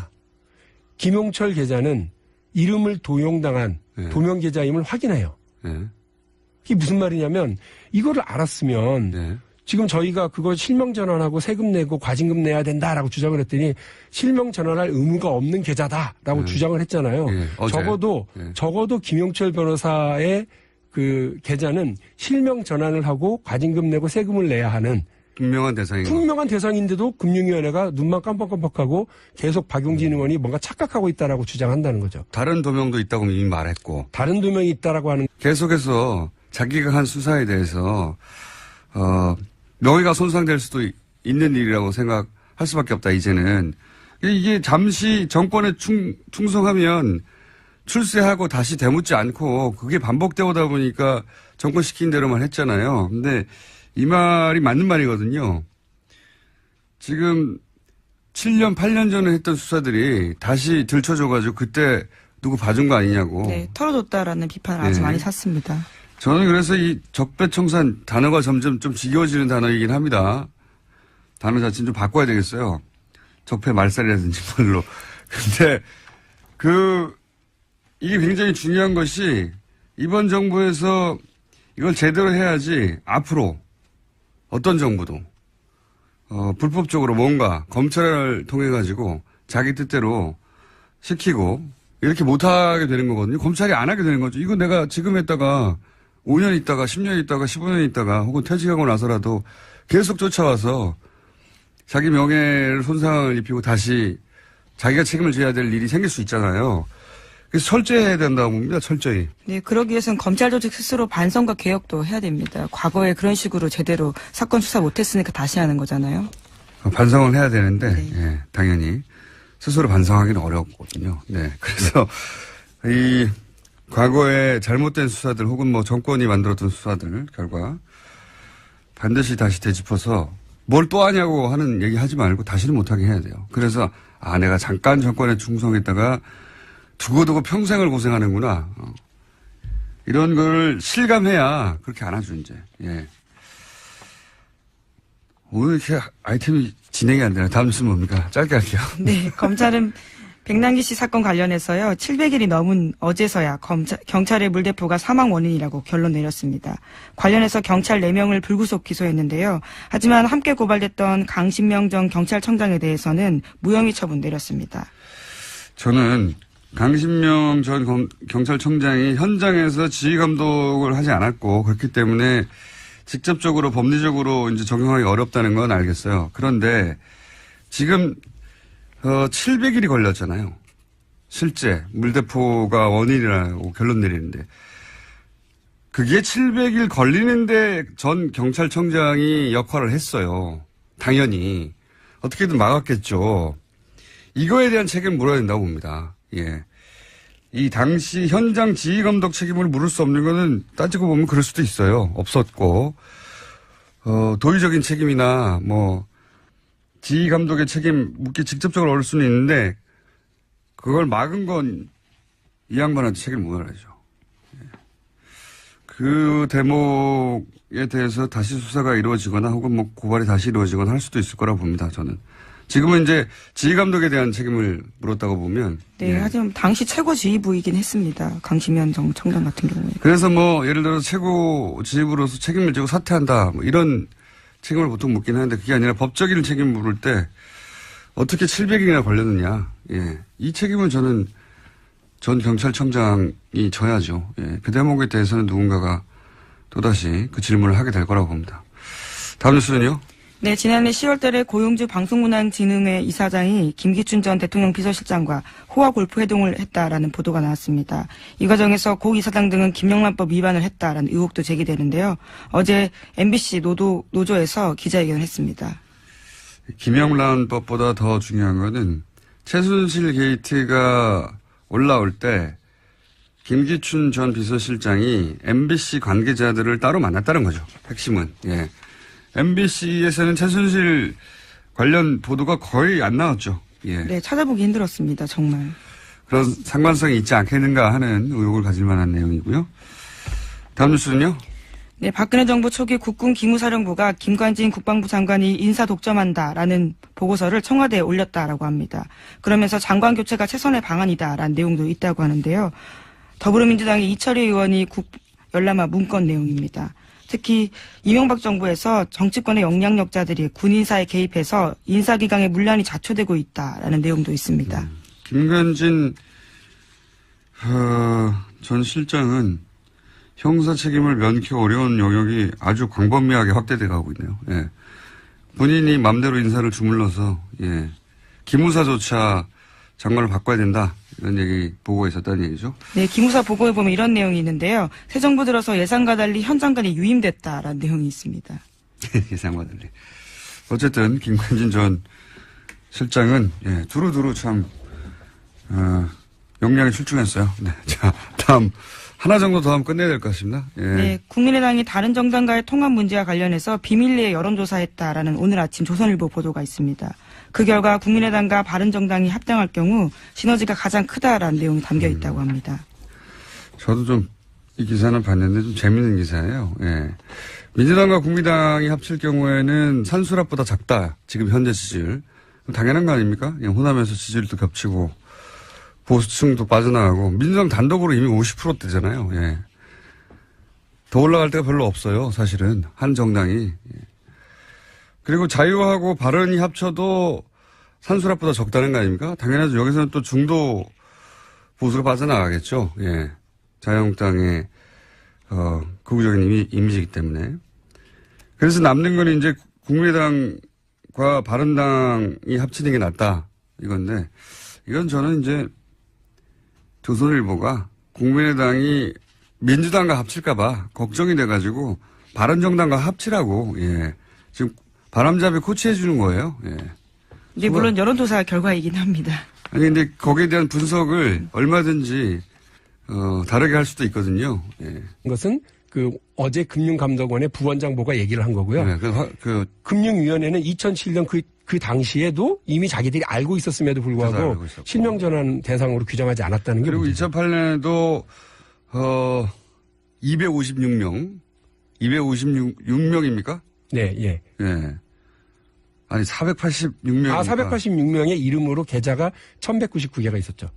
김용철 계좌는 이름을 도용당한 도명 계좌임을 확인해요. 이게 무슨 말이냐면 이거를 알았으면 지금 저희가 그거 실명 전환하고 세금 내고 과징금 내야 된다라고 주장을 했더니 실명 전환할 의무가 없는 계좌다라고 주장을 했잖아요. 적어도 김용철 변호사의 그 계좌는 실명 전환을 하고 과징금 내고 세금을 내야 하는 분명한 대상인데도 금융위원회가 눈만 깜빡깜빡하고 계속 박용진 의원이 뭔가 착각하고 있다라고 주장한다는 거죠. 다른 도명도 있다고 이미 말했고. 다른 도명이 있다라고 하는. 계속해서 자기가 한 수사에 대해서 명예가 손상될 수도 있는 일이라고 생각할 수밖에 없다, 이제는. 이게 잠시 정권에 충성하면 출세하고 다시 되묻지 않고 그게 반복되어 오다 보니까 정권 시킨 대로만 했잖아요. 근데 이 말이 맞는 말이거든요. 지금 7년, 8년 전에 했던 수사들이 다시 들춰져가지고 그때 누구 봐준 거 아니냐고. 네, 털어줬다라는 비판을 아주 많이 샀습니다. 저는 그래서 이 적폐청산 단어가 점점 좀 지겨워지는 단어이긴 합니다. 단어 자체는 좀 바꿔야 되겠어요. 적폐 말살이라든지 뭘로. 근데 이게 굉장히 중요한 것이 이번 정부에서 이걸 제대로 해야지 앞으로 어떤 정부도 불법적으로 뭔가 검찰을 통해 가지고 자기 뜻대로 시키고 이렇게 못하게 되는 거거든요. 검찰이 안 하게 되는 거죠. 이거 내가 지금 했다가 5년 있다가 10년 있다가 15년 있다가 혹은 퇴직하고 나서라도 계속 쫓아와서 자기 명예를 손상을 입히고 다시 자기가 책임을 져야 될 일이 생길 수 있잖아요. 그래서 철저해야 된다고 봅니다. 철저히. 네, 그러기 위해서는 검찰 조직 스스로 반성과 개혁도 해야 됩니다. 과거에 그런 식으로 제대로 사건 수사 못했으니까 다시 하는 거잖아요. 반성을 해야 되는데 예, 당연히 스스로 반성하기는 어렵거든요. 네, 그래서 이 과거에 잘못된 수사들 혹은 뭐 정권이 만들었던 수사들 결과 반드시 다시 되짚어서 뭘 또 하냐고 하는 얘기 하지 말고 다시는 못하게 해야 돼요. 그래서 내가 잠깐 정권에 충성했다가 두고두고 평생을 고생하는구나. 이런 걸 실감해야 그렇게 안 하죠, 이제. 예. 오늘 이렇게 아이템이 진행이 안 되나? 다음 순 뭡니까? 짧게 할게요. 네, 검찰은 백남기 씨 사건 관련해서요, 700일이 넘은 어제서야 경찰의 물대포가 사망 원인이라고 결론 내렸습니다. 관련해서 경찰 4명을 불구속 기소했는데요. 하지만 함께 고발됐던 강신명 전 경찰청장에 대해서는 무혐의 처분 내렸습니다. 저는 강신명 전 경찰청장이 현장에서 지휘 감독을 하지 않았고 그렇기 때문에 직접적으로 법리적으로 이제 적용하기 어렵다는 건 알겠어요. 그런데 지금 700일이 걸렸잖아요. 실제 물대포가 원인이라고 결론 내리는데 그게 700일 걸리는데 전 경찰청장이 역할을 했어요. 당연히 어떻게든 막았겠죠. 이거에 대한 책임을 물어야 된다고 봅니다. 예. 이 당시 현장 지휘 감독 책임을 물을 수 없는 거는 따지고 보면 그럴 수도 있어요. 없었고, 도의적인 책임이나 뭐, 지휘 감독의 책임 묻기 직접적으로 어려울 수는 있는데, 그걸 막은 건 이 양반한테 책임을 물어야죠. 예. 그 대목에 대해서 다시 수사가 이루어지거나 혹은 뭐 고발이 다시 이루어지거나 할 수도 있을 거라고 봅니다, 저는. 지금은 이제 지휘 감독에 대한 책임을 물었다고 보면. 네, 예. 하지만 당시 최고 지휘부이긴 했습니다. 강신명 전 청장 같은 경우에. 그래서 뭐 예를 들어서 최고 지휘부로서 책임을 지고 사퇴한다. 뭐 이런 책임을 보통 묻긴 하는데 그게 아니라 법적인 책임을 물을 때 어떻게 700일이나 걸렸느냐. 예. 이 책임은 저는 전 경찰청장이 져야죠. 예. 그 대목에 대해서는 누군가가 또다시 그 질문을 하게 될 거라고 봅니다. 다음 뉴스는요? 네, 지난해 10월 달에 고용주 방송문화진흥회 이사장이 김기춘 전 대통령 비서실장과 호화 골프 회동을 했다라는 보도가 나왔습니다. 이 과정에서 고 이사장 등은 김영란법 위반을 했다라는 의혹도 제기되는데요. 어제 MBC 노조에서 기자회견을 했습니다. 김영란법보다 더 중요한 거는 최순실 게이트가 올라올 때 김기춘 전 비서실장이 MBC 관계자들을 따로 만났다는 거죠. 핵심은. 예. MBC에서는 최순실 관련 보도가 거의 안 나왔죠. 예. 네, 찾아보기 힘들었습니다. 정말. 그런 상관성이 있지 않겠는가 하는 의혹을 가질 만한 내용이고요. 다음 뉴스는요? 네, 박근혜 정부 초기 국군 기무사령부가 김관진 국방부 장관이 인사 독점한다라는 보고서를 청와대에 올렸다라고 합니다. 그러면서 장관 교체가 최선의 방안이다라는 내용도 있다고 하는데요. 더불어민주당의 이철희 의원이 열람한 문건 내용입니다. 특히 이명박 정부에서 정치권의 영향력자들이 군 인사에 개입해서 인사기강의 문란이 자초되고 있다라는 내용도 있습니다. 김관진 전 실장은 형사 책임을 면키 어려운 영역이 아주 광범위하게 확대돼 가고 있네요. 예. 본인이 맘대로 인사를 주물러서 예. 기무사조차 장관을 바꿔야 된다. 이런 얘기 보고가 있었다는 얘기죠. 네, 기무사 보고에 보면 이런 내용이 있는데요. 새 정부 들어서 예상과 달리 현 장관이 유임됐다라는 내용이 있습니다. 예상과 달리. 어쨌든 김관진 전 실장은 예, 두루두루 참 역량이 출중했어요. 네, 자 다음 하나 정도 더 하면 끝내야 될 것 같습니다. 예. 네, 국민의당이 다른 정당과의 통합 문제와 관련해서 비밀리에 여론조사했다라는 오늘 아침 조선일보 보도가 있습니다. 그 결과 국민의당과 바른정당이 합당할 경우 시너지가 가장 크다라는 내용이 담겨 있다고 합니다. 저도 좀 이 기사는 봤는데 좀 재밌는 기사예요. 예. 민주당과 국민당이 합칠 경우에는 산수랍보다 작다. 지금 현재 지지율. 당연한 거 아닙니까? 호남에서 지지율도 겹치고 보수층도 빠져나가고 민주당 단독으로 이미 50%대잖아요. 예. 더 올라갈 데가 별로 없어요. 사실은 한 정당이. 예. 그리고 자유하고 바른이 합쳐도 산수랍보다 적다는 거 아닙니까? 당연하죠. 여기서는 또 중도 보수가 빠져나가겠죠. 예. 자유한국당의 극우적인 이미지이기 때문에. 그래서 남는 건 이제 국민의당과 바른당이 합치는 게 낫다 이건데 이건 저는 이제 조선일보가 국민의당이 민주당과 합칠까봐 걱정이 돼가지고 바른정당과 합치라고 예. 지금 바람잡이 코치해 주는 거예요. 예. 이제 물론 여론조사 결과이긴 합니다. 아니 근데 거기에 대한 분석을 얼마든지 다르게 할 수도 있거든요. 예. 이것은 어제 금융감독원의 부원장보가 얘기를 한 거고요. 네, 금융위원회는 2007년 그 당시에도 이미 자기들이 알고 있었음에도 불구하고 실명전환 대상으로 규정하지 않았다는 게 그리고 문제죠. 2008년에도 256명입니까? 네, 예. 예. 아니 486명. 486명의 이름으로 계좌가 1199개가 있었죠.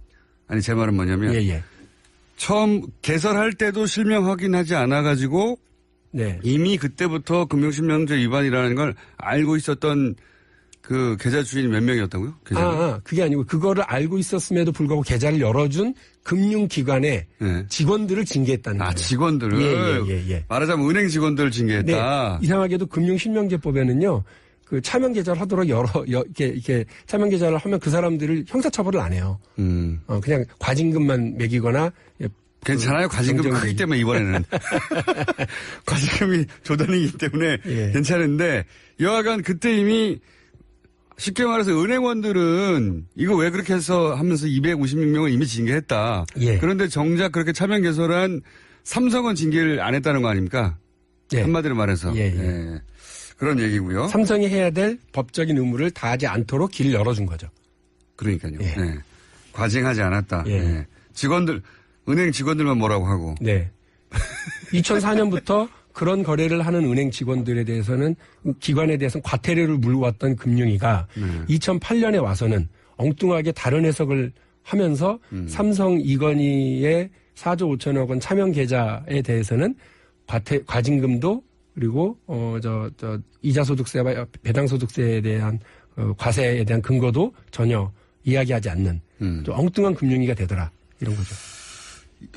아니 제 말은 뭐냐면 예. 처음 개설할 때도 실명 확인하지 않아가지고 네. 이미 그때부터 금융실명제 위반이라는 걸 알고 있었던 그 계좌 주인이 몇 명이었다고요? 그게 아니고 그거를 알고 있었음에도 불구하고 계좌를 열어준 금융기관의 네. 직원들을 징계했다는 거예요. 직원들을? 예. 말하자면 은행 직원들을 징계했다. 네. 이상하게도 금융실명제법에는 그 차명 계좌를 하도록 이렇게 차명 계좌를 하면 그 사람들을 형사처벌을 안 해요. 그냥 과징금만 매기거나. 괜찮아요. 과징금 크기 때문에 이번에는. 과징금이 조단이기 때문에 예. 괜찮은데 여하간 그때 이미 쉽게 말해서 은행원들은 이거 왜 그렇게 해서 하면서 256명을 이미 징계했다. 예. 그런데 정작 그렇게 차명 개설한 삼성은 징계를 안 했다는 거 아닙니까? 예. 한마디로 말해서. 예. 그런 얘기고요. 삼성이 해야 될 법적인 의무를 다하지 않도록 길을 열어준 거죠. 그러니까요. 예. 네. 과징하지 않았다. 예. 네. 은행 직원들만 뭐라고 하고. 네. 2004년부터 그런 거래를 하는 은행 직원들에 대해서는 기관에 대해서는 과태료를 물어왔던 금융위가 2008년에 와서는 엉뚱하게 다른 해석을 하면서 삼성 이건희의 4조 5천억 원 차명 계좌에 대해서는 과징금도 그리고 이자 소득세와 배당 소득세에 대한 과세에 대한 근거도 전혀 이야기하지 않는 좀 엉뚱한 금융위가 되더라 이런 거죠.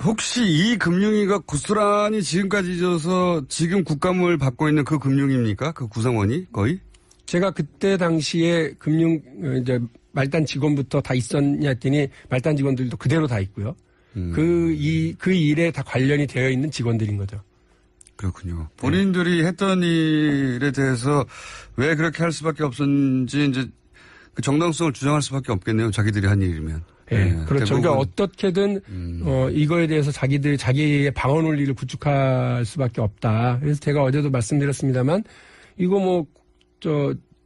혹시 이 금융위가 고스란히 지금까지 있어서 지금 국감을 받고 있는 그 금융위입니까? 그 구성원이 거의? 제가 그때 당시에 이제 말단 직원부터 다 있었냐 했더니 말단 직원들도 그대로 다 있고요. 그 일에 다 관련이 되어 있는 직원들인 거죠. 그렇군요. 본인들이 했던 일에 대해서 왜 그렇게 할 수밖에 없었는지 이제 그 정당성을 주장할 수밖에 없겠네요. 자기들이 한 일이면. 네, 그렇죠. 그러니까 어떻게든 이거에 대해서 자기의 방어 논리를 구축할 수밖에 없다. 그래서 제가 어제도 말씀드렸습니다만 이거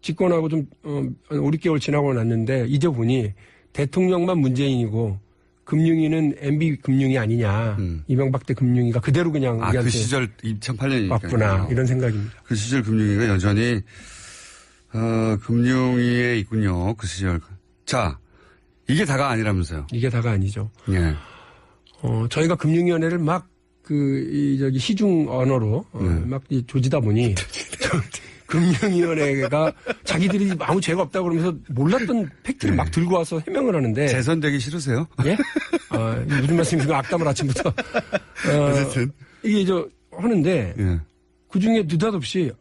집권하고 좀 5, 6개월 지나고 났는데 이제 보니 대통령만 문재인이고 금융위는 MB 금융위 아니냐. 이명박 때 금융위가 그대로 그냥 우리한테 그 시절 2008년이니까 맞구나 이런 생각입니다. 그 시절 금융위가 여전히 금융위에 있군요. 그 시절. 자, 이게 다가 아니라면서요. 이게 다가 아니죠. 예. 저희가 금융위원회를 막 시중 언어로 막 조지다 보니 금융위원회가 자기들이 아무 죄가 없다고 그러면서 몰랐던 팩트를 막 들고 와서 해명을 하는데. 재선되기 싫으세요? 예? 무슨 말씀이신가? 악담을 아침부터. 어쨌든. 이게 하는데. 예. 그 중에 느닷없이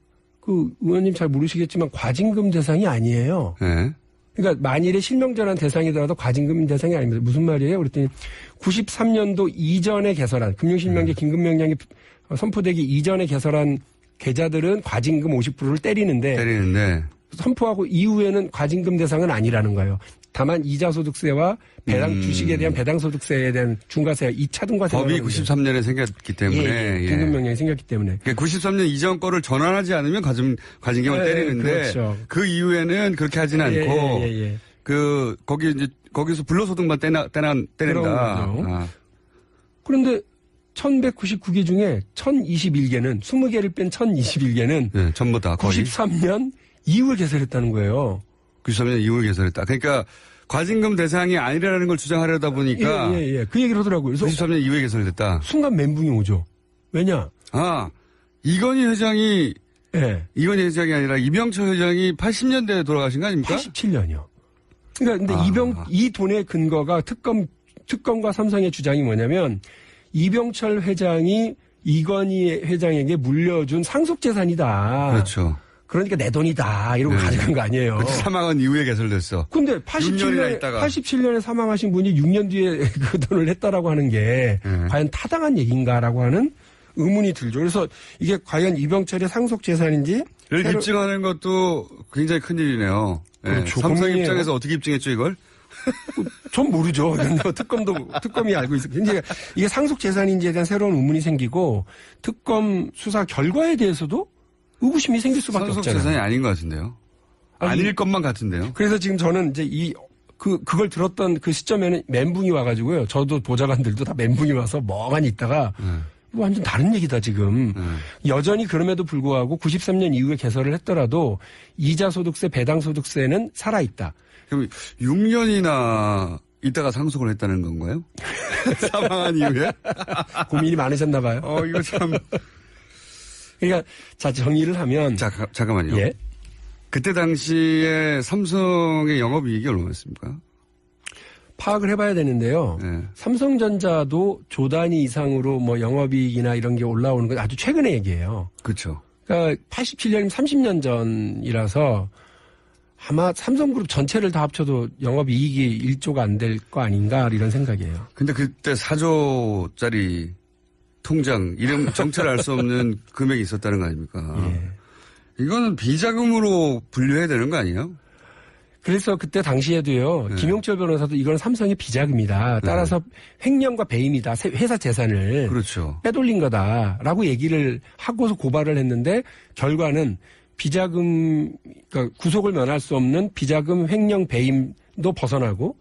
그 의원님 잘 모르시겠지만 과징금 대상이 아니에요. 예. 그러니까 만일에 실명전환 대상이더라도 과징금 대상이 아닙니다. 무슨 말이에요? 그랬더니 93년도 이전에 개설한 금융실명제 긴급명령이 선포되기 이전에 개설한 계좌들은 과징금 50%를 때리는데 선포하고 이후에는 과징금 대상은 아니라는 거예요. 다만 이자소득세와 배당 주식에 대한 배당소득세에 대한 중과세, 2차 등과세. 법이 93년에 생겼기 때문에. 예. 등급 명령이 생겼기 때문에. 93년 이전 거를 전환하지 않으면 과징금을 때리는데 그렇죠. 그 이후에는 그렇게 하진 않고 거기서 불로소득만 때린다. 그런데 1199개 중에 1021개는 20개를 뺀 1021개는 네, 전부 다 거의 93년 이후에 개설했다는 거예요. 93년 이후에 개설했다. 그러니까 과징금 대상이 아니라는 걸 주장하려다 보니까 그 얘기를 하더라고요. 그래서 93년 이후에 개설됐다. 순간 멘붕이 오죠. 왜냐? 이건희 회장이 아니라 이병철 회장이 80년대에 돌아가신 거 아닙니까? 87년이요. 그러니까 근데 이 돈의 근거가 특검과 삼성의 주장이 뭐냐면 이병철 회장이 이건희 회장에게 물려준 상속재산이다. 그렇죠. 그러니까 내 돈이다. 이러고 가져간 거 아니에요. 사망한 이후에 개설됐어. 근데 87년에 사망하신 분이 6년 뒤에 그 돈을 냈다라고 하는 게 과연 타당한 얘기인가라고 하는 의문이 들죠. 그래서 이게 과연 이병철의 상속재산인지 를 입증하는 것도 굉장히 큰일이네요. 그렇죠. 삼성 입장에서 어떻게 입증했죠 이걸? 전 모르죠. 특검이 알고 있어요. 이게 상속재산인지에 대한 새로운 의문이 생기고 특검 수사 결과에 대해서도 의구심이 생길 수밖에 없잖아요. 상속재산이 아닌 것 같은데요. 아닐 것만 같은데요. 그래서 지금 저는 이제 그걸 들었던 그 시점에는 멘붕이 와가지고요. 저도 보좌관들도 다 멘붕이 와서 멍하니 있다가 완전 다른 얘기다 지금. 여전히 그럼에도 불구하고 93년 이후에 개설을 했더라도 이자소득세, 배당소득세는 살아있다. 그럼 6년이나 있다가 상속을 했다는 건가요? 사망한 이후에? 고민이 많으셨나 봐요. 이거 참. 그러니까 자 정리를 하면. 잠깐만요. 예. 그때 당시에 삼성의 영업이익이 얼마였습니까? 파악을 해봐야 되는데요. 삼성전자도 조 단위 이상으로 뭐 영업이익이나 이런 게 올라오는 건 아주 최근의 얘기예요. 그렇죠. 그러니까 87년이면 30년 전이라서 아마 삼성그룹 전체를 다 합쳐도 영업이익이 1조가 안 될 거 아닌가 이런 생각이에요. 근데 그때 4조짜리 통장 이름 정체를 알 수 없는 금액이 있었다는 거 아닙니까? 이거는 비자금으로 분류해야 되는 거 아니에요? 그래서 그때 당시에도요. 김용철 변호사도 이건 삼성의 비자금이다. 따라서 횡령과 배임이다. 회사 재산을 그렇죠. 빼돌린 거다라고 얘기를 하고서 고발을 했는데 결과는 비자금 그러니까 구속을 면할 수 없는 비자금 횡령 배임도 벗어나고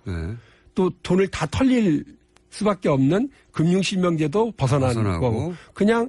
또 돈을 다 털릴 수밖에 없는 금융실명제도 벗어나고 그냥